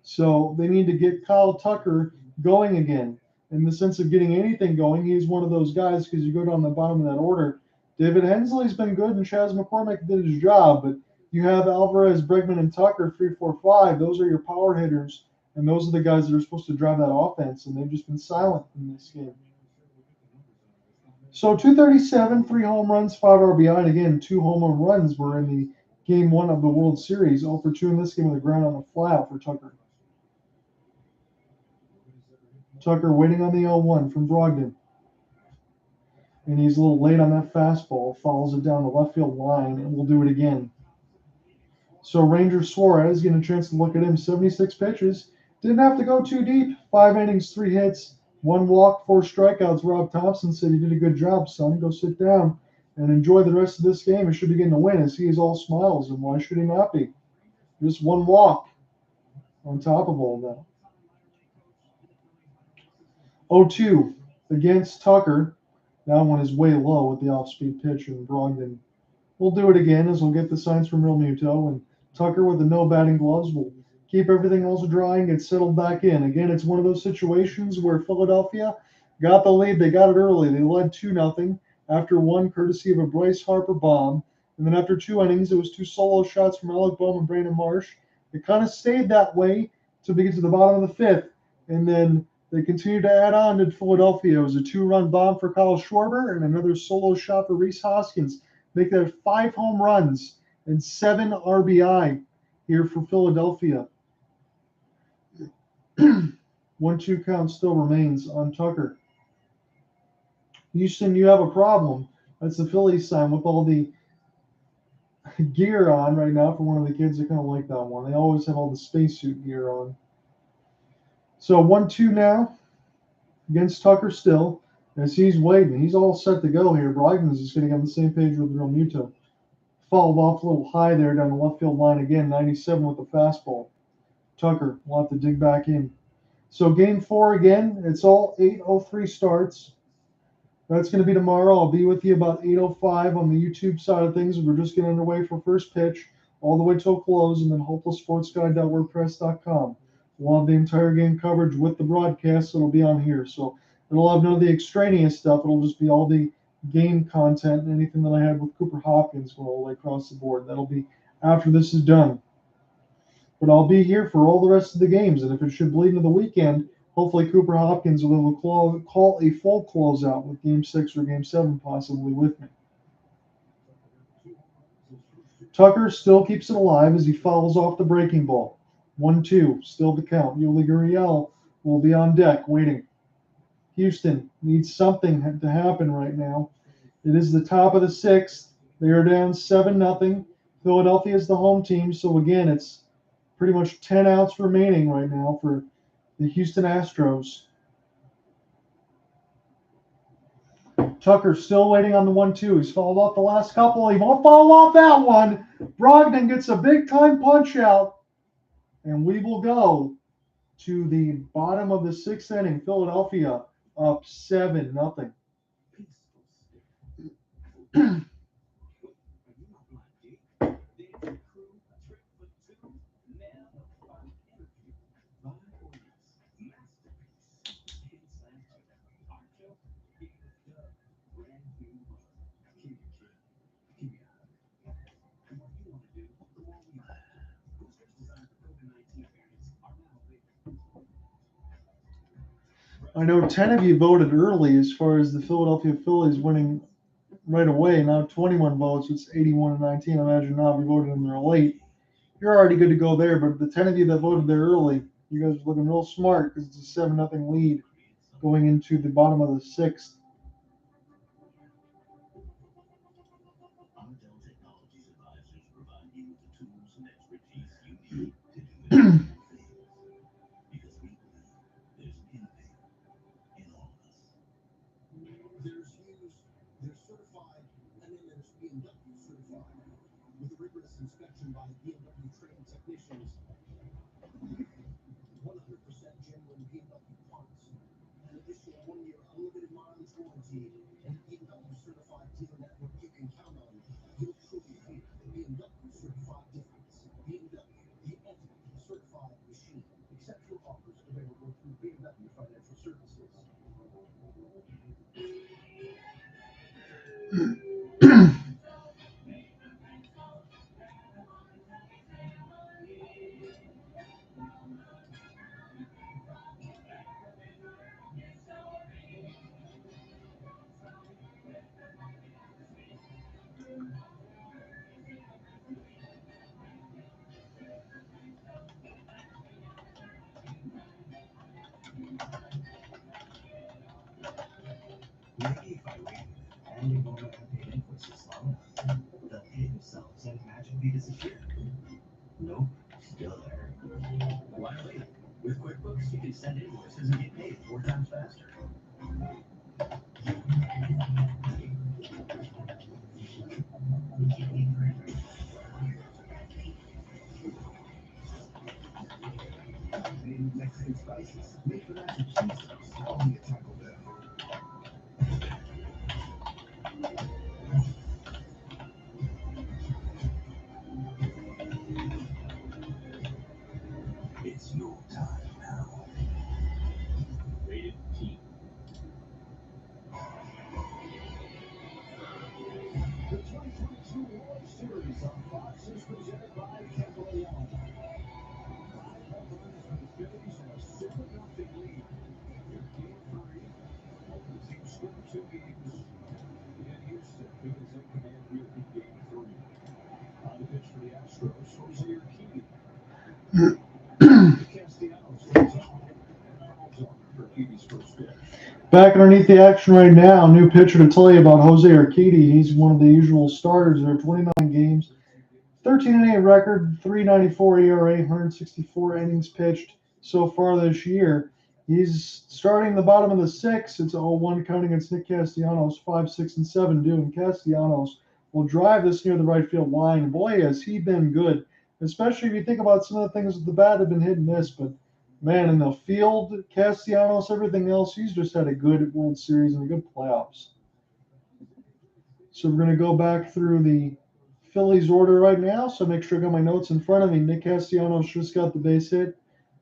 Speaker 1: So they need to get Kyle Tucker going again. In the sense of getting anything going, he's one of those guys, because you go down the bottom of that order. David Hensley's been good, and Chas McCormick did his job, but you have Alvarez, Bregman, and Tucker, 3, 4, 5. Those are your power hitters, and those are the guys that are supposed to drive that offense, and they've just been silent in this game. So 237, 3 home runs, 5 RBI, and again, 2 home runs were in the Game 1 of the World Series. 0 for 2 in this game with a ground on the flyout for Tucker. Tucker waiting on the 0-1 from Brogdon. And he's a little late on that fastball. Follows it down the left field line, and we'll do it again. So Ranger Suarez getting a chance to look at him. 76 pitches. Didn't have to go too deep. 5 innings, 3 hits, 1 walk, 4 strikeouts. Rob Thompson said, "You did a good job, son. Go sit down and enjoy the rest of this game. You should be getting a win," as he is all smiles, and why should he not be? Just 1 walk on top of all that. 0-2 against Tucker. That one is way low with the off-speed pitch, and Brogdon will do it again, as we'll get the signs from Realmuto, and Tucker with the no batting gloves will keep everything else dry and get settled back in. Again, it's one of those situations where Philadelphia got the lead. They got it early. They led 2-0 after 1, courtesy of a Bryce Harper bomb. And then after 2 innings, it was 2 solo shots from Alec Bohm and Brandon Marsh. It kind of stayed that way to get to the bottom of the 5th. And then they continued to add on to Philadelphia. It was a 2-run bomb for Kyle Schwarber and another solo shot for Rhys Hoskins. Make that 5 home runs and 7 RBI here for Philadelphia. 1-2 count still remains on Tucker. Houston, you have a problem. That's the Phillies sign with all the gear on right now for one of the kids. I kind of like that one. They always have all the spacesuit gear on. So 1-2 now against Tucker still, as he's waiting. He's all set to go here. Brogdon is just going to get on the same page with Realmuto. Fouled off a little high there down the left field line again. 97 with the fastball. Tucker will have to dig back in. So Game 4 again. It's all 8:03 starts. That's going to be tomorrow. I'll be with you about 8:05 on the YouTube side of things. We're just getting underway for first pitch, all the way till close, and then hopelesssportsguide.wordpress.com. We'll have the entire game coverage with the broadcast, so it'll be on here. So it'll have none of the extraneous stuff. It'll just be all the game content and anything that I had with Cooper Hopkins going all the way across the board. That'll be after this is done. But I'll be here for all the rest of the games, and if it should bleed into the weekend, hopefully Cooper Hopkins will call a full closeout with Game 6 or Game 7 possibly with me. Tucker still keeps it alive as he fouls off the breaking ball. 1-2, still the count. Yuli Gurriel will be on deck waiting. Houston needs something to happen right now. It is the top of the 6th. They are down 7-0. Philadelphia is the home team, so again, it's pretty much 10 outs remaining right now for the Houston Astros. Tucker still waiting on the 1-2. He's fouled off the last couple. He won't foul off that one. Brogdon gets a big-time punch out. And we will go to the bottom of the 6th inning. Philadelphia up 7-0. I know 10 of you voted early as far as the Philadelphia Phillies winning right away. Now 21 votes. It's 81-19. I imagine now if you voted in there late, you're already good to go there. But the 10 of you that voted there early, You guys are looking real smart because it's a 7-0 lead going into the bottom of the 6th.
Speaker 2: Our Dell Technologies advisors provide you with the tools and expertise you need to do important things. Because we believe there's an innovator in all of us.
Speaker 3: There's Hughes, they're certified, and then there's BMW certified. With a rigorous inspection by BMW trained technicians, 100% genuine BMW parts, an additional 1-year unlimited mileage warranty, and a BMW certified dealer network you can count on. You'll truly feel the BMW certified difference. BMW, the ultimate certified machine. Exceptional offers available through BMW Financial Services.
Speaker 2: Maybe if I waited and they won't have paid invoices long enough, they'll pay themselves and magically disappear. Nope, still there. Why wait? With QuickBooks, you can send invoices and get paid 4 times faster.
Speaker 3: Made with Mexican spices, made for mac and cheese sauce, only at Taco Bell.
Speaker 2: It's your time now. Rated T.
Speaker 3: The 2022 World Series on Fox is presented by Campbell. 5 home runs for the Phillies and a 7-0 lead. In Game 3, the team scored 2 games in Houston. Phillies in command here in Game 3. On the pitch for the Astros, Jose Urquidy. Castellanos on top. Fouls on for Urquidy's first pitch.
Speaker 1: Back underneath the action right now, new pitcher to tell you about Jose Urquidy. He's one of the usual starters there, 29 games, 13-8 record, 3.94 ERA, 164 innings pitched so far this year. He's starting the bottom of the 6th. It's 0-1 counting against Nick Castellanos, 5, 6, and 7 due. And Castellanos will drive this near the right field line. Boy, has he been good, especially if you think about some of the things with the bat have been hit and miss. But man, in the field, Castellanos, everything else, he's just had a good World Series and a good playoffs. So we're going to go back through the Phillies order right now. So make sure I got my notes in front of me. Nick Castellanos just got the base hit.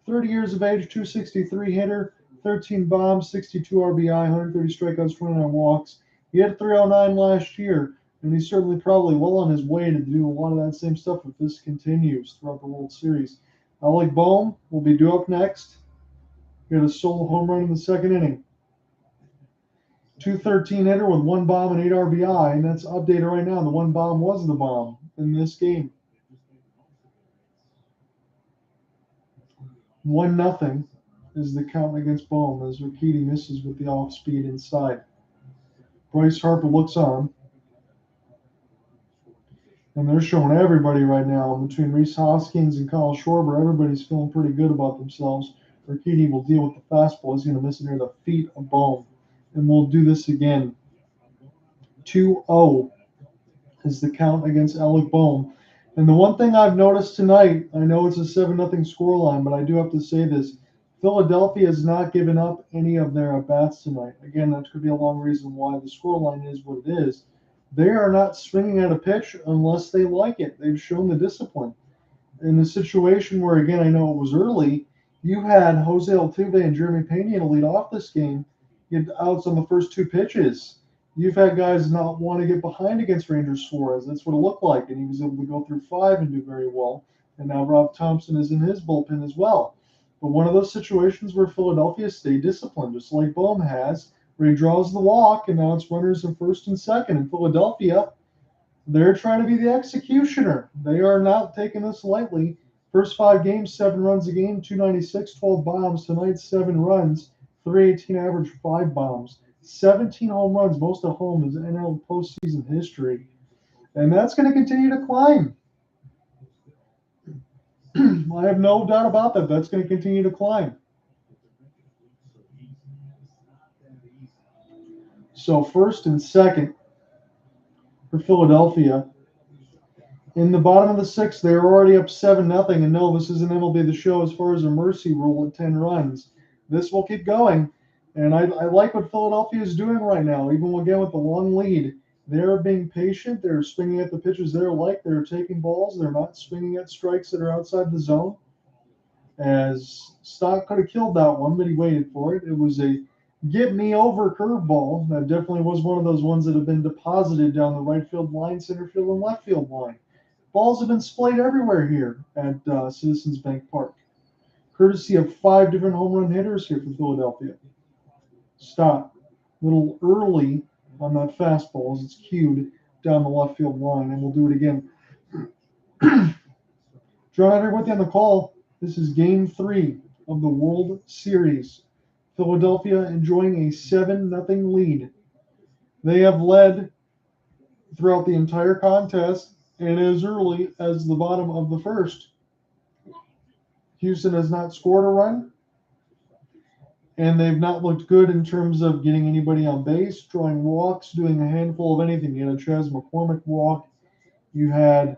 Speaker 1: 30 years of age, 263 hitter, 13 bombs, 62 RBI, 130 strikeouts, 29 walks. He had 309 last year, and he's certainly probably well on his way to do a lot of that same stuff if this continues throughout the World Series. Alec Bohm will be due up next. He had a solo home run in the 2nd inning. 213 hitter with 1 bomb and 8 RBI, and that's updated right now. The 1 bomb was the bomb in this game. 1-0 is the count against Bohm as Urquidy misses with the off speed inside. Bryce Harper looks on. And they're showing everybody right now between Rhys Hoskins and Kyle Schwarber. Everybody's feeling pretty good about themselves. Urquidy will deal with the fastball. He's going to miss it near the feet of Bohm. And we'll do this again. 2-0 is the count against Alec Bohm. And the one thing I've noticed tonight, I know it's a 7-0 scoreline, but I do have to say this. Philadelphia has not given up any of their at-bats tonight. Again, that could be a long reason why the scoreline is what it is. They are not swinging at a pitch unless they like it. They've shown the discipline. In the situation where, again, I know it was early, you had Jose Altuve and Jeremy Pena to lead off this game. You had outs on the first 2 pitches. You've had guys not want to get behind against Rangers Suarez. That's what it looked like, and he was able to go through 5 and do very well. And now Rob Thompson is in his bullpen as well. But one of those situations where Philadelphia stayed disciplined, just like Bohm has, where he draws the walk, and now it's runners in 1st and 2nd. In Philadelphia, they're trying to be the executioner. They are not taking this lightly. First 5 games, 7 runs a game, 296, 12 bombs. Tonight, 7 runs, 318 average, 5 bombs. 17 home runs, most at home in NL postseason history. And that's going to continue to climb. I have no doubt about that. That's going to continue to climb. So first and second for Philadelphia. In the bottom of the 6th, they're already up 7-0. And no, this isn't MLB The Show as far as a mercy rule at 10 runs. This will keep going. And I like what Philadelphia is doing right now, even again with the long lead. They're being patient. They're swinging at the pitches they're like. They're taking balls. They're not swinging at strikes that are outside the zone. As Stott could have killed that one, but he waited for it. It was a get me over curveball. That definitely was one of those ones that have been deposited down the right field line, center field, and left field line. Balls have been splayed everywhere here at Citizens Bank Park, courtesy of 5 different home run hitters here for Philadelphia. Stott, a little early on that fastball as it's cued down the left field line, and we'll do it again. John Ott here with you on the call. This is Game 3 of the World Series. Philadelphia enjoying a 7-0 lead. They have led throughout the entire contest and as early as the bottom of the first. Houston has not scored a run, and they've not looked good in terms of getting anybody on base, drawing walks, doing a handful of anything. You had a Chas McCormick walk. You had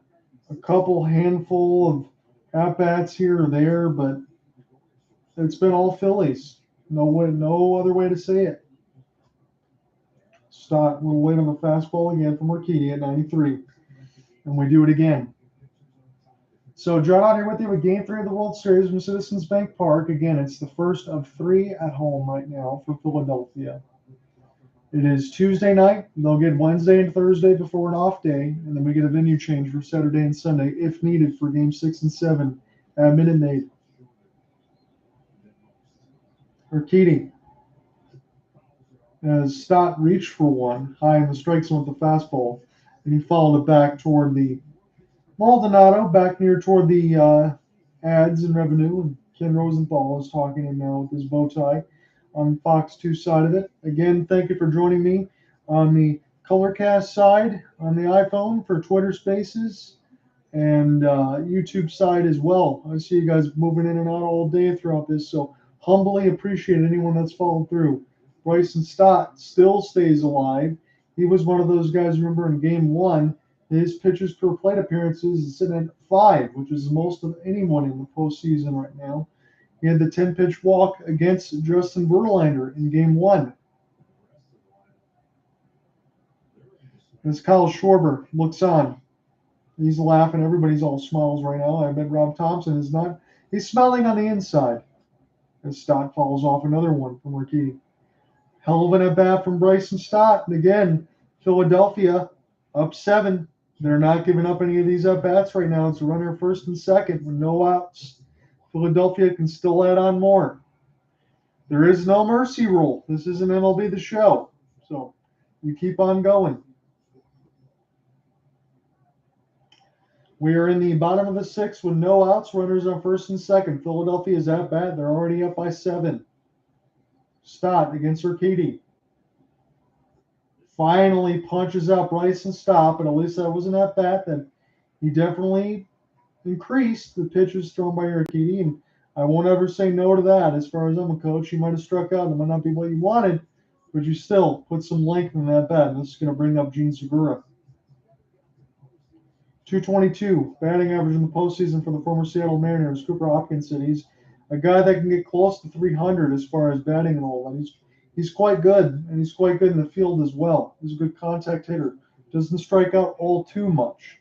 Speaker 1: a couple handful of at-bats here or there, but it's been all Phillies. No other way to say it. Stott will wait on the fastball again from Urquidy at 93. And we do it again. So John Ott here with you with Game 3 of the World Series from Citizens Bank Park. Again, it's the first of 3 at home right now for Philadelphia. It is Tuesday night. They'll get Wednesday and Thursday before an off day, and then we get a venue change for Saturday and Sunday if needed for Game 6 and 7 at Minute Maid. Urquidy, as Stott reached for one high in the strike zone with the fastball, and he followed it back toward the Maldonado, back near toward the ads and revenue. And Ken Rosenthal is talking in now with his bow tie on Fox 2 side of it. Again, thank you for joining me on the Colorcast side on the iPhone for Twitter Spaces and YouTube side as well. I see you guys moving in and out all day throughout this, so humbly appreciate anyone that's followed through. Bryce and Stott still stays alive. He was one of those guys, remember, in Game 1, his pitches per plate appearances is sitting at 5, which is the most of anyone in the postseason right now. He had the 10-pitch walk against Justin Verlander in Game 1. As Kyle Schwarber looks on, he's laughing. Everybody's all smiles right now. I bet Rob Thompson is not. He's smiling on the inside. As Stott follows off another one from Urquidy. Hell of an at-bat from Bryce and Stott. And again, Philadelphia up 7. They're not giving up any of these at-bats right now. It's a runner first and second with no outs. Philadelphia can still add on more. There is no mercy rule. This isn't MLB The Show. So you keep on going. We are in the bottom of the 6th with no outs. Runners on first and second. Philadelphia is at bat. They're already up by 7. Stott against Urquidy. Finally punches out Bryce and Stott, but at least that wasn't at bat. Then he definitely increased the pitches thrown by Urquidy, and I won't ever say no to that. As far as I'm a coach, you might have struck out. It might not be what you wanted, but you still put some length in that bat. And this is going to bring up Gene Segura. 222 batting average in the postseason for the former Seattle Mariners. Cooper Hopkins said he's a guy that can get close to 300 as far as batting and all that. He's quite good, and he's quite good in the field as well. He's a good contact hitter. Doesn't strike out all too much.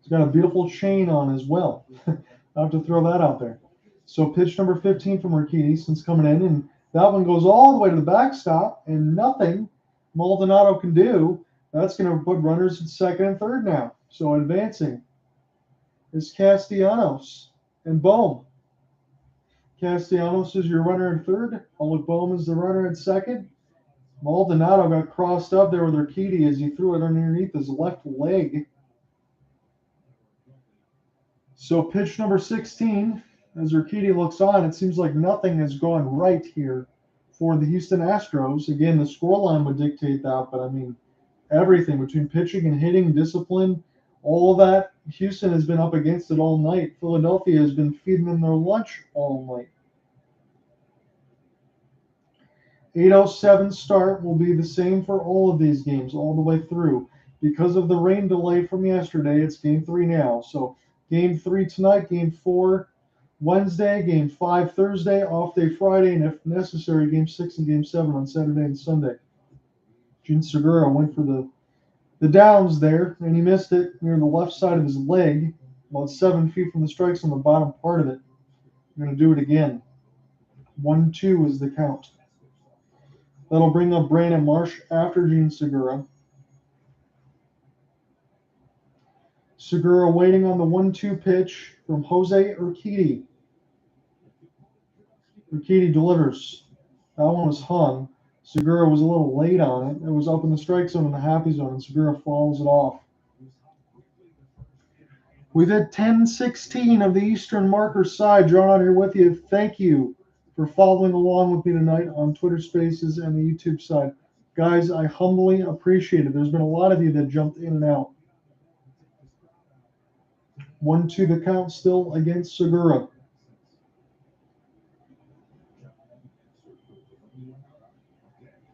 Speaker 1: He's got a beautiful chain on as well. I have to throw that out there. So pitch number 15 from Urquidy since coming in, and that one goes all the way to the backstop, and nothing Maldonado can do. That's going to put runners at second and third now. So advancing is Castellanos and Bohm. Castellanos is your runner at third. Alec Bohm is the runner at second. Maldonado got crossed up there with Urquidy as he threw it underneath his left leg. So pitch number 16, as Urquidy looks on, it seems like nothing has gone right here for the Houston Astros. Again, the scoreline would dictate that, but I mean, everything between pitching and hitting, discipline, all of that, Houston has been up against it all night. Philadelphia has been feeding them their lunch all night. 8:07 start will be the same for all of these games all the way through. Because of the rain delay from yesterday, it's game 3 now. So game 3 tonight, game 4 Wednesday, game 5 Thursday, off day Friday, and if necessary, game 6 and game 7 on Saturday and Sunday. Gene Segura went for the downs there, and he missed it near the left side of his leg, about 7 feet from the strikes on the bottom part of it. I'm going to do it again. 1-2 is the count. That'll bring up Brandon Marsh after Gene Segura. Segura waiting on the 1-2 pitch from Jose Urquidy. Urquidy delivers. That one was hung. Segura was a little late on it. It was up in the strike zone in the happy zone, and Segura fouls it off. We've had 10-16 of the Eastern Marker side. John Ott here with you. Thank you for following along with me tonight on Twitter Spaces and the YouTube side. Guys, I humbly appreciate it. There's been a lot of you that jumped in and out. 1-2 the count still against Segura.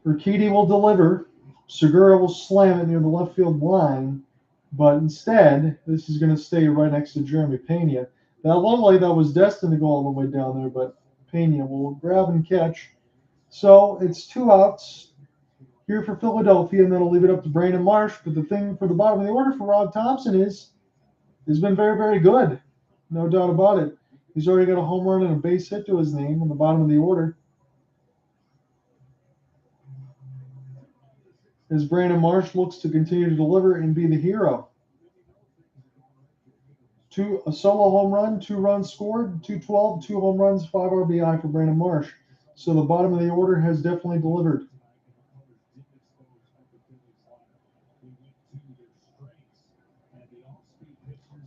Speaker 1: Urquidy will deliver. Segura will slam it near the left field line, but instead, this is going to stay right next to Jeremy Pena. That looked like that was destined to go all the way down there, but Pena will grab and catch. So it's 2 outs here for Philadelphia, and that'll leave it up to Brandon Marsh. But the thing for the bottom of the order for Rob Thompson has been very, very good. No doubt about it. He's already got a home run and a base hit to his name on the bottom of the order. As Brandon Marsh looks to continue to deliver and be the hero. A solo home run, 2 runs scored, 212, 2 home runs, 5 RBI for Brandon Marsh. So the bottom of the order has definitely delivered.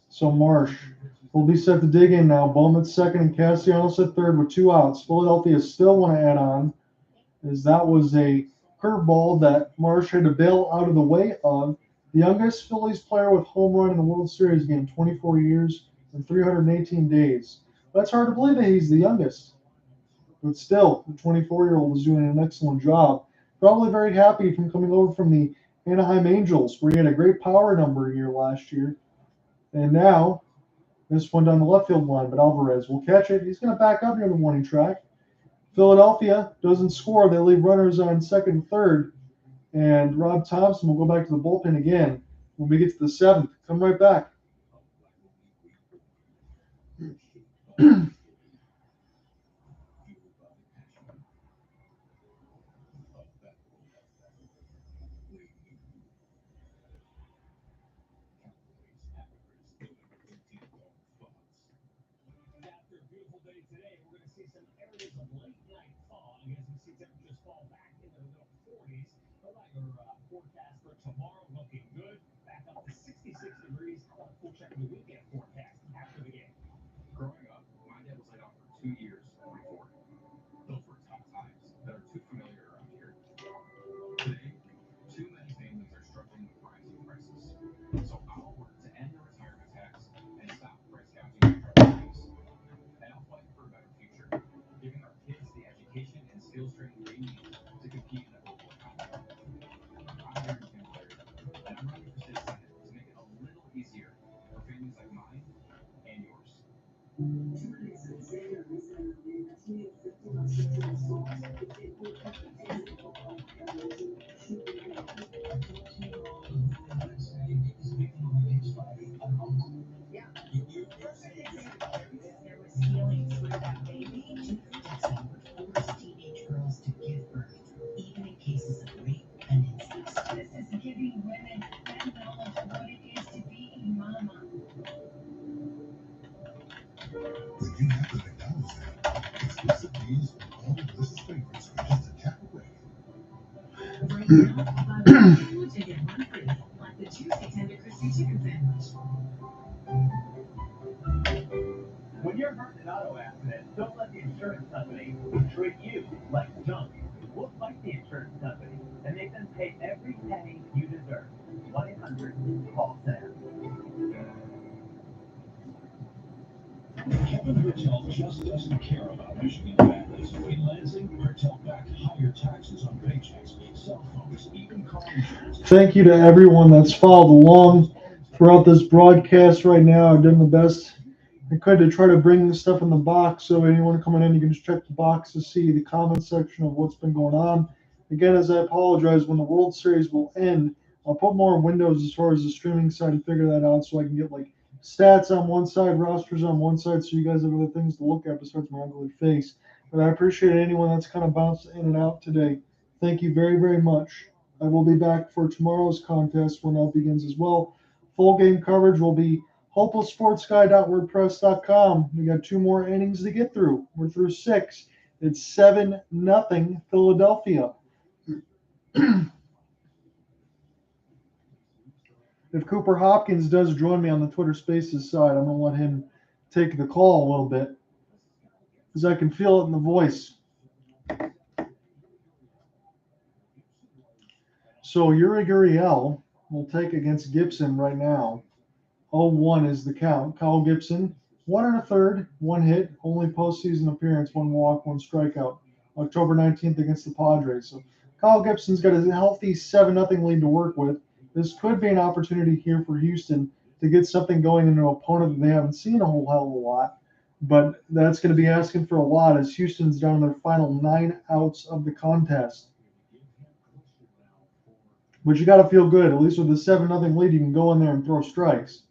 Speaker 1: So Marsh will be set to dig in now. Bowman second and Castellanos at third with 2 outs. Philadelphia still want to add on, as that was a curveball that Marsh had to bail out of the way of. The youngest Phillies player with home run in a World Series game, 24 years and 318 days. That's hard to believe that he's the youngest. But still, the 24-year-old is doing an excellent job. Probably very happy from coming over from the Anaheim Angels, where he had a great power number year last year. And now, this one down the left field line, but Alvarez will catch it. He's going to back up near the warning track. Philadelphia doesn't score. They leave runners on second and third. And Rob Thompson will go back to the bullpen again when we get to the 7th. Come right back.
Speaker 2: Tomorrow looking good, back up to 66 degrees. We'll check the weekend forecast after the game. Growing up, my dad was laid off for 2 years before. Those were tough times that are too familiar around here. Today, too many families are struggling with rising prices. So I'll work to end the retirement tax and stop price gouging on priorities. And I'll fight for a better future, giving our kids the education and skills training they need to compete in the global economy. I'm here in Canada, and I'm running for state senate to make it a little easier for families like mine and yours.
Speaker 5: When you have the McDonald's app, exclusive deals on all delicious favorites are just a tap away.
Speaker 6: Right now, buy one food and get one free, like the juicy tender crispy chicken sandwich.
Speaker 2: auto accident, don't let the insurance company treat you like junk. We'll fight the insurance company and make them pay every penny you deserve. 1-800-CALL-SAM.
Speaker 5: Kevin Hertel just doesn't care about Michigan families. In Lansing, Hertel backed higher taxes on paychecks, cell phones, even car insurance.
Speaker 1: Thank you to everyone that's followed along throughout this broadcast right now. I've done the best I could to try to bring the stuff in the box, so anyone coming in, you can just check the box to see the comment section of what's been going on. Again, as I apologize, when the World Series will end, I'll put more windows as far as the streaming side and figure that out so I can get like stats on one side, rosters on one side, so you guys have other things to look at besides my ugly face. But I appreciate anyone that's kind of bounced in and out today. Thank you very, very much. I will be back for tomorrow's contest when that begins as well. Full game coverage will be hopelesssportsguy.wordpress.com. We got 2 more innings to get through. We're through 6. It's 7-0 Philadelphia. If Cooper Hopkins does join me on the Twitter Spaces side, I'm going to let him take the call a little bit because I can feel it in the voice. So Yuri Gurriel will take against Gibson right now. 0-1 is the count. Kyle Gibson, 1 1/3, 1 hit, only postseason appearance, 1 walk, 1 strikeout. October 19th against the Padres. So Kyle Gibson's got a healthy 7-0 lead to work with. This could be an opportunity here for Houston to get something going into an opponent that they haven't seen a whole hell of a lot. But that's going to be asking for a lot as Houston's down to their final 9 outs of the contest. But you got to feel good. At least with a 7-0 lead, you can go in there and throw strikes.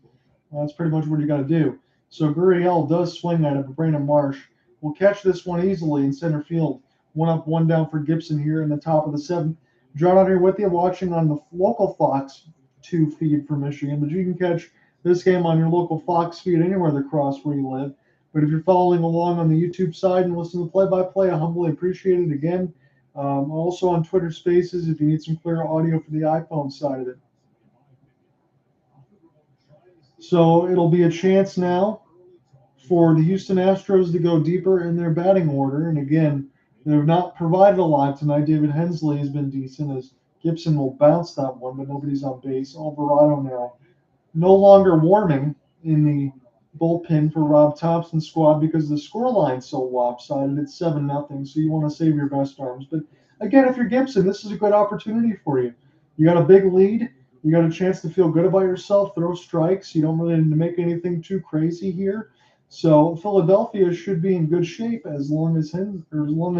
Speaker 1: That's pretty much what you got to do. So Gurriel does swing at it, but Brandon Marsh will catch this one easily in center field. 1 up, 1 down for Gibson here in the top of the 7th. John Ott here with you, watching on the local Fox 2 feed for Michigan. But you can catch this game on your local Fox feed anywhere across where you live. But if you're following along on the YouTube side and listening to play-by-play, I humbly appreciate it again. Also on Twitter Spaces if you need some clear audio for the iPhone side of it. So it'll be a chance now for the Houston Astros to go deeper in their batting order. And again, they've not provided a lot tonight. David Hensley has been decent as Gibson will bounce that one, but nobody's on base. Alvarez now no longer warming in the bullpen for Rob Thompson's squad because the scoreline's so lopsided. It's 7-0, so you want to save your best arms. But again, if you're Gibson, this is a good opportunity for you. You got a big lead. You got a chance to feel good about yourself, throw strikes. You don't really need to make anything too crazy here. So Philadelphia should be in good shape as long as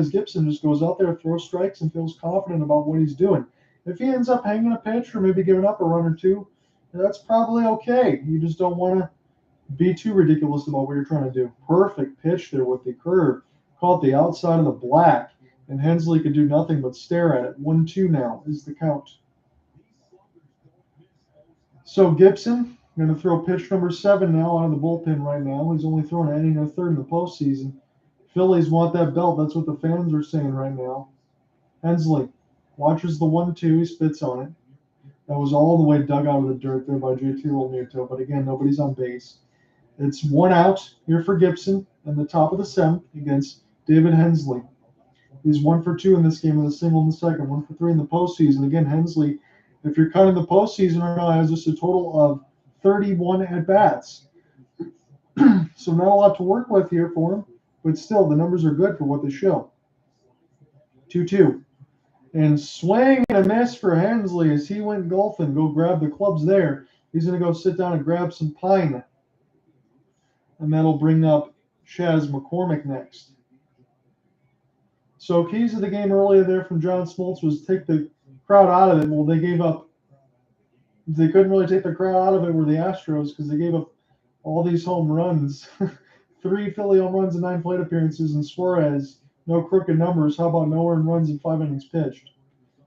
Speaker 1: Gibson just goes out there, throws strikes, and feels confident about what he's doing. If he ends up hanging a pitch or maybe giving up a run or two, that's probably okay. You just don't want to be too ridiculous about what you're trying to do. Perfect pitch there with the curve. Caught the outside of the black, and Hensley could do nothing but stare at it. 1-2 now is the count. So Gibson going to throw pitch number 7 now out of the bullpen right now. He's only thrown an inning and a third in the postseason. Phillies want that belt. That's what the fans are saying right now. Hensley watches the 1-2. He spits on it. That was all the way dug out of the dirt there by JT Realmuto. But again, nobody's on base. It's 1 out here for Gibson in the top of the 7th against David Hensley. He's 1 for 2 in this game with a single in the second, 1 for 3 in the postseason. Again, Hensley, if you're counting the postseason right now, has just a total of 31 at-bats. So not a lot to work with here for him, but still, the numbers are good for what they show. 2-2. And swing and a miss for Hensley as he went golfing. Go grab the clubs there. He's going to go sit down and grab some pine. And that'll bring up Chas McCormick next. So keys of the game earlier there from John Smoltz was take the crowd out of it. Well, they gave up. They couldn't really take the crowd out of it were the Astros because they gave up all these home runs. 3 Philly home runs in 9 plate appearances, and Suarez, no crooked numbers. How about no earned runs in 5 innings pitched?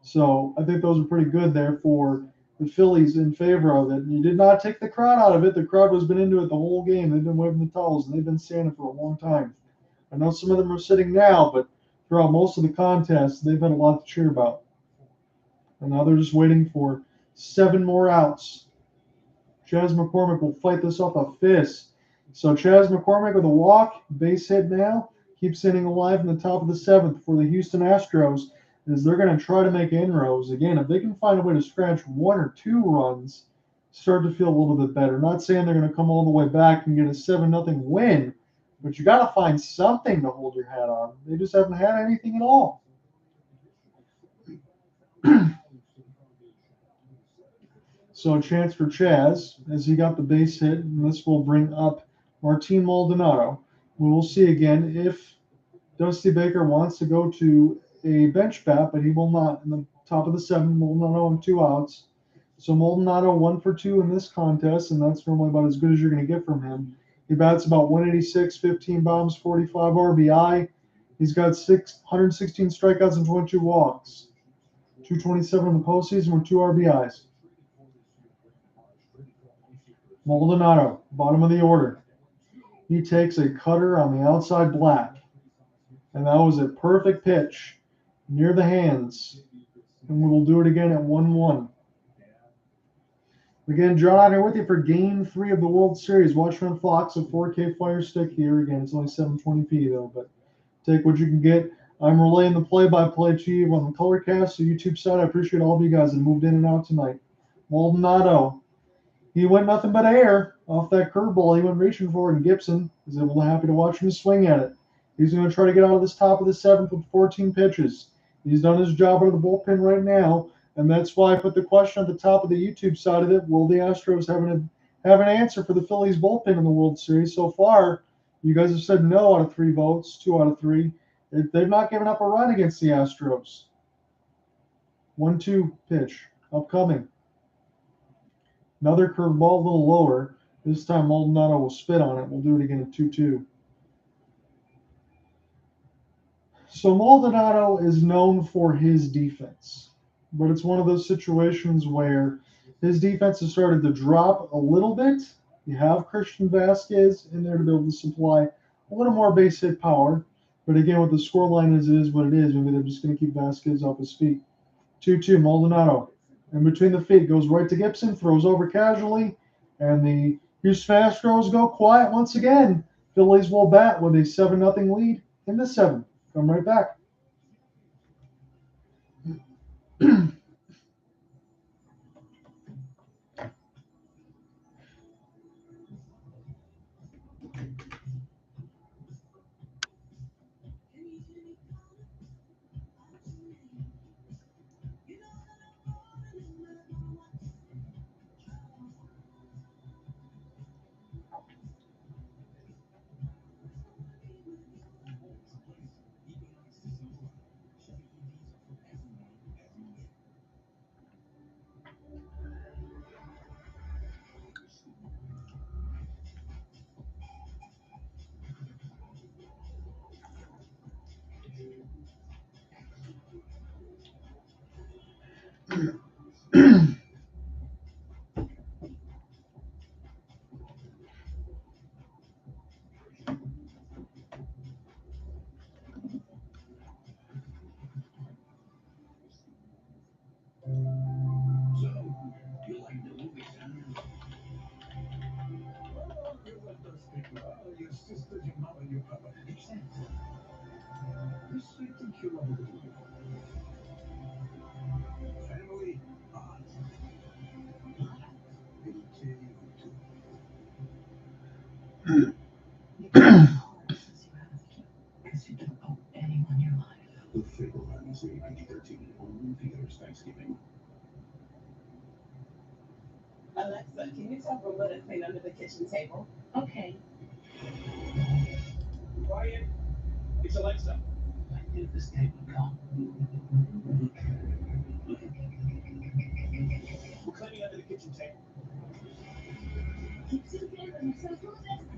Speaker 1: So I think those are pretty good there for the Phillies in favor of it. You did not take the crowd out of it. The crowd has been into it the whole game. They've been waving the towels, and they've been standing for a long time. I know some of them are sitting now, but throughout most of the contest, they've had a lot to cheer about. And now they're just waiting for 7 more outs. Chas McCormick will fight this off a fist. So Chas McCormick with a walk, base hit now, keeps inning alive in the top of the 7th for the Houston Astros as they're going to try to make inroads. Again, if they can find a way to scratch 1 or 2 runs, start to feel a little bit better. Not saying they're going to come all the way back and get a 7-0 win, but you got to find something to hold your hat on. They just haven't had anything at all. So a chance for Chas as he got the base hit, and this will bring up Martin Maldonado. We will see again if Dusty Baker wants to go to a bench bat, but he will not. In the top of the 7th, Maldonado on 2 outs. So Maldonado 1 for 2 in this contest, and that's normally about as good as you're going to get from him. He bats about 186, 15 bombs, 45 RBI. He's got 116 strikeouts and 22 walks. 227 in the postseason with 2 RBIs. Maldonado, bottom of the order. He takes a cutter on the outside black. And that was a perfect pitch near the hands. And we will do it again at 1-1. Again, John Ott here with you for Game 3 of the World Series. Watch on Fox, a 4K Fire Stick here. Again, it's only 720p though, but take what you can get. I'm relaying the play-by-play to you on the Colorcast, the YouTube side. I appreciate all of you guys that moved in and out tonight. Maldonado, he went nothing but air off that curveball. He went reaching for it, and Gibson is able to happy to watch him swing at it. He's going to try to get out of this top of the 7th with 14 pitches. He's done his job out of the bullpen right now, and that's why I put the question at the top of the YouTube side of it. Will the Astros have an answer for the Phillies bullpen in the World Series? So far, you guys have said no out of 3 votes, 2 out of 3. They've not given up a run against the Astros. 1-2 pitch, upcoming. Another curveball, a little lower. This time Maldonado will spit on it. We'll do it again at 2-2. So Maldonado is known for his defense, but it's one of those situations where his defense has started to drop a little bit. You have Christian Vasquez in there to be able to supply a little more base hit power. But again, with the scoreline as it is what it is, maybe they're just going to keep Vasquez off his feet. 2-2, Maldonado. And between the feet, goes right to Gibson, throws over casually, and the Houston Astros go quiet once again. Phillies will bat with a 7-0 lead in the 7th. Come right back.
Speaker 6: Alexa, can you tell Roomba to clean under the kitchen table? Okay.
Speaker 2: Quiet. It's Alexa. I knew this day would come. We're cleaning under the kitchen table.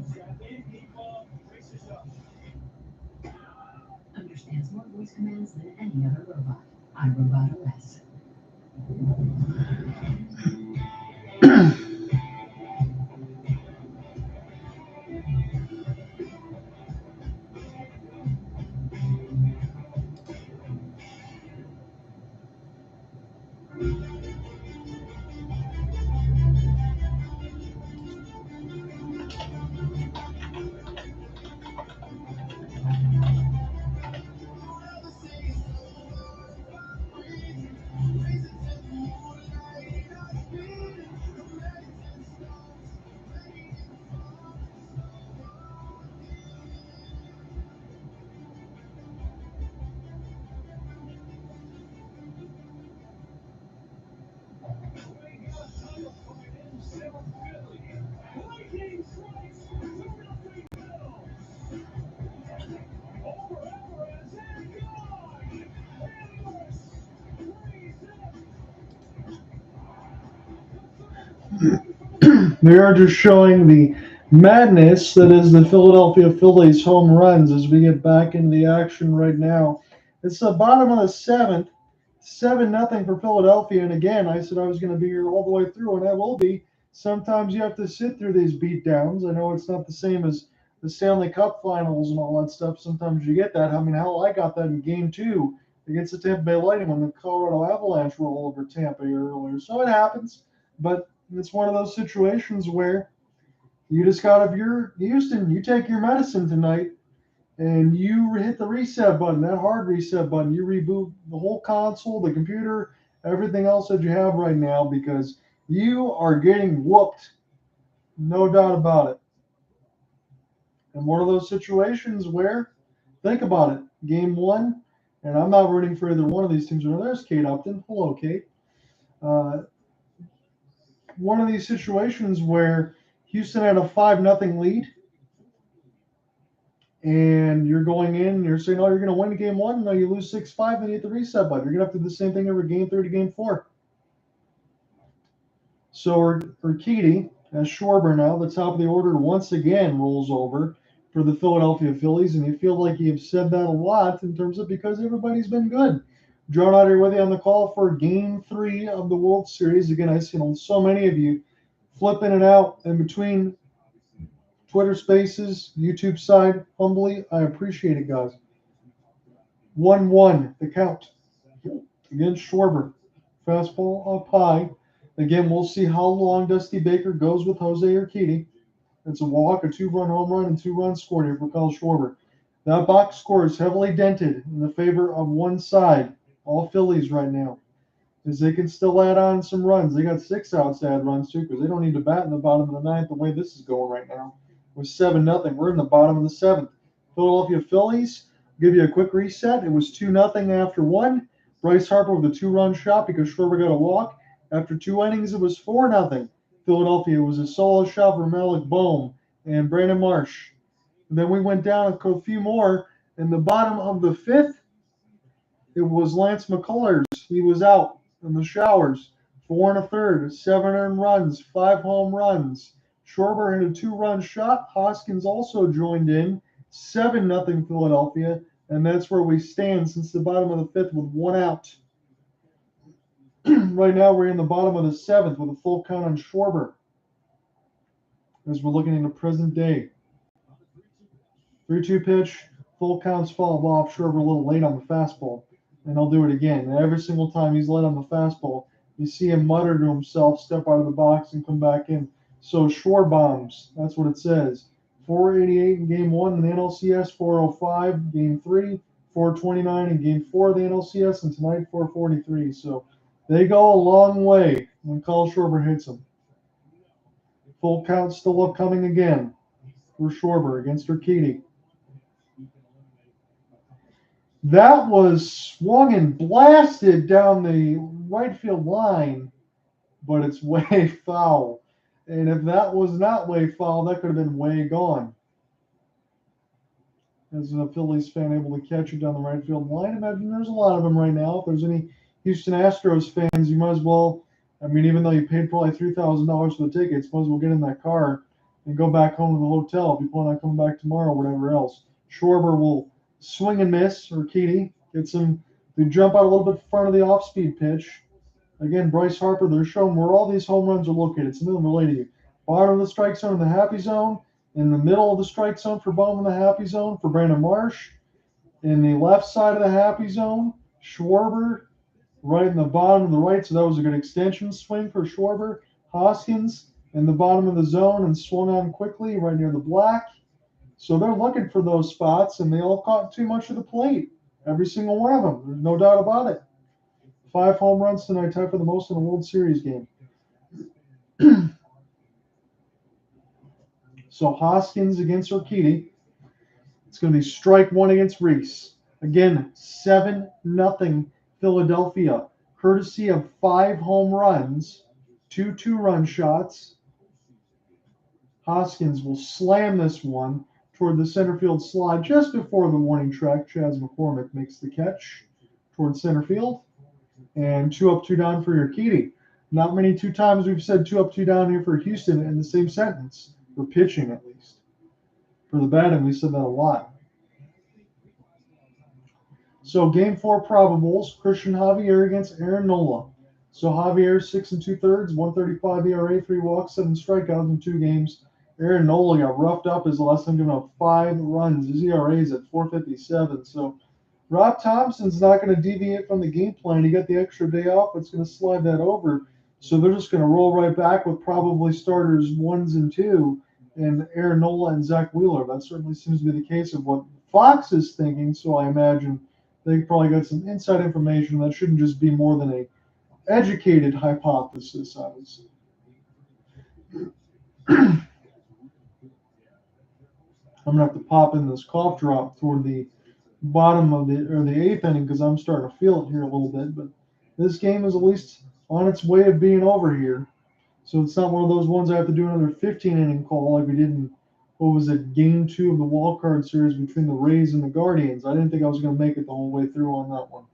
Speaker 2: Strap in, people. Brace yourself.
Speaker 6: Understands more voice commands than any other robot. iRobot OS.
Speaker 1: They are just showing the madness that is the Philadelphia Phillies home runs as we get back into the action right now. It's the bottom of the seventh, 7-0 for Philadelphia. And again, I said I was going to be here all the way through, and I will be. Sometimes you have to sit through these beatdowns. I know it's not the same as the Stanley Cup finals and all that stuff. Sometimes you get that. I mean, hell, I got that in game 2 against the Tampa Bay Lightning when the Colorado Avalanche were all over Tampa earlier. So it happens. But it's one of those situations where you just got, if you're Houston, you take your medicine tonight and you hit the reset button, that hard reset button. You reboot the whole console, the computer, everything else that you have right now because you are getting whooped. No doubt about it. And one of those situations where, think about it, game 1, and I'm not rooting for either one of these teams. There's Kate Upton. Hello, Kate. One of these situations where Houston had a 5-0 lead, and you're going in and you're saying, oh, you're going to win game 1. No, you lose 6-5, then you hit the reset button. You're going to have to do the same thing every game 3 to game 4. So Urquidy, as Schwarber now, the top of the order, once again rolls over for the Philadelphia Phillies, and you feel like you've said that a lot in terms of because everybody's been good. John Ott here with you on the call for game 3 of the World Series. Again, I've seen so many of you flip in and out in between Twitter Spaces, YouTube side. Humbly, I appreciate it, guys. 1-1, the count against Schwarber. Fastball up high. Again, we'll see how long Dusty Baker goes with Jose Urquidy. It's a walk, a 2-run home run, and 2 runs scored here for Kyle Schwarber. That box score is heavily dented in the favor of one side. All Phillies right now. Because they can still add on some runs. They got 6 outs to add runs too, because they don't need to bat in the bottom of the 9th the way this is going right now. With 7-0, we're in the bottom of the 7th. Philadelphia Phillies, give you a quick reset. It was 2-0 after 1. Bryce Harper with a 2-run shot because Schwarber got a walk. After 2 innings, it was 4-0. Philadelphia. It was a solo shot for Malik Bohm and Brandon Marsh. And then we went down a few more. In the bottom of the 5th, it was Lance McCullers. He was out in the showers. 4 1/3, 7 earned runs, 5 home runs. Schwarber hit a 2-run shot. Hoskins also joined in. 7-0 Philadelphia. And that's where we stand since the bottom of the 5th with 1 out. Right now, we're in the bottom of the 7th with a full count on Schwarber. As we're looking into present day. 3-2 pitch, full counts fall off. Schwarber a little late on the fastball. And I'll do it again. And every single time he's late on the fastball, you see him mutter to himself, step out of the box, and come back in. So Schwarbombs, that's what it says. 488 in game 1 in the NLCS, 405 game 3, 429 in game 4 of the NLCS, and tonight 443. So they go a long way when Kyle Schwarber hits them. Full count still upcoming again for Schwarber against Urquidy. That was swung and blasted down the right field line, but it's way foul. And if that was not way foul, that could have been way gone. As a Phillies fan able to catch it down the right field line, imagine there's a lot of them right now. If there's any Houston Astros fans, you might as well, I mean, even though you paid probably $3,000 for the tickets, might as well get in that car and go back home to the hotel if you plan on coming back tomorrow or whatever else. Schwarber will swing and miss, or Urquidy gets him to jump out a little bit in front of the off-speed pitch. Again, Bryce Harper, they're showing where all these home runs are located. Some of them relate to you. Bottom of the strike zone in the happy zone. In the middle of the strike zone for Bohm in the happy zone for Brandon Marsh. In the left side of the happy zone, Schwarber right in the bottom of the right. So that was a good extension swing for Schwarber. Hoskins in the bottom of the zone and swung on quickly right near the black. So they're looking for those spots, and they all caught too much of the plate. Every single one of them. There's no doubt about it. 5 home runs tonight, tied for the most in a World Series game. So Hoskins against Urquidy. It's going to be strike 1 against Rhys. Again, 7-0 Philadelphia. Courtesy of 5 home runs, 2 2-run shots. Hoskins will slam this one toward the center field slide just before the warning track. Chaz McCormick makes the catch toward center field. And 2 up, 2 down for Urquidy. Not many two times we've said 2 up, 2 down here for Houston in the same sentence. For pitching, at least. For the batting, we said that a lot. So game 4 probables, Christian Javier against Aaron Nola. So Javier 6 2/3, 135 ERA, 3 walks, 7 strikeouts in 2 games. Aaron Nola got roughed up his last time, giving up 5 runs. His ERA is at 4.57. So Rob Thompson's not going to deviate from the game plan. He got the extra day off. It's going to slide that over. So they're just going to roll right back with probably starters 1s and 2 and Aaron Nola and Zach Wheeler. That certainly seems to be the case of what Fox is thinking. So I imagine they probably got some inside information that shouldn't just be more than a educated hypothesis, I would say. I'm gonna have to pop in this cough drop toward the bottom of the 8th inning because I'm starting to feel it here a little bit. But this game is at least on its way of being over here, so it's not one of those ones I have to do another 15 inning call like we did in what was it, game 2 of the wild card series between the Rays and the Guardians. I didn't think I was gonna make it the whole way through on that one.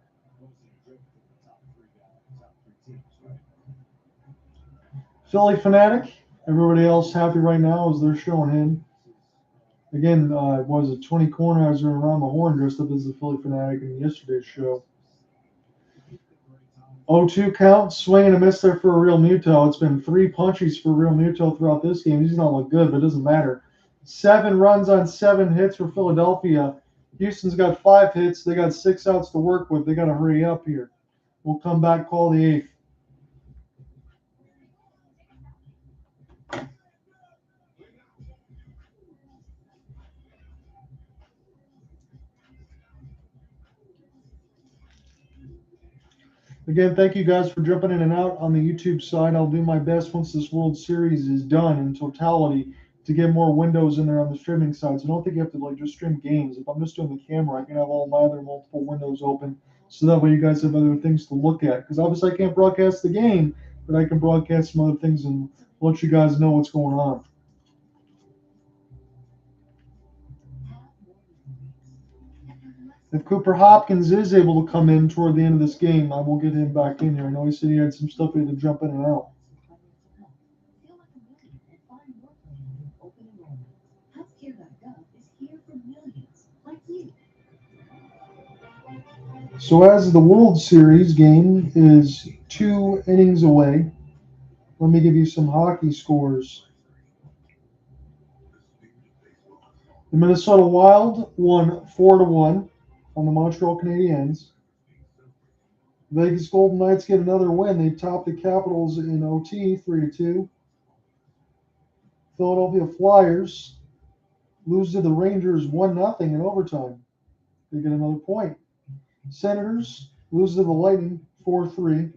Speaker 1: Philly Fanatic. Everybody else happy right now as they're showing him. Again, was it 20 corners around the horn dressed up as the Philly Fanatic in yesterday's show. 0-2 count, swing and a miss there for Realmuto. It's been 3 punchies for Realmuto throughout this game. He's not look good, but it doesn't matter. 7 runs on 7 hits for Philadelphia. Houston's got 5 hits. They got 6 outs to work with. They got to hurry up here. We'll come back, call the 8th. Again, thank you guys for jumping in and out on the YouTube side. I'll do my best once this World Series is done in totality to get more windows in there on the streaming side. So I don't think you have to like just stream games. If I'm just doing the camera, I can have all my other multiple windows open, so that way you guys have other things to look at. Because obviously I can't broadcast the game, but I can broadcast some other things and let you guys know what's going on. If Cooper Hopkins is able to come in toward the end of this game, I will get him back in here. I know he said he had some stuff he had to jump in and out. So as the World Series game is 2 innings away, let me give you some hockey scores. The Minnesota Wild won 4-1 on the Montreal Canadiens. Vegas Golden Knights get another win. They topped the Capitals in OT 3-2. Philadelphia Flyers lose to the Rangers 1-0 in overtime. They get another point. Senators lose to the Lightning 4-3.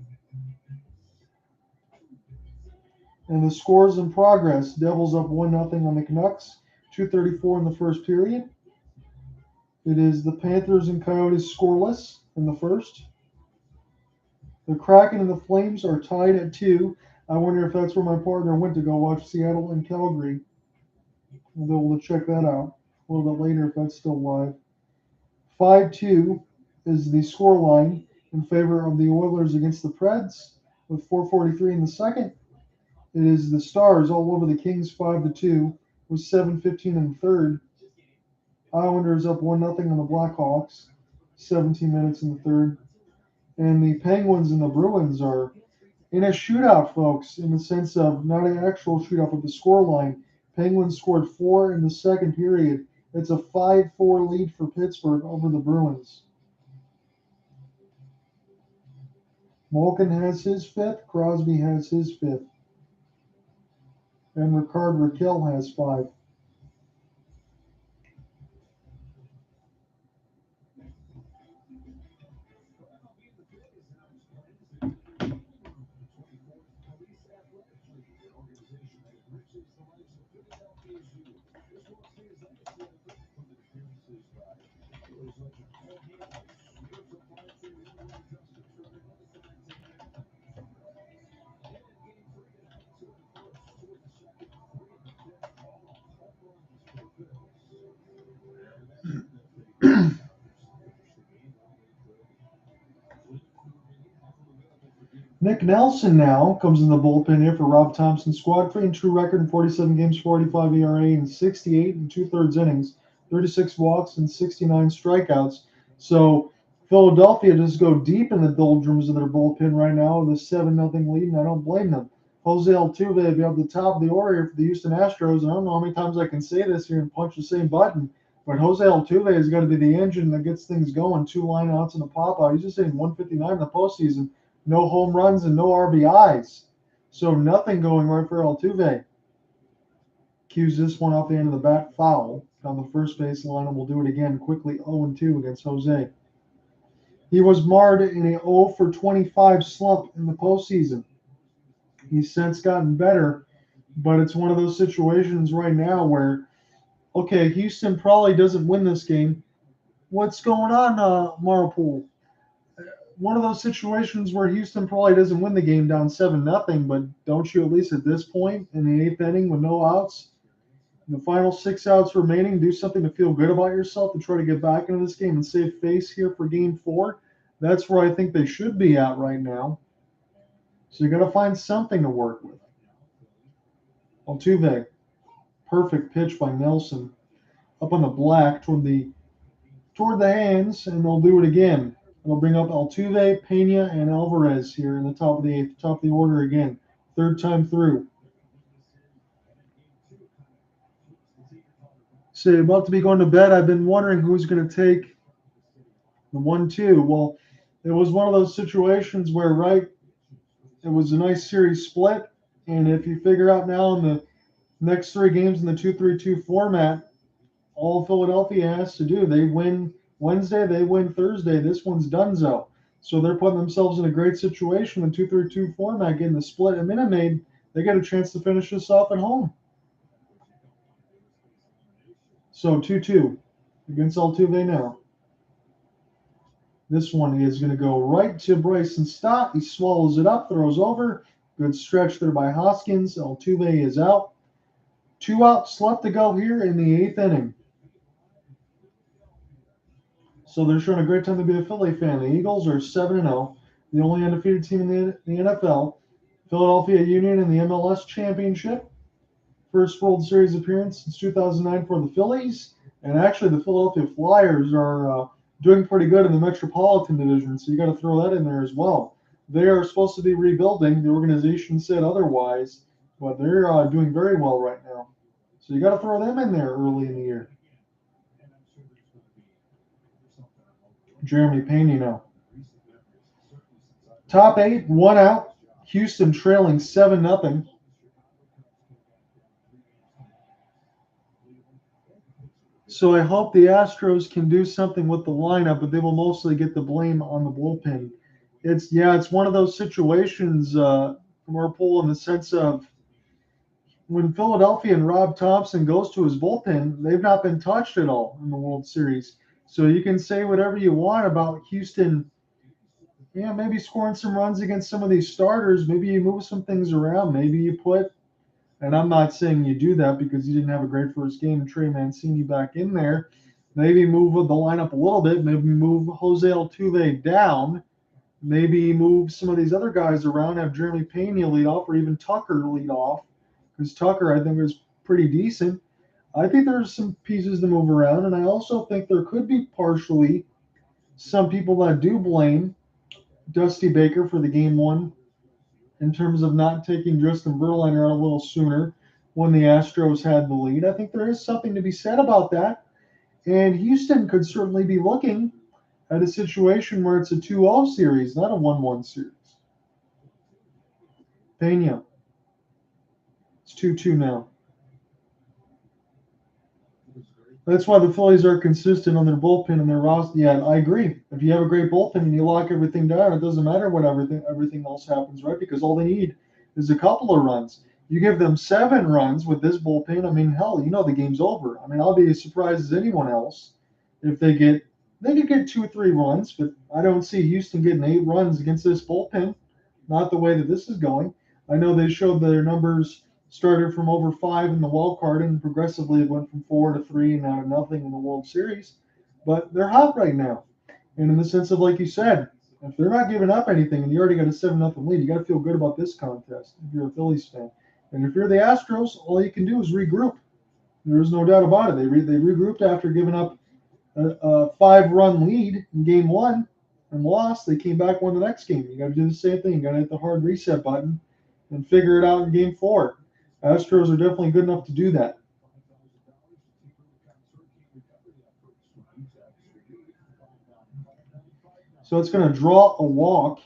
Speaker 1: And the scores in progress. Devils up 1-0 on the Canucks. 2:34 in the first period. It is the Panthers and Coyotes scoreless in the first. The Kraken and the Flames are tied at 2. I wonder if that's where my partner went to go watch Seattle and Calgary. We'll be able to check that out a little bit later if that's still live. 5-2 is the score line in favor of the Oilers against the Preds with 4:43 in the second. It is the Stars all over the Kings 5-2 with 7:15 in the third. Islanders up 1-0 on the Blackhawks, 17 minutes in the third. And the Penguins and the Bruins are in a shootout, folks, in the sense of not an actual shootout, but the score line. Penguins scored 4 in the second period. It's a 5-4 lead for Pittsburgh over the Bruins. Malkin has his 5th. Crosby has his 5th. And Ricard Raquel has 5. Nick Nelson now comes in the bullpen here for Rob Thompson's squad. 3-2 record in 47 games, 45 ERA, and 68 and 2/3 innings, 36 walks, and 69 strikeouts. So Philadelphia just go deep in the doldrums of their bullpen right now with a 7-0 lead, and I don't blame them. Jose Altuve will be up the top of the order here for the Houston Astros. And I don't know how many times I can say this here and punch the same button, but Jose Altuve is going to be the engine that gets things going. 2 lineouts and a pop-out. He's just hitting 159 in the postseason. No home runs and no RBIs. So nothing going right for Altuve. Cues this one off the end of the bat foul down the first base line, and we'll do it again quickly. 0-2 against Jose. He was marred in a 0-for-25 slump in the postseason. He's since gotten better, but it's one of those situations right now where, okay, Houston probably doesn't win this game. What's going on, Marple? One of those situations where Houston probably doesn't win the game down 7-0, but don't you at least at this point in the 8th inning with no outs, in the final 6 outs remaining, do something to feel good about yourself and try to get back into this game and save face here for game 4? That's where I think they should be at right now. So you got to find something to work with. Altuve, perfect pitch by Nelson, up on the black toward the hands, and they'll do it again. It'll bring up Altuve, Pena, and Alvarez here in the top of the 8th, top of the order again. 3rd time through. So about to be going to bed. I've been wondering who's going to take the 1-2. Well, it was one of those situations where, right, it was a nice series split. And if you figure out now in the next 3 games in the 2-3-2 format, all Philadelphia has to do, they win Wednesday, they win Thursday. This one's donezo. So they're putting themselves in a great situation in 2-3-2 format, getting the split at Minute Maid. They get a chance to finish this off at home. So 2-2 against Altuve now. This one is going to go right to Bryce and Stott. He swallows it up, throws over. Good stretch there by Hoskins. Altuve is out. 2 outs left to go here in the 8th inning. So they're showing a great time to be a Philly fan. The Eagles are 7-0, the only undefeated team in the NFL. Philadelphia Union in the MLS Championship. First World Series appearance since 2009 for the Phillies. And actually, the Philadelphia Flyers are doing pretty good in the Metropolitan Division, so you got to throw that in there as well. They are supposed to be rebuilding. The organization said otherwise, but they're doing very well right now. So you got to throw them in there early in the year. Jeremy Pena now. Top 8, 1 out. Houston trailing 7-0. So I hope the Astros can do something with the lineup, but they will mostly get the blame on the bullpen. It's one of those situations from our poll in the sense of when Philadelphia and Rob Thompson goes to his bullpen, they've not been touched at all in the World Series. So you can say whatever you want about Houston, maybe scoring some runs against some of these starters. Maybe you move some things around. Maybe you put, and I'm not saying you do that because you didn't have a great first game, Trey Mancini back in there. Maybe move the lineup a little bit. Maybe move Jose Altuve down. Maybe move some of these other guys around, have Jeremy Pena lead off, or even Tucker lead off. Because Tucker, I think, is pretty decent. I think there's some pieces to move around, and I also think there could be partially some people that do blame Dusty Baker for the game 1 in terms of not taking Justin Verlander out a little sooner when the Astros had the lead. I think there is something to be said about that. And Houston could certainly be looking at a situation where it's a 2-0 series, not a 1-1 series. Pena. It's 2-2 now. That's why the Phillies are consistent on their bullpen and their roster. Yeah, I agree. If you have a great bullpen and you lock everything down, it doesn't matter what everything else happens, right? Because all they need is a couple of runs. You give them 7 runs with this bullpen, I mean, hell, the game's over. I mean, I'll be as surprised as anyone else if they could get 2 or 3 runs, but I don't see Houston getting 8 runs against this bullpen. Not the way that this is going. I know they showed their numbers started from over 5 in the wild card and progressively it went from 4 to 3 and now to nothing in the World Series. But they're hot right now. And in the sense of, like you said, If they're not giving up anything and you already got a 7-0 lead, you got to feel good about this contest if you're a Phillies fan. And if you're the Astros, all you can do is regroup. There's no doubt about it. They regrouped after giving up a 5-run lead in game 1 and lost. They came back, won the next game. You got to do the same thing. You got to hit the hard reset button and figure it out in game 4. Astros are definitely good enough to do that. So it's going to draw a walk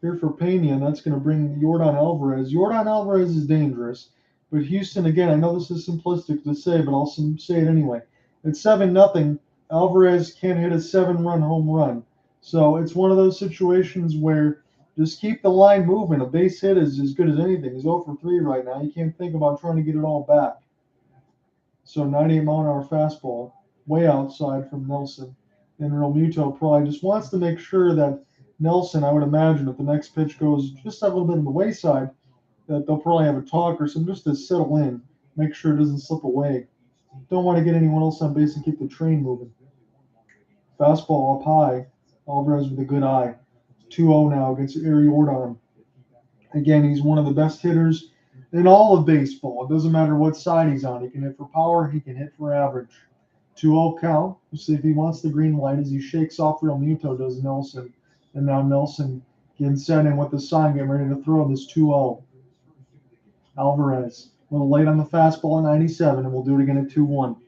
Speaker 1: here for Pena, and that's going to bring Yordan Alvarez. Yordan Alvarez is dangerous, but Houston, again, I know this is simplistic to say, but I'll say it anyway. At 7-0, Alvarez can't hit a 7-run home run. So it's one of those situations where just keep the line moving. A base hit is as good as anything. He's 0 for 3 right now. You can't think about trying to get it all back. So 98-mile-an-hour fastball, way outside from Nelson. And Realmuto probably just wants to make sure that Nelson, I would imagine, if the next pitch goes just a little bit on the wayside, that they'll probably have a talk or something just to settle in, make sure it doesn't slip away. Don't want to get anyone else on base and keep the train moving. Fastball up high. Alvarez with a good eye. 2-0 now against Yordan. Again, he's one of the best hitters in all of baseball. It doesn't matter what side he's on. He can hit for power. He can hit for average. 2-0 count. We'll see if he wants the green light as he shakes off Realmuto, does Nelson. And now Nelson getting sent in with the sign, getting ready to throw this 2-0. Alvarez, a little late on the fastball at 97, and we'll do it again at 2-1.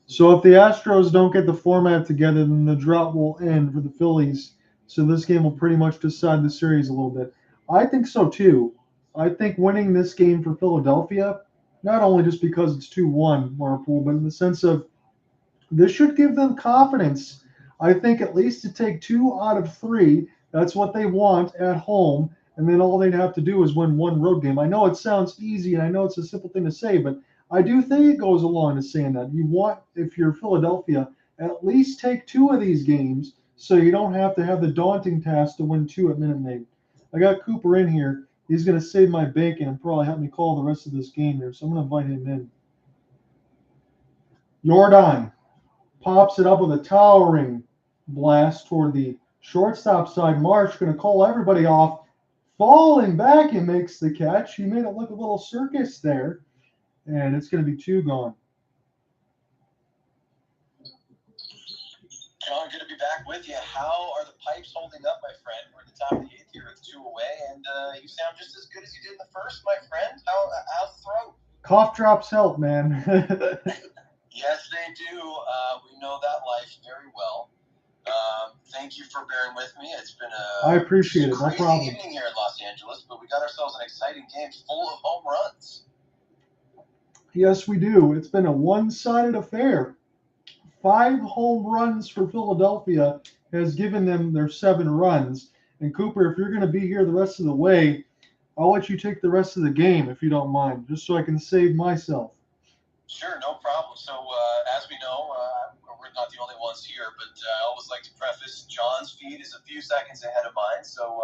Speaker 1: So if the Astros don't get the format together, then the drought will end for the Phillies. So this game will pretty much decide the series a little bit. I think so too. I think winning this game for Philadelphia, not only just because it's 2-1, Marple, but in the sense of this should give them confidence. I think at least to take 2 out of 3. That's what they want at home. And then all they'd have to do is win one road game. I know it sounds easy, and I know it's a simple thing to say, but I do think it goes along to saying that. You want, if you're Philadelphia, at least take 2 of these games so you don't have to have the daunting task to win 2 at Minute Maid. I got Cooper in here. He's going to save my bacon and probably help me call the rest of this game here, so I'm going to invite him in. Yordan pops it up with a towering blast toward the shortstop side. Marsh going to call everybody off. Falling back and makes the catch. He made it look a little circus there. And it's going to be 2 gone.
Speaker 4: John, good to be back with you. How are the pipes holding up, my friend? We're at the top of the 8th here with 2 away, and you sound just as good as you did in the first, my friend. How's the throat?
Speaker 1: Cough drops help, man.
Speaker 4: Yes, they do. We know that life very well. Thank you for bearing with me. It's been
Speaker 1: I appreciate it. No
Speaker 4: crazy
Speaker 1: problem.
Speaker 4: evening here in Los Angeles, but we got ourselves an exciting game full of home runs.
Speaker 1: Yes, we do. It's been a one-sided affair. 5 home runs for Philadelphia has given them their 7 runs. And Cooper, if you're going to be here the rest of the way, I'll let you take the rest of the game if you don't mind, just so I can save myself.
Speaker 4: Sure, no problem. So, as we know, we're not the only ones here, but I always like to preface John's feed is a few seconds ahead of mine, so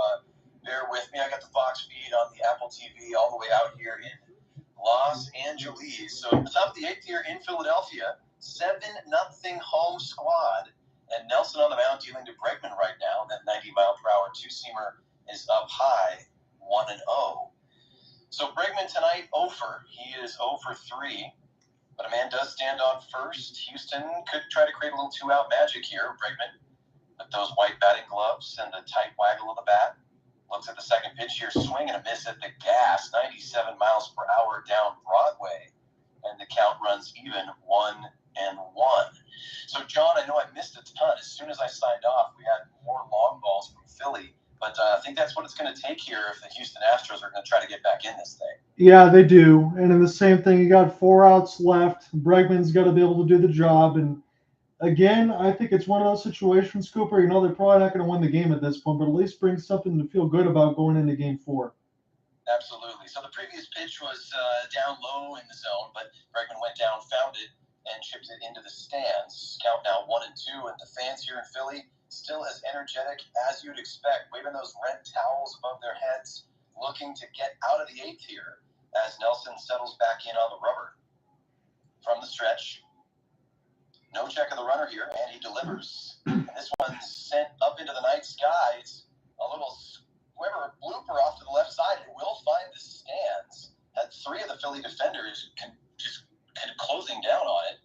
Speaker 4: bear with me. I got the Fox feed on the Apple TV all the way out here in Los Angeles. So, at the top of the 8th here in Philadelphia, 7-0 home squad, and Nelson on the mound dealing to Bregman right now. That 90-mile-per-hour two-seamer is up high, 1-0. So, Bregman tonight, 0 for. He is 0 for 3. But a man does stand on first. Houston could try to create a little 2-out magic here. Bregman, with those white batting gloves and the tight waggle of the bat, looks at the second pitch here, swing and a miss at the gas, 97 miles per hour down Broadway, and the count runs even 1-1. So, John, I know I missed a ton. As soon as I signed off, we had more long balls from Philly. But I think that's what it's going to take here if the Houston Astros are going to try to get back in this thing.
Speaker 1: Yeah, they do. And in the same thing, you got 4 outs left. Bregman's got to be able to do the job. And again, I think it's one of those situations, Cooper, they're probably not going to win the game at this point, but at least bring something to feel good about going into game 4.
Speaker 4: Absolutely. So the previous pitch was down low in the zone, but Bregman went down, found it, and chipped it into the stands. Count now 1-2, and the fans here in Philly still as energetic as you'd expect, waving those red towels above their heads, looking to get out of the 8th here as Nelson settles back in on the rubber. From the stretch, no check of the runner here, and he delivers. And this one's sent up into the night skies. a little squibber blooper off to the left side. It will find the stands. Had three of the Philly defenders just kind of closing down on it.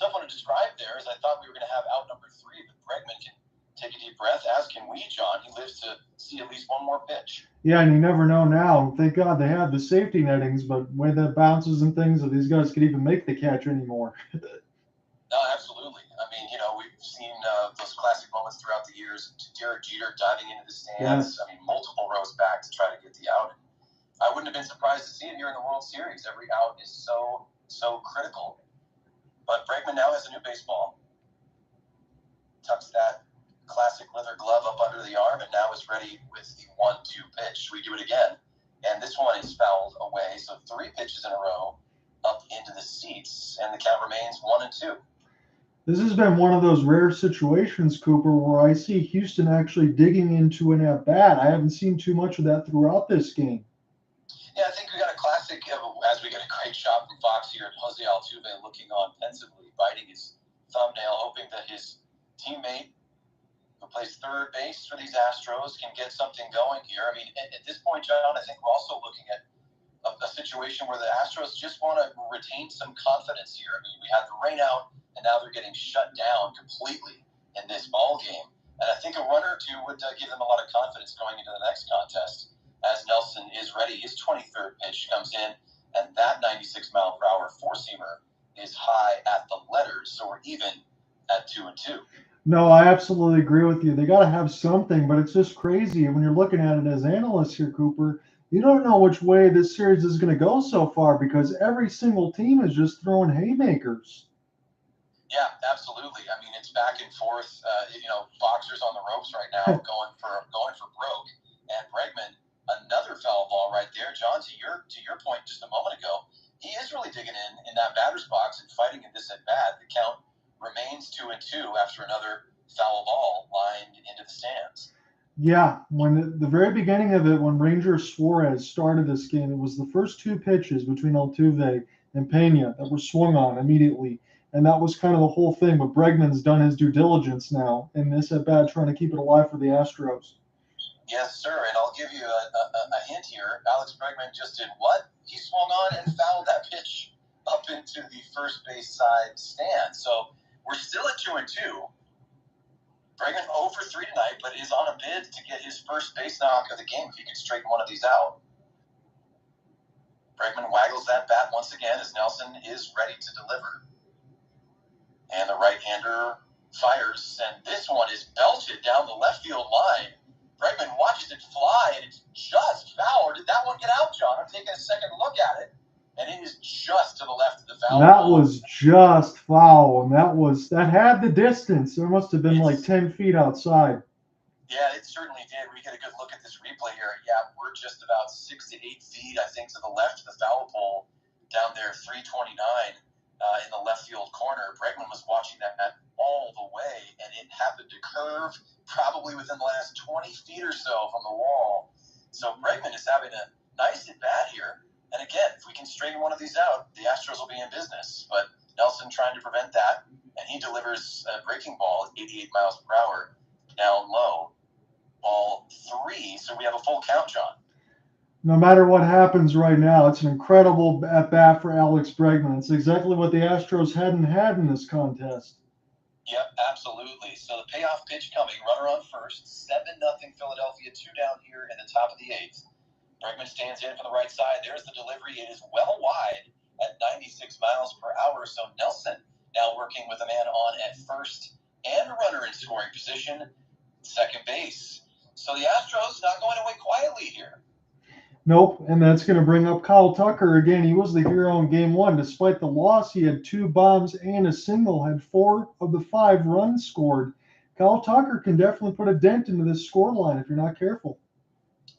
Speaker 4: Tough one to describe there, as I thought we were going to have out number 3, but Bregman can take a deep breath, as can we, John. He lives to see at least one more pitch.
Speaker 1: Yeah, and you never know now. Thank God they have the safety nettings, but when that bounces and things, that these guys could even make the catch anymore.
Speaker 4: No, absolutely. I mean, we've seen those classic moments throughout the years. Derek Jeter diving into the stands.
Speaker 1: Yes.
Speaker 4: I mean, multiple rows back to try to get the out. I wouldn't have been surprised to see it here in the World Series. Every out is so critical. But Bregman now has a new baseball. Tucks that classic leather glove up under the arm, and now is ready with the 1-2 pitch. We do it again, and this one is fouled away. So 3 pitches in a row up into the seats, and the count remains 1-2.
Speaker 1: This has been one of those rare situations, Cooper, where I see Houston actually digging into an at-bat. I haven't seen too much of that throughout this game.
Speaker 4: Yeah, I think we got a classic, as we get a great shot from Fox here at Jose Altuve looking on pensively, biting his thumbnail, hoping that his teammate who plays third base for these Astros can get something going here. I mean, at this point, John, I think we're also looking at a situation where the Astros just want to retain some confidence here. I mean, we had the rain out, and now they're getting shut down completely in this ball game. And I think a run or two would give them a lot of confidence going into the next contest, as Nelson is ready. His 23rd pitch comes in, and that 96-mile-per-hour four-seamer is high at the letters, so we're even at 2-2.
Speaker 1: No, I absolutely agree with you. They got to have something, but it's just crazy when you're looking at it as analysts here, Cooper. You don't know which way this series is going to go so far because every single team is just throwing haymakers.
Speaker 4: Yeah, absolutely. I mean, it's back and forth. Boxers on the ropes right now, going for broke. And Bregman, another foul ball right there. John, to your point just a moment ago, he is really digging in that batter's box and fighting in this at bat. The count remains 2-2 after another foul ball lined into the stands.
Speaker 1: Yeah, when the very beginning of it, when Ranger Suarez started this game, it was the first 2 pitches between Altuve and Pena that were swung on immediately. And that was kind of the whole thing. But Bregman's done his due diligence now in this at bat, trying to keep it alive for the Astros.
Speaker 4: Yes, sir. And I'll give you a hint here. Alex Bregman just did what? He swung on and fouled that pitch up into the first base side stand. So we're still at 2-2. Bregman 0 for 3 tonight, but is on a bid to get his first base knock of the game if he can straighten one of these out. Bregman waggles that bat once again as Nelson is ready to deliver. And the right-hander fires, and this one is belted down the left field line. Bregman watches it fly, and it's just foul. Did that one get out, John? I'm taking a second look at it, and it is just to the left of the foul.
Speaker 1: That was just foul, and that had the distance. There must have been like 10 feet outside.
Speaker 4: Yeah, it certainly did. We get a good look at this replay here. Yeah, we're just about 6 to 8 feet, I think, to the left of the foul pole down there, 329 in the left field corner. Bregman was watching that all the way, and it happened to curve probably within the last 20 feet or so from the wall. So Bregman is having a nice at-bat here. And again, if we can straighten one of these out, the Astros will be in business. But Nelson trying to prevent that, and he delivers a breaking ball at 88 miles per hour down low. Ball 3, so we have a full count, John.
Speaker 1: No matter what happens right now, it's an incredible at-bat for Alex Bregman. It's exactly what the Astros hadn't had in this contest.
Speaker 4: Yep, absolutely. So the payoff pitch coming, runner on first, 7-0 Philadelphia, 2 down here in the top of the 8th. Bregman stands in from the right side. There's the delivery. It is well wide at 96 miles per hour. So Nelson now working with a man on at first and a runner in scoring position, second base. So the Astros not going away quietly here.
Speaker 1: Nope, and that's going to bring up Kyle Tucker again. He was the hero in Game 1. Despite the loss, he had 2 bombs and a single, had 4 of the 5 runs scored. Kyle Tucker can definitely put a dent into this scoreline if you're not careful.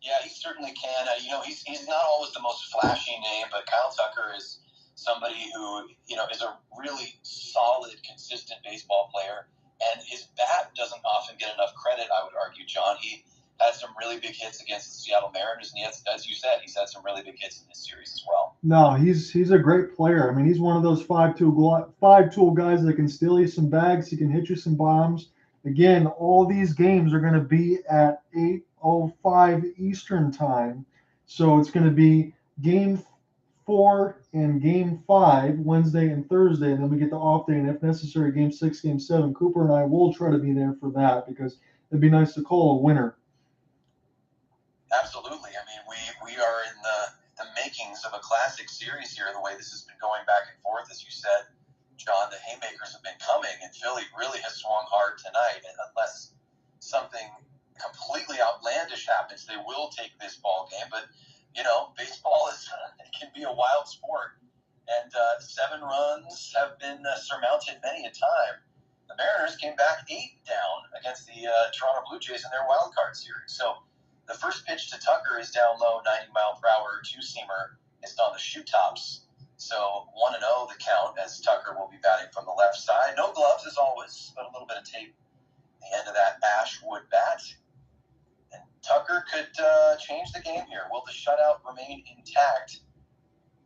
Speaker 4: Yeah, he certainly can. He's not always the most flashy name, but Kyle Tucker is somebody who, is a really solid, consistent baseball player. And his bat doesn't often get enough credit, I would argue, John. He had some really big hits against the Seattle Mariners, and as you said, he's had some really big hits in this series as well.
Speaker 1: No, he's a great player. I mean, he's one of those five-tool guys that can steal you some bags. He can hit you some bombs. Again, all these games are going to be at 8 6:05 Eastern time. So it's going to be Game 4 and Game 5 Wednesday and Thursday, and then we get the off day, and if necessary, Game 6, Game 7. Cooper and I will try to be there for that because it'd be nice to call a winner.
Speaker 4: Absolutely. I mean, we are in the makings of a classic series here, the way this has been going back and forth. As you said, John, the haymakers have been coming, and Philly really has swung hard tonight. And unless something completely outlandish happens, they will take this ball game. But, baseball it can be a wild sport. And 7 runs have been surmounted many a time. The Mariners came back 8 down against the Toronto Blue Jays in their wild card series. So the first pitch to Tucker is down low, 90-mile-per-hour two-seamer. It's on the shoe tops. So 1-0 the count as Tucker will be batting from the left side. No gloves as always, but a little bit of tape at the end of that ash wood bat. And Tucker could change the game here. Will the shutout remain intact?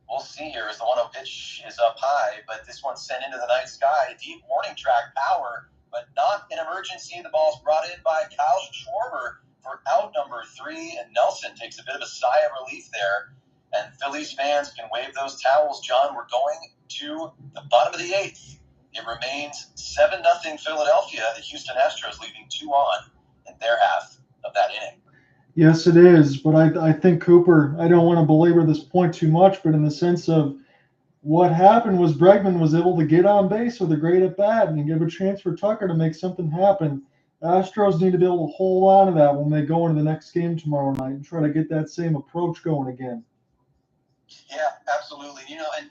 Speaker 4: We'll see here as the 1-0 pitch is up high, but this one's sent into the night sky. Deep warning track power, but not an emergency. The ball's brought in by Kyle Schwarber for out number 3, and Nelson takes a bit of a sigh of relief there. And Phillies fans can wave those towels. John, we're going to the bottom of the 8th. It remains 7-0 Philadelphia. The Houston Astros leaving 2 on in their half of that inning.
Speaker 1: Yes, it is. But I think Cooper, I don't want to belabor this point too much, but in the sense of what happened was Bregman was able to get on base with a great at bat and give a chance for Tucker to make something happen. Astros need to be able to hold on to that when they go into the next game tomorrow night and try to get that same approach going again.
Speaker 4: Yeah, absolutely.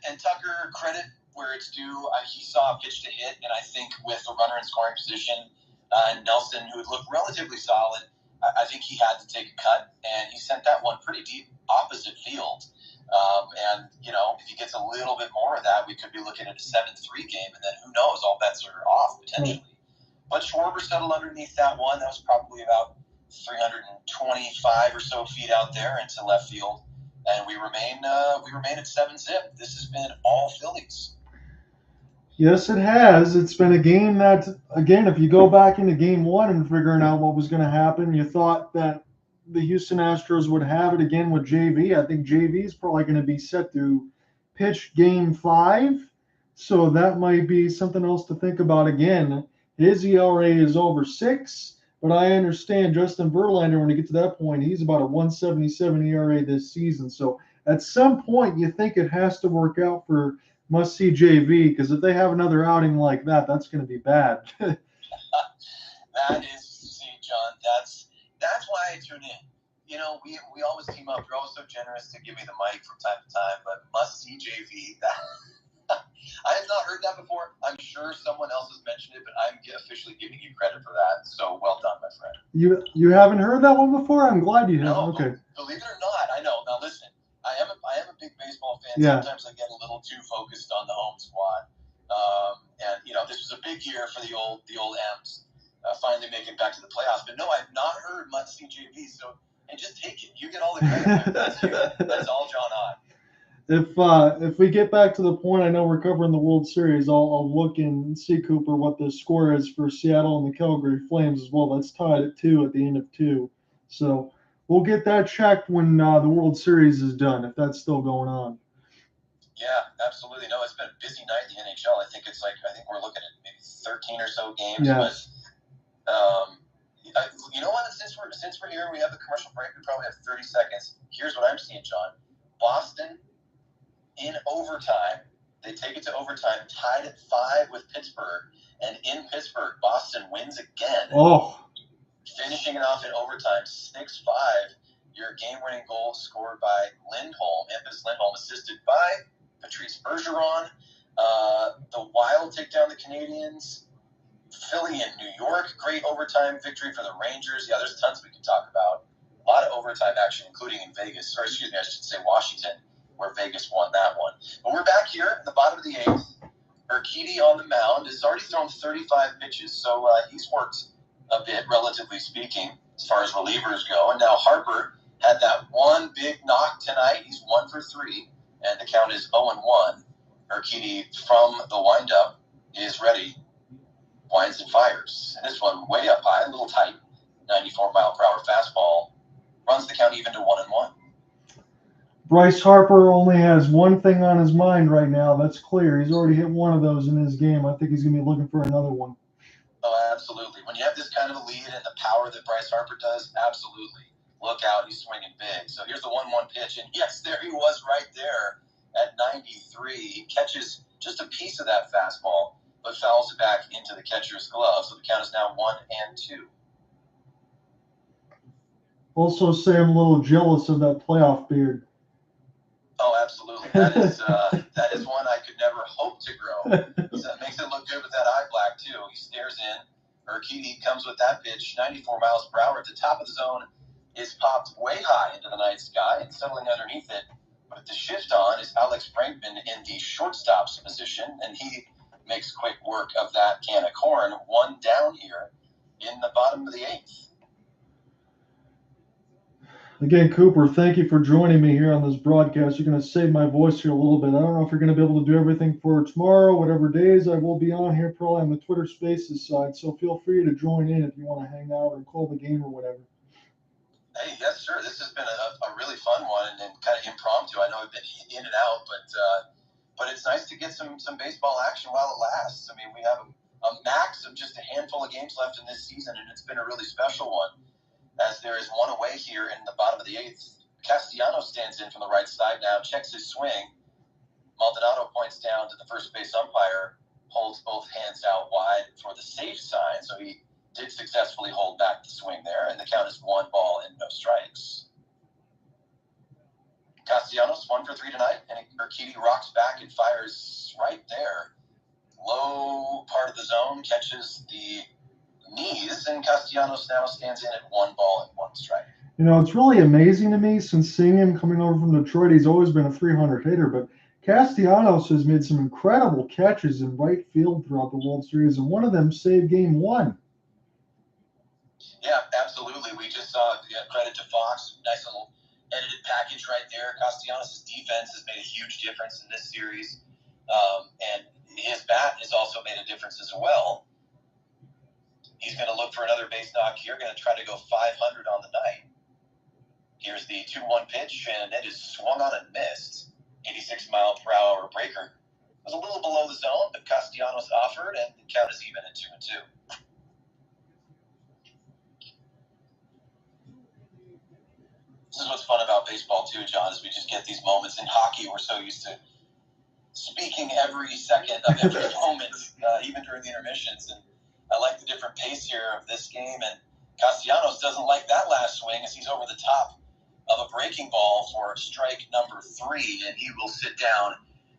Speaker 4: And Tucker, credit where it's due. He saw a pitch to hit, and I think with a runner in scoring position, Nelson, who had looked relatively solid, I think he had to take a cut, and he sent that one pretty deep opposite field. And if he gets a little bit more of that, we could be looking at a 7-3 game, and then who knows, all bets are off potentially. But Schwarber settled underneath that one. That was probably about 325 or so feet out there into left field. And we remain at 7-zip. This has been all Phillies.
Speaker 1: Yes, it has. It's been a game that, again, if you go back into Game 1 and figuring out what was going to happen, you thought that the Houston Astros would have it again with JV. I think JV is probably going to be set to pitch Game 5, so that might be something else to think about again. His ERA is over 6, but I understand Justin Verlander, when you get to that point, he's about a 177 ERA this season. So at some point, you think it has to work out for must-see JV, because if they have another outing like that, that's going to be bad.
Speaker 4: That is, see, John, that's why I tune in. We always team up. You're always so generous to give me the mic from time to time, but must-see JV, I have not heard that before. I'm sure someone else has mentioned it, but I'm officially giving you credit for that. So well done, my friend.
Speaker 1: You haven't heard that one before? I'm glad you have.
Speaker 4: No,
Speaker 1: Okay.
Speaker 4: Believe it or not, I know. Now listen, I am a big baseball fan.
Speaker 1: Yeah.
Speaker 4: Sometimes I get a little too focused on the home squad. And this was a big year for the old M's, finally making it back to the playoffs. But no, I've not heard much CJV. So and just take it. You get all the credit. That's you. That's all John Ott.
Speaker 1: If we get back to the point, I know we're covering the World Series. I'll look and see, Cooper, what the score is for Seattle and the Calgary Flames as well. That's tied at 2 at the end of 2. So we'll get that checked when the World Series is done, if that's still going on.
Speaker 4: Yeah, absolutely. No, it's been a busy night in the NHL. I think we're looking at maybe 13 or so games.
Speaker 1: Yes.
Speaker 4: But you know what? Since we're here, we have the commercial break. We probably have 30 seconds. Here's what I'm seeing, John. Boston in overtime. They take it to overtime, tied at 5 with Pittsburgh. And in Pittsburgh, Boston wins again.
Speaker 1: Oh.
Speaker 4: Finishing it off in overtime, 6-5. Your game-winning goal scored by Lindholm, Memphis Lindholm, assisted by Patrice Bergeron. The Wild take down the Canadians. Philly and New York, great overtime victory for the Rangers. Yeah, there's tons we can talk about. A lot of overtime action, including in Vegas. Or excuse me, I should say Washington, where Vegas won that one. But we're back here at the bottom of the 8th. Urquidy on the mound has already thrown 35 pitches, so he's worked a bit, relatively speaking, as far as relievers go. And now Harper had that one big knock tonight. He's 1 for 3, and the count is 0-1. Urquidy from the windup is ready. Winds and fires. And this one way up high, a little tight. 94-mile-per-hour fastball
Speaker 1: Bryce Harper only has one thing on his mind right now. That's clear. He's already hit one of those in his game. I think he's going to be looking for another one.
Speaker 4: Oh, absolutely. When you have this kind of a lead and the power that Bryce Harper does, absolutely. Look out, he's swinging big. So here's the 1-1 pitch, and yes, there he was right there at 93. He catches just a piece of that fastball, but fouls it back into the catcher's glove. So the count is now 1-2.
Speaker 1: Also say I'm a little jealous of that playoff beard.
Speaker 4: Oh, absolutely. That is one I could never hope to grow. So it makes it look good with that eye black, too. He stares in. Urquidy comes with that pitch, 94 miles per hour at the top of the zone, is popped way high into the night sky and settling underneath it. But the shift on is Alex Bregman in the shortstop's position, and he makes quick work of that can of corn. One down here in the bottom of the 8th.
Speaker 1: Again, Cooper, thank you for joining me here on this broadcast. You're going to save my voice here a little bit. I don't know if you're going to be able to do everything for tomorrow, whatever days I will be on here, probably on the Twitter Spaces side. So feel free to join in if you want to hang out or call the game or whatever.
Speaker 4: Hey, yes, sir. This has been a really fun one and kind of impromptu. I know I've been in and out, but it's nice to get some baseball action while it lasts. I mean, we have a max of just a handful of games left in this season, and it's been a really special one, as there is one away here in the bottom of the 8th. Castellanos stands in from the right side now, checks his swing. Maldonado points down to the first base umpire, holds both hands out wide for the safe sign, so he did successfully hold back the swing there, and the count is 1 ball and no strikes. Castellanos 1 for 3 tonight, and Urquidy rocks back and fires right there. Low part of the zone, catches the knees, and Castellanos now stands in at 1 ball and 1 strike.
Speaker 1: You know, it's really amazing to me since seeing him coming over from Detroit. He's always been a 300 hitter, but Castellanos has made some incredible catches in right field throughout the World Series, and one of them saved Game 1.
Speaker 4: Yeah, absolutely. We just saw credit to Fox. Nice little edited package right there. Castellanos' defense has made a huge difference in this series, and his bat has also made a difference as well. He's going to look for another base knock here, going to try to go 500 on the night. Here's the 2-1 pitch, and it is swung on and missed. 86 mile per hour breaker. It was a little below the zone, but Castellanos offered, and the count is even at 2-2. This is what's fun about baseball, too, John, is we just get these moments. In hockey, we're so used to speaking every second of every moment, even during the intermissions. And I like the different pace here of this game. And Castellanos doesn't like that last swing as he's over the top of a breaking ball for strike number 3, and he will sit down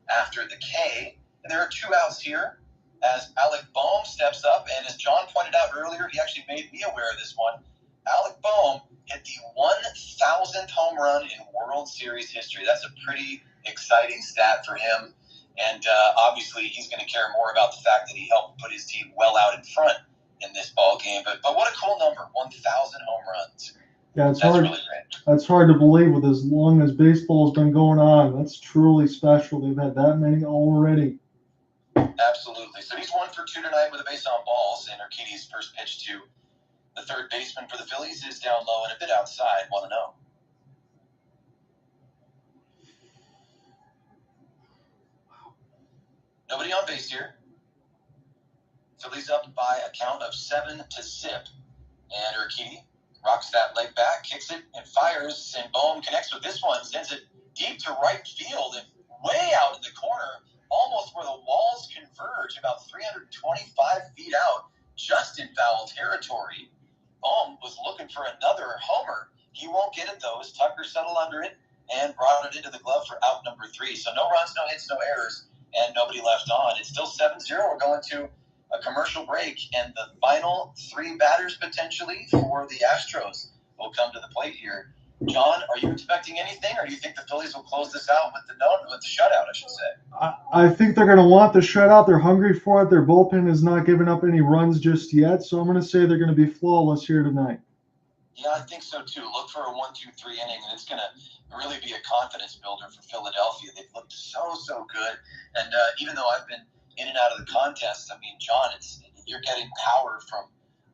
Speaker 4: after the K. And there are 2 outs here as Alec Bohm steps up. And as John pointed out earlier, he actually made me aware of this one. Alec Bohm hit the 1,000th home run in World Series history. That's a pretty exciting stat for him. And obviously, he's going to care more about the fact that he helped put his team well out in front in this ball game. But what a cool number, 1,000 home runs.
Speaker 1: Yeah,
Speaker 4: That's really great.
Speaker 1: That's hard to believe with as long as baseball's been going on. That's truly special. They've had that many already.
Speaker 4: Absolutely. So he's 1 for 2 tonight with a base on balls. And Urquidy's first pitch to the third baseman for the Phillies is down low and a bit outside, 1-0. Nobody on base here. Phillies up by a count of 7 to zip. And Urquidy rocks that leg back, kicks it, and fires. And Bohm connects with this one, sends it deep to right field and way out in the corner, almost where the walls converge, about 325 feet out, just in foul territory. Bohm was looking for another homer. He won't get it, though, as Tucker settled under it and brought it into the glove for out number 3. So no runs, no hits, no errors, and nobody left on. It's still 7-0. We're going to a commercial break, and the final 3 batters potentially for the Astros will come to the plate here. John, are you expecting anything, or do you think the Phillies will close this out with the shutout, I should say?
Speaker 1: I think they're going to want the shutout. They're hungry for it. Their bullpen has not given up any runs just yet, so I'm going to say they're going to be flawless here tonight.
Speaker 4: Yeah, I think so too. Look for a 1-2-3 inning, and it's going to really be a confidence builder for Philadelphia. They've looked so good, and even though I've been in and out of the contest, I mean, John, you're getting power from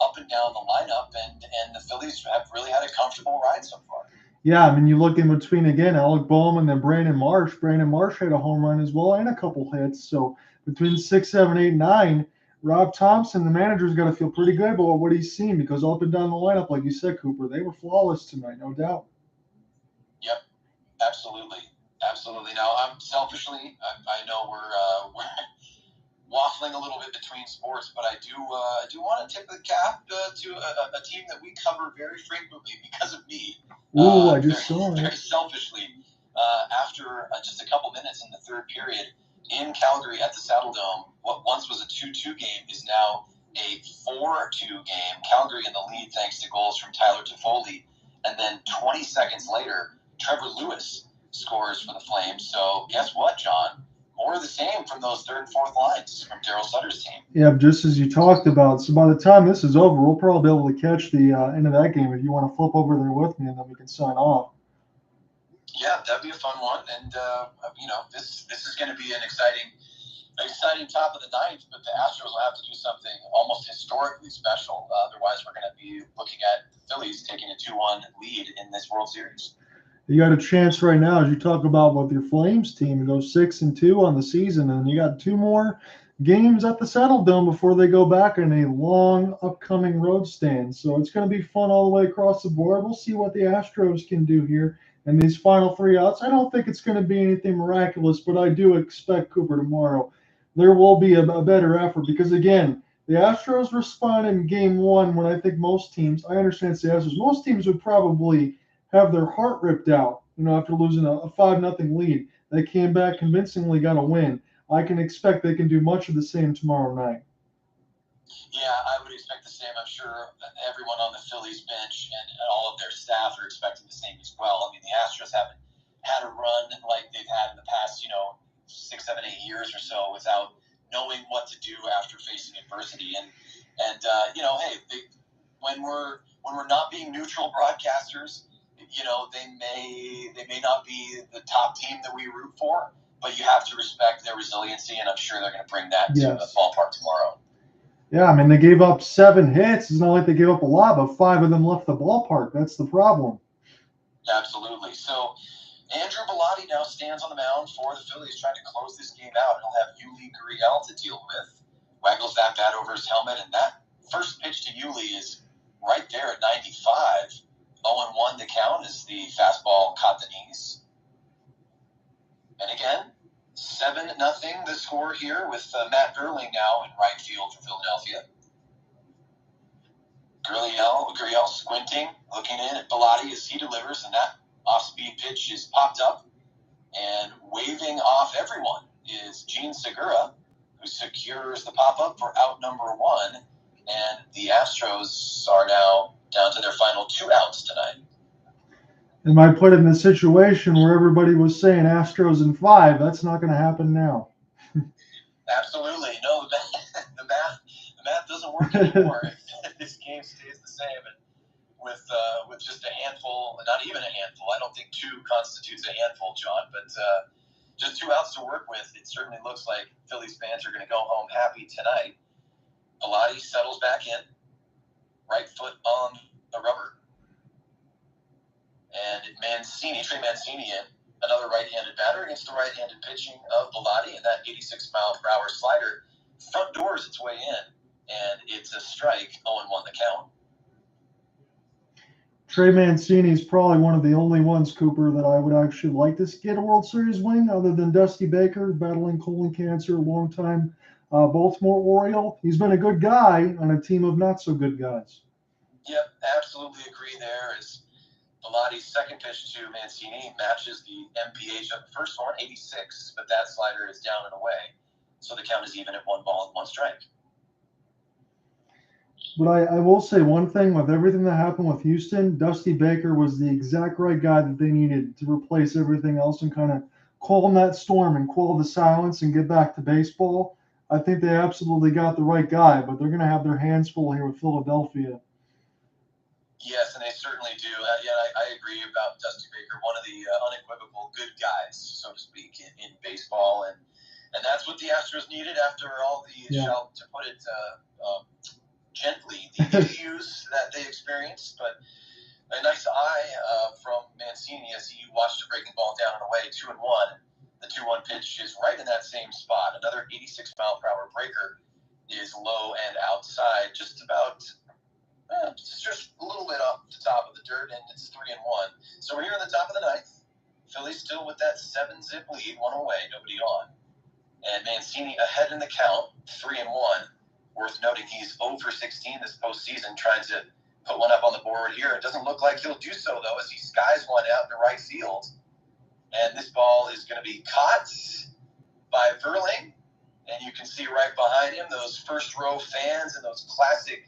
Speaker 4: up and down the lineup, and the Phillies have really had a comfortable ride so far.
Speaker 1: Yeah, I mean, you look in between again, Alec Bohm and then Brandon Marsh. Brandon Marsh had a home run as well and a couple hits. So between 6, 7, 8, 9, Rob Thompson, the manager's got to feel pretty good about what he's seen because up and down the lineup, like you said, Cooper, they were flawless tonight, no doubt.
Speaker 4: Yep, absolutely, absolutely. Now, I'm selfishly, I know we're waffling a little bit between sports, but I do want to tip the cap to a team that we cover very frequently because of me.
Speaker 1: Ooh, I just saw
Speaker 4: Very
Speaker 1: it.
Speaker 4: selfishly, after just a couple minutes in the third period in Calgary at the Saddle Dome, what once was a 2-2 game is now a 4-2 game. Calgary in the lead thanks to goals from Tyler Toffoli, and then 20 seconds later, Trevor Lewis scores for the Flames. So guess what, John? More of the same from those third and fourth lines from Daryl Sutter's team.
Speaker 1: Yeah, just as you talked about. So by the time this is over, we'll probably be able to catch the end of that game if you want to flip over there with me, and then we can sign off.
Speaker 4: Yeah, that'd be a fun one, and this is going to be an exciting top of the ninth. But the Astros will have to do something almost historically special. Otherwise, we're going to be looking at the Phillies taking a 2-1 lead in this World Series.
Speaker 1: You got a chance right now, as you talk about with your Flames team, to go 6-2 on the season, and you got 2 more games at the Saddle Dome before they go back in a long upcoming road stand. So it's going to be fun all the way across the board. We'll see what the Astros can do here in these final 3 outs. I don't think it's going to be anything miraculous, but I do expect, Cooper, tomorrow there will be a better effort because, again, the Astros responded in game 1 when I think most teams, I understand it's the Astros, most teams would probably have their heart ripped out, after losing a 5-0 lead. They came back convincingly, got a win. I can expect they can do much of the same tomorrow night.
Speaker 4: Yeah, I would expect the same. I'm sure that everyone on the Phillies bench and all of their staff are expecting the same as well. I mean, the Astros haven't had a run like they've had in the past, 6, 7, 8 years or so without knowing what to do after facing adversity. And hey, when we're not being neutral broadcasters, they may not be the top team that we root for, but you have to respect their resiliency, and I'm sure they're going to bring that to the ballpark tomorrow.
Speaker 1: Yeah, I mean, they gave up 7 hits. It's not like they gave up a lot, but 5 of them left the ballpark. That's the problem.
Speaker 4: Absolutely. So Andrew Bellotti now stands on the mound for the Phillies, trying to close this game out. He'll have Yuli Gurriel to deal with. Waggles that bat over his helmet, and that first pitch to Yuli is right there at 95. 0-1 the count as the fastball caught the knees. And again, 7-0 the score here with Matt Burling now in right field for Philadelphia. Gurriel squinting, looking in at Bellotti as he delivers, and that off-speed pitch is popped up. And waving off everyone is Gene Segura, who secures the pop-up for out number 1. And the Astros are now down to their final 2 outs tonight.
Speaker 1: Am I put in the situation where everybody was saying Astros in 5? That's not going to happen now.
Speaker 4: Absolutely. No, the math doesn't work anymore if this game stays the same. And with just a handful, not even a handful, I don't think 2 constitutes a handful, John, but just 2 outs to work with, it certainly looks like Phillies fans are going to go home happy tonight. Bellotti settles back in, right foot on the rubber. And Trey Mancini in, another right-handed batter against the right-handed pitching of Bellotti, and that 86-mile-per-hour slider front doors its way in, and it's a strike, 0-1 the count.
Speaker 1: Trey Mancini is probably one of the only ones, Cooper, that I would actually like to get a World Series win, other than Dusty Baker, battling colon cancer, long-time Baltimore Oriole. He's been a good guy on a team of not-so-good guys.
Speaker 4: Yep, absolutely agree there. As Bellotti's second pitch to Mancini matches the MPH of the first one, 86, but that slider is down and away. So the count is even at 1 ball and 1 strike.
Speaker 1: But I will say one thing with everything that happened with Houston, Dusty Baker was the exact right guy that they needed to replace everything else and kind of calm that storm and quell the silence and get back to baseball. I think they absolutely got the right guy, but they're going to have their hands full here with Philadelphia.
Speaker 4: Yes, and they certainly do. I agree about Dusty Baker, one of the unequivocal good guys, so to speak, in baseball, and that's what the Astros needed after all the, to put it gently, the issues that they experienced. But a nice eye from Mancini as he watched a breaking ball down and away, 2-1. The 2-1 pitch is right in that same spot. Another 86-mile-per-hour breaker is low and outside, just about, just a little bit off the top of the dirt, and it's 3-1. So we're here in the top of the ninth. Phillies still with that 7-zip lead, one away, nobody on. And Mancini ahead in the count, 3-1. Worth noting, he's 0 for 16 this postseason, trying to put one up on the board here. It doesn't look like he'll do so, though, as he skies one out to right field. And this ball is going to be caught by Verling. And you can see right behind him those first-row fans and those classic,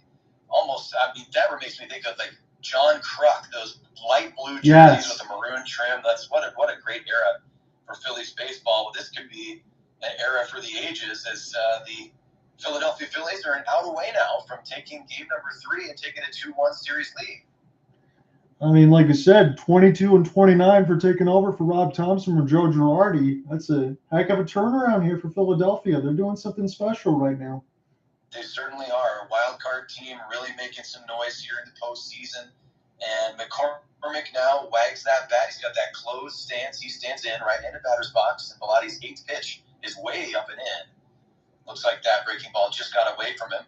Speaker 4: almost, I mean, that makes me think of, like, John Kruk, those light blue jerseys with the maroon trim. That's what a great era for Phillies baseball. Well, this could be an era for the ages, as the Philadelphia Phillies are an out away now from taking game number 3 and taking a 2-1 series lead.
Speaker 1: I mean, like I said, 22 and 29 for taking over for Rob Thompson or Joe Girardi. That's a heck of a turnaround here for Philadelphia. They're doing something special right now.
Speaker 4: They certainly are. A wild card team really making some noise here in the postseason. And McCormick now wags that bat. He's got that closed stance. He stands in right in the batter's box. And Velati's 8th pitch is way up and in. Looks like that breaking ball just got away from him.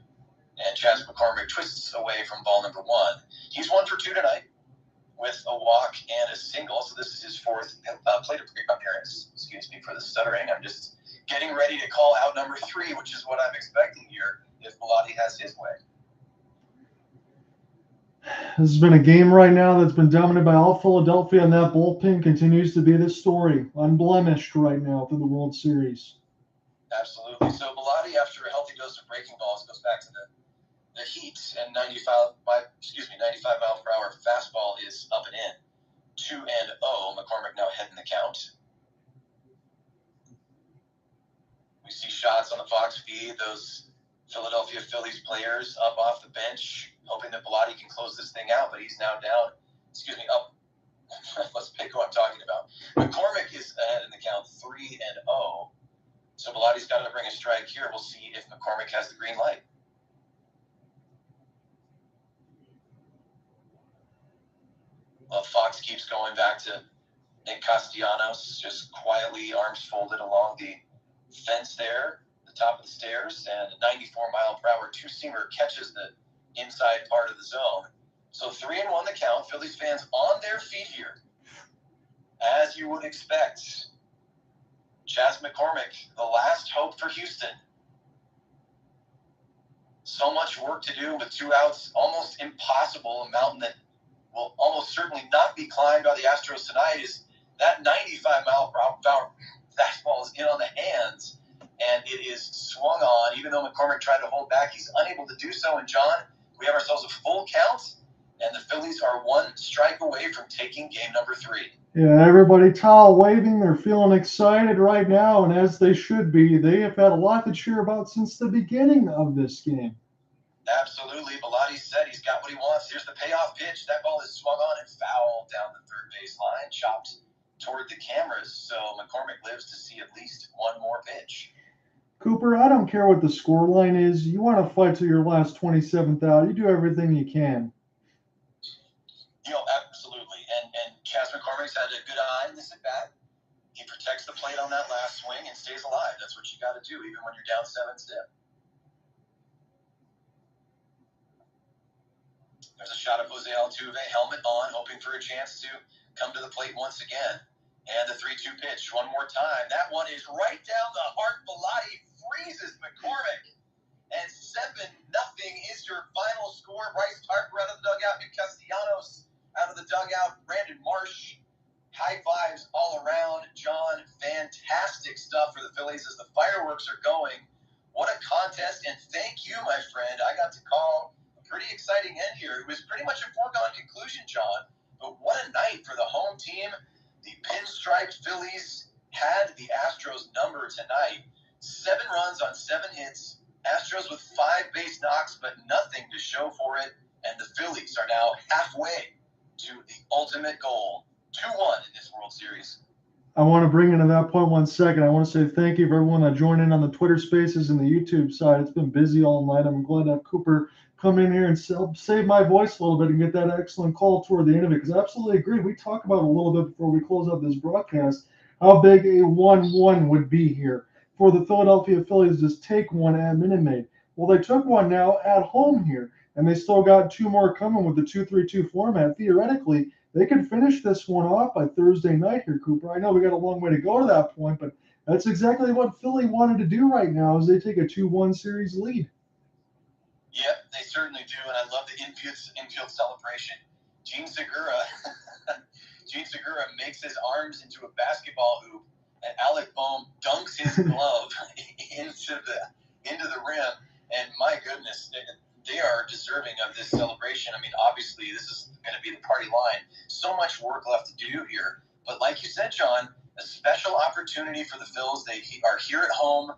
Speaker 4: And Chas McCormick twists away from ball number 1. He's 1 for 2 tonight with a walk and a single. So this is his 4th plate appearance. Excuse me for the stuttering. I'm just getting ready to call out number 3, which is what I'm expecting here if Velati has his way.
Speaker 1: This has been a game right now that's been dominated by all Philadelphia, and that bullpen continues to be the story, unblemished right now through the World Series.
Speaker 4: Absolutely. So Velati, after a healthy dose of breaking balls, goes back to the heat, and 95 mile per hour fastball is up and in. 2-0. McCormick now head in the count. We see shots on the Fox feed, those Philadelphia Phillies players up off the bench, hoping that Velati can close this thing out, but he's now down. Up. Let's pick who I'm talking about. McCormick is ahead in the count, 3-0. So Velati's got to bring a strike here. We'll see if McCormick has the green light. Well, Fox keeps going back to Nick Castellanos, just quietly, arms folded along the fence there, the top of the stairs, and a 94-mile-per-hour two-seamer catches the inside part of the zone. So 3-1 the count. Phillies fans on their feet here, as you would expect. Chas McCormick, the last hope for Houston. So much work to do with 2 outs, almost impossible. A mountain that will almost certainly not be climbed by the Astros tonight is that 95-mile-per-hour fastball is in on the hands, and it is swung on. Even though McCormick tried to hold back, he's unable to do so. And John, we have ourselves a full count, and the Phillies are 1 strike away from taking game number 3.
Speaker 1: Yeah, everybody towel waving. They're feeling excited right now, and as they should be. They have had a lot to cheer about since the beginning of this game.
Speaker 4: Absolutely. Velati said he's got what he wants. Here's the payoff pitch. That ball is swung on and fouled down the third base line, chopped toward the cameras. So McCormick lives to see at least 1 more pitch.
Speaker 1: Cooper, I don't care what the score line is. You want to fight to your last 27th out. You do everything you can.
Speaker 4: Absolutely. And Chas McCormick's had a good eye in this at bat. He protects the plate on that last swing and stays alive. That's what you got to do, even when you're down 7-zip. There's a shot of Jose Altuve, helmet on, hoping for a chance to come to the plate once again. And the 3-2 pitch one more time. That one is right down the heart. Velati freezes McCormick. And 7-0 is your final score. Bryce Harper out of the dugout. Nick Castellanos out of the dugout. Brandon Marsh. High fives all around. John, fantastic stuff for the Phillies as the fireworks are going. What a contest. And thank you, my friend. I got to call a pretty exciting end here. It was pretty much a foregone conclusion, John. But what a night for the home team. The pinstriped Phillies had the Astros number tonight. 7 runs on 7 hits. Astros with 5 base knocks, but nothing to show for it. And the Phillies are now halfway to the ultimate goal. 2-1 in this World Series.
Speaker 1: I want to bring into that point 1 second. I want to say thank you for everyone that joined in on the Twitter Spaces and the YouTube side. It's been busy all night. I'm glad to have Cooper come in here and save my voice a little bit and get that excellent call toward the end of it, because I absolutely agree. We talked about it a little bit before we close out this broadcast how big a 1-1 would be here for the Philadelphia Phillies to just take one at Minute Maid. Well, they took one now at home here, and they still got two more coming with the 2-3-2 format. Theoretically, they could finish this one off by Thursday night here, Cooper. I know we got a long way to go to that point, but that's exactly what Philly wanted to do right now, is they take a 2-1 series lead.
Speaker 4: Yep, they certainly do, and I love the infield celebration. Gene Segura makes his arms into a basketball hoop, and Alec Bohm dunks his glove into the rim. And my goodness, they are deserving of this celebration. I mean, obviously, this is going to be the party line. So much work left to do here, but like you said, John, a special opportunity for the Phils. They are here at home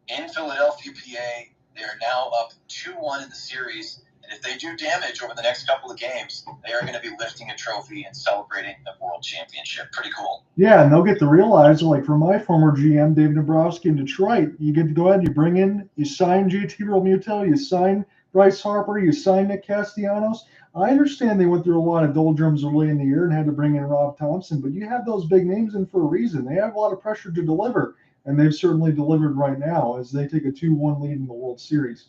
Speaker 4: in Philadelphia, PA. They are now up 2-1 in the series, and if they do damage over the next couple of games, they are going to be lifting a trophy and celebrating a world championship. Pretty cool.
Speaker 1: Yeah, and they'll get to realize, like for my former GM, Dave Nabrowski in Detroit, you get to go ahead, you sign JT Realmuto, you sign Bryce Harper, you sign Nick Castellanos. I understand they went through a lot of doldrums early in the year and had to bring in Rob Thompson, but you have those big names in for a reason. They have a lot of pressure to deliver. And they've certainly delivered right now as they take a 2-1 lead in the World Series.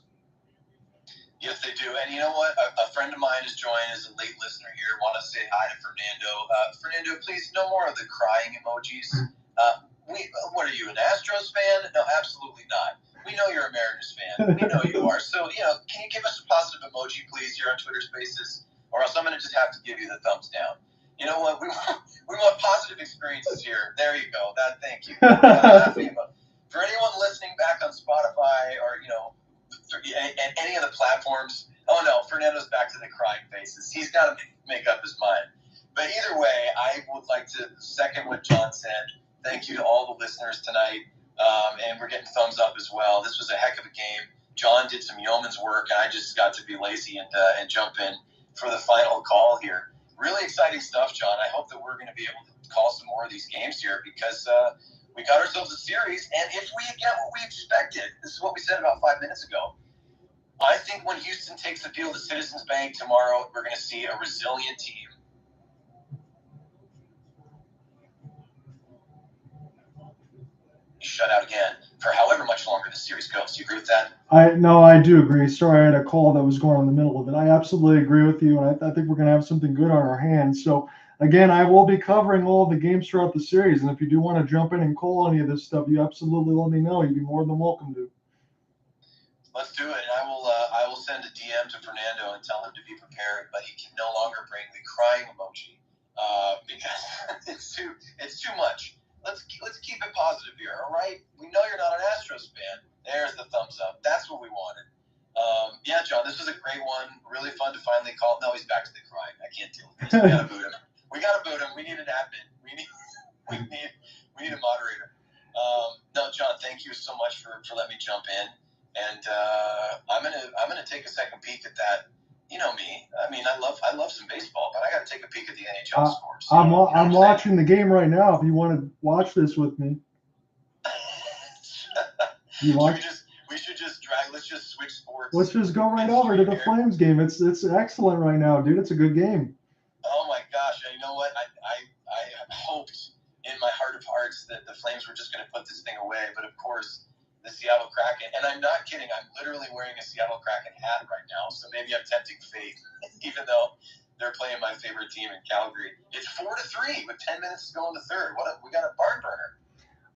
Speaker 4: Yes, they do. And you know what? A friend of mine has joined as a late listener here. Want to say hi to Fernando. Fernando, please, no more of the crying emojis. What are you, an Astros fan? No, absolutely not. We know you're a Mariners fan. We know you are. So, can you give us a positive emoji, please, here on Twitter Spaces? Or else I'm going to just have to give you the thumbs down. You know what? We want positive experiences here. There you go. Thank you. For anyone listening back on Spotify or, and any of the platforms, oh no, Fernando's back to the crying faces. He's got to make up his mind. But either way, I would like to second what John said. Thank you to all the listeners tonight. And we're getting thumbs up as well. This was a heck of a game. John did some yeoman's work, and I just got to be lazy and jump in for the final call here. Really exciting stuff, John. I hope that we're going to be able to call some more of these games here because we got ourselves a series. And if we get what we expected, this is what we said about 5 minutes ago. I think when Houston takes the field at Citizens Bank tomorrow, we're going to see a resilient team. Shut out again for however much longer the series goes. Do you agree with that?
Speaker 1: I do agree. Sorry, I had a call that was going on in the middle of it. I absolutely agree with you, and I think we're going to have something good on our hands. So, again, I will be covering all of the games throughout the series, and if you do want to jump in and call any of this stuff, you absolutely let me know. You'd be more than welcome to.
Speaker 4: Let's do it, and I will send a DM to Fernando and tell him to be prepared, but he can no longer bring the crying emoji because it's too much. Let's keep it positive here, all right? We know you're not an Astros fan. There's the thumbs up. That's what we wanted. Yeah, John, this was a great one. Really fun to finally call. No, he's back to the crying. I can't deal with this. We gotta boot him. We need an admin. We need a moderator. No, John, thank you so much for letting me jump in. And I'm gonna take a second peek at that. You know me. I mean, I love some baseball, but I got to take a peek at the NHL scores.
Speaker 1: I'm watching the game right now. If you want to watch this with me,
Speaker 4: we should just drag. Let's just switch sports.
Speaker 1: Let's just go right over to the Flames game. It's excellent right now, dude. It's a good game.
Speaker 4: Oh my gosh! You know what? I hoped in my heart of hearts that the Flames were just going to put this thing away, but of course. The Seattle Kraken, and I'm not kidding, I'm literally wearing a Seattle Kraken hat right now, so maybe I'm tempting fate, even though they're playing my favorite team in Calgary. It's 4-3 with 10 minutes to go in the third. We got a barn burner.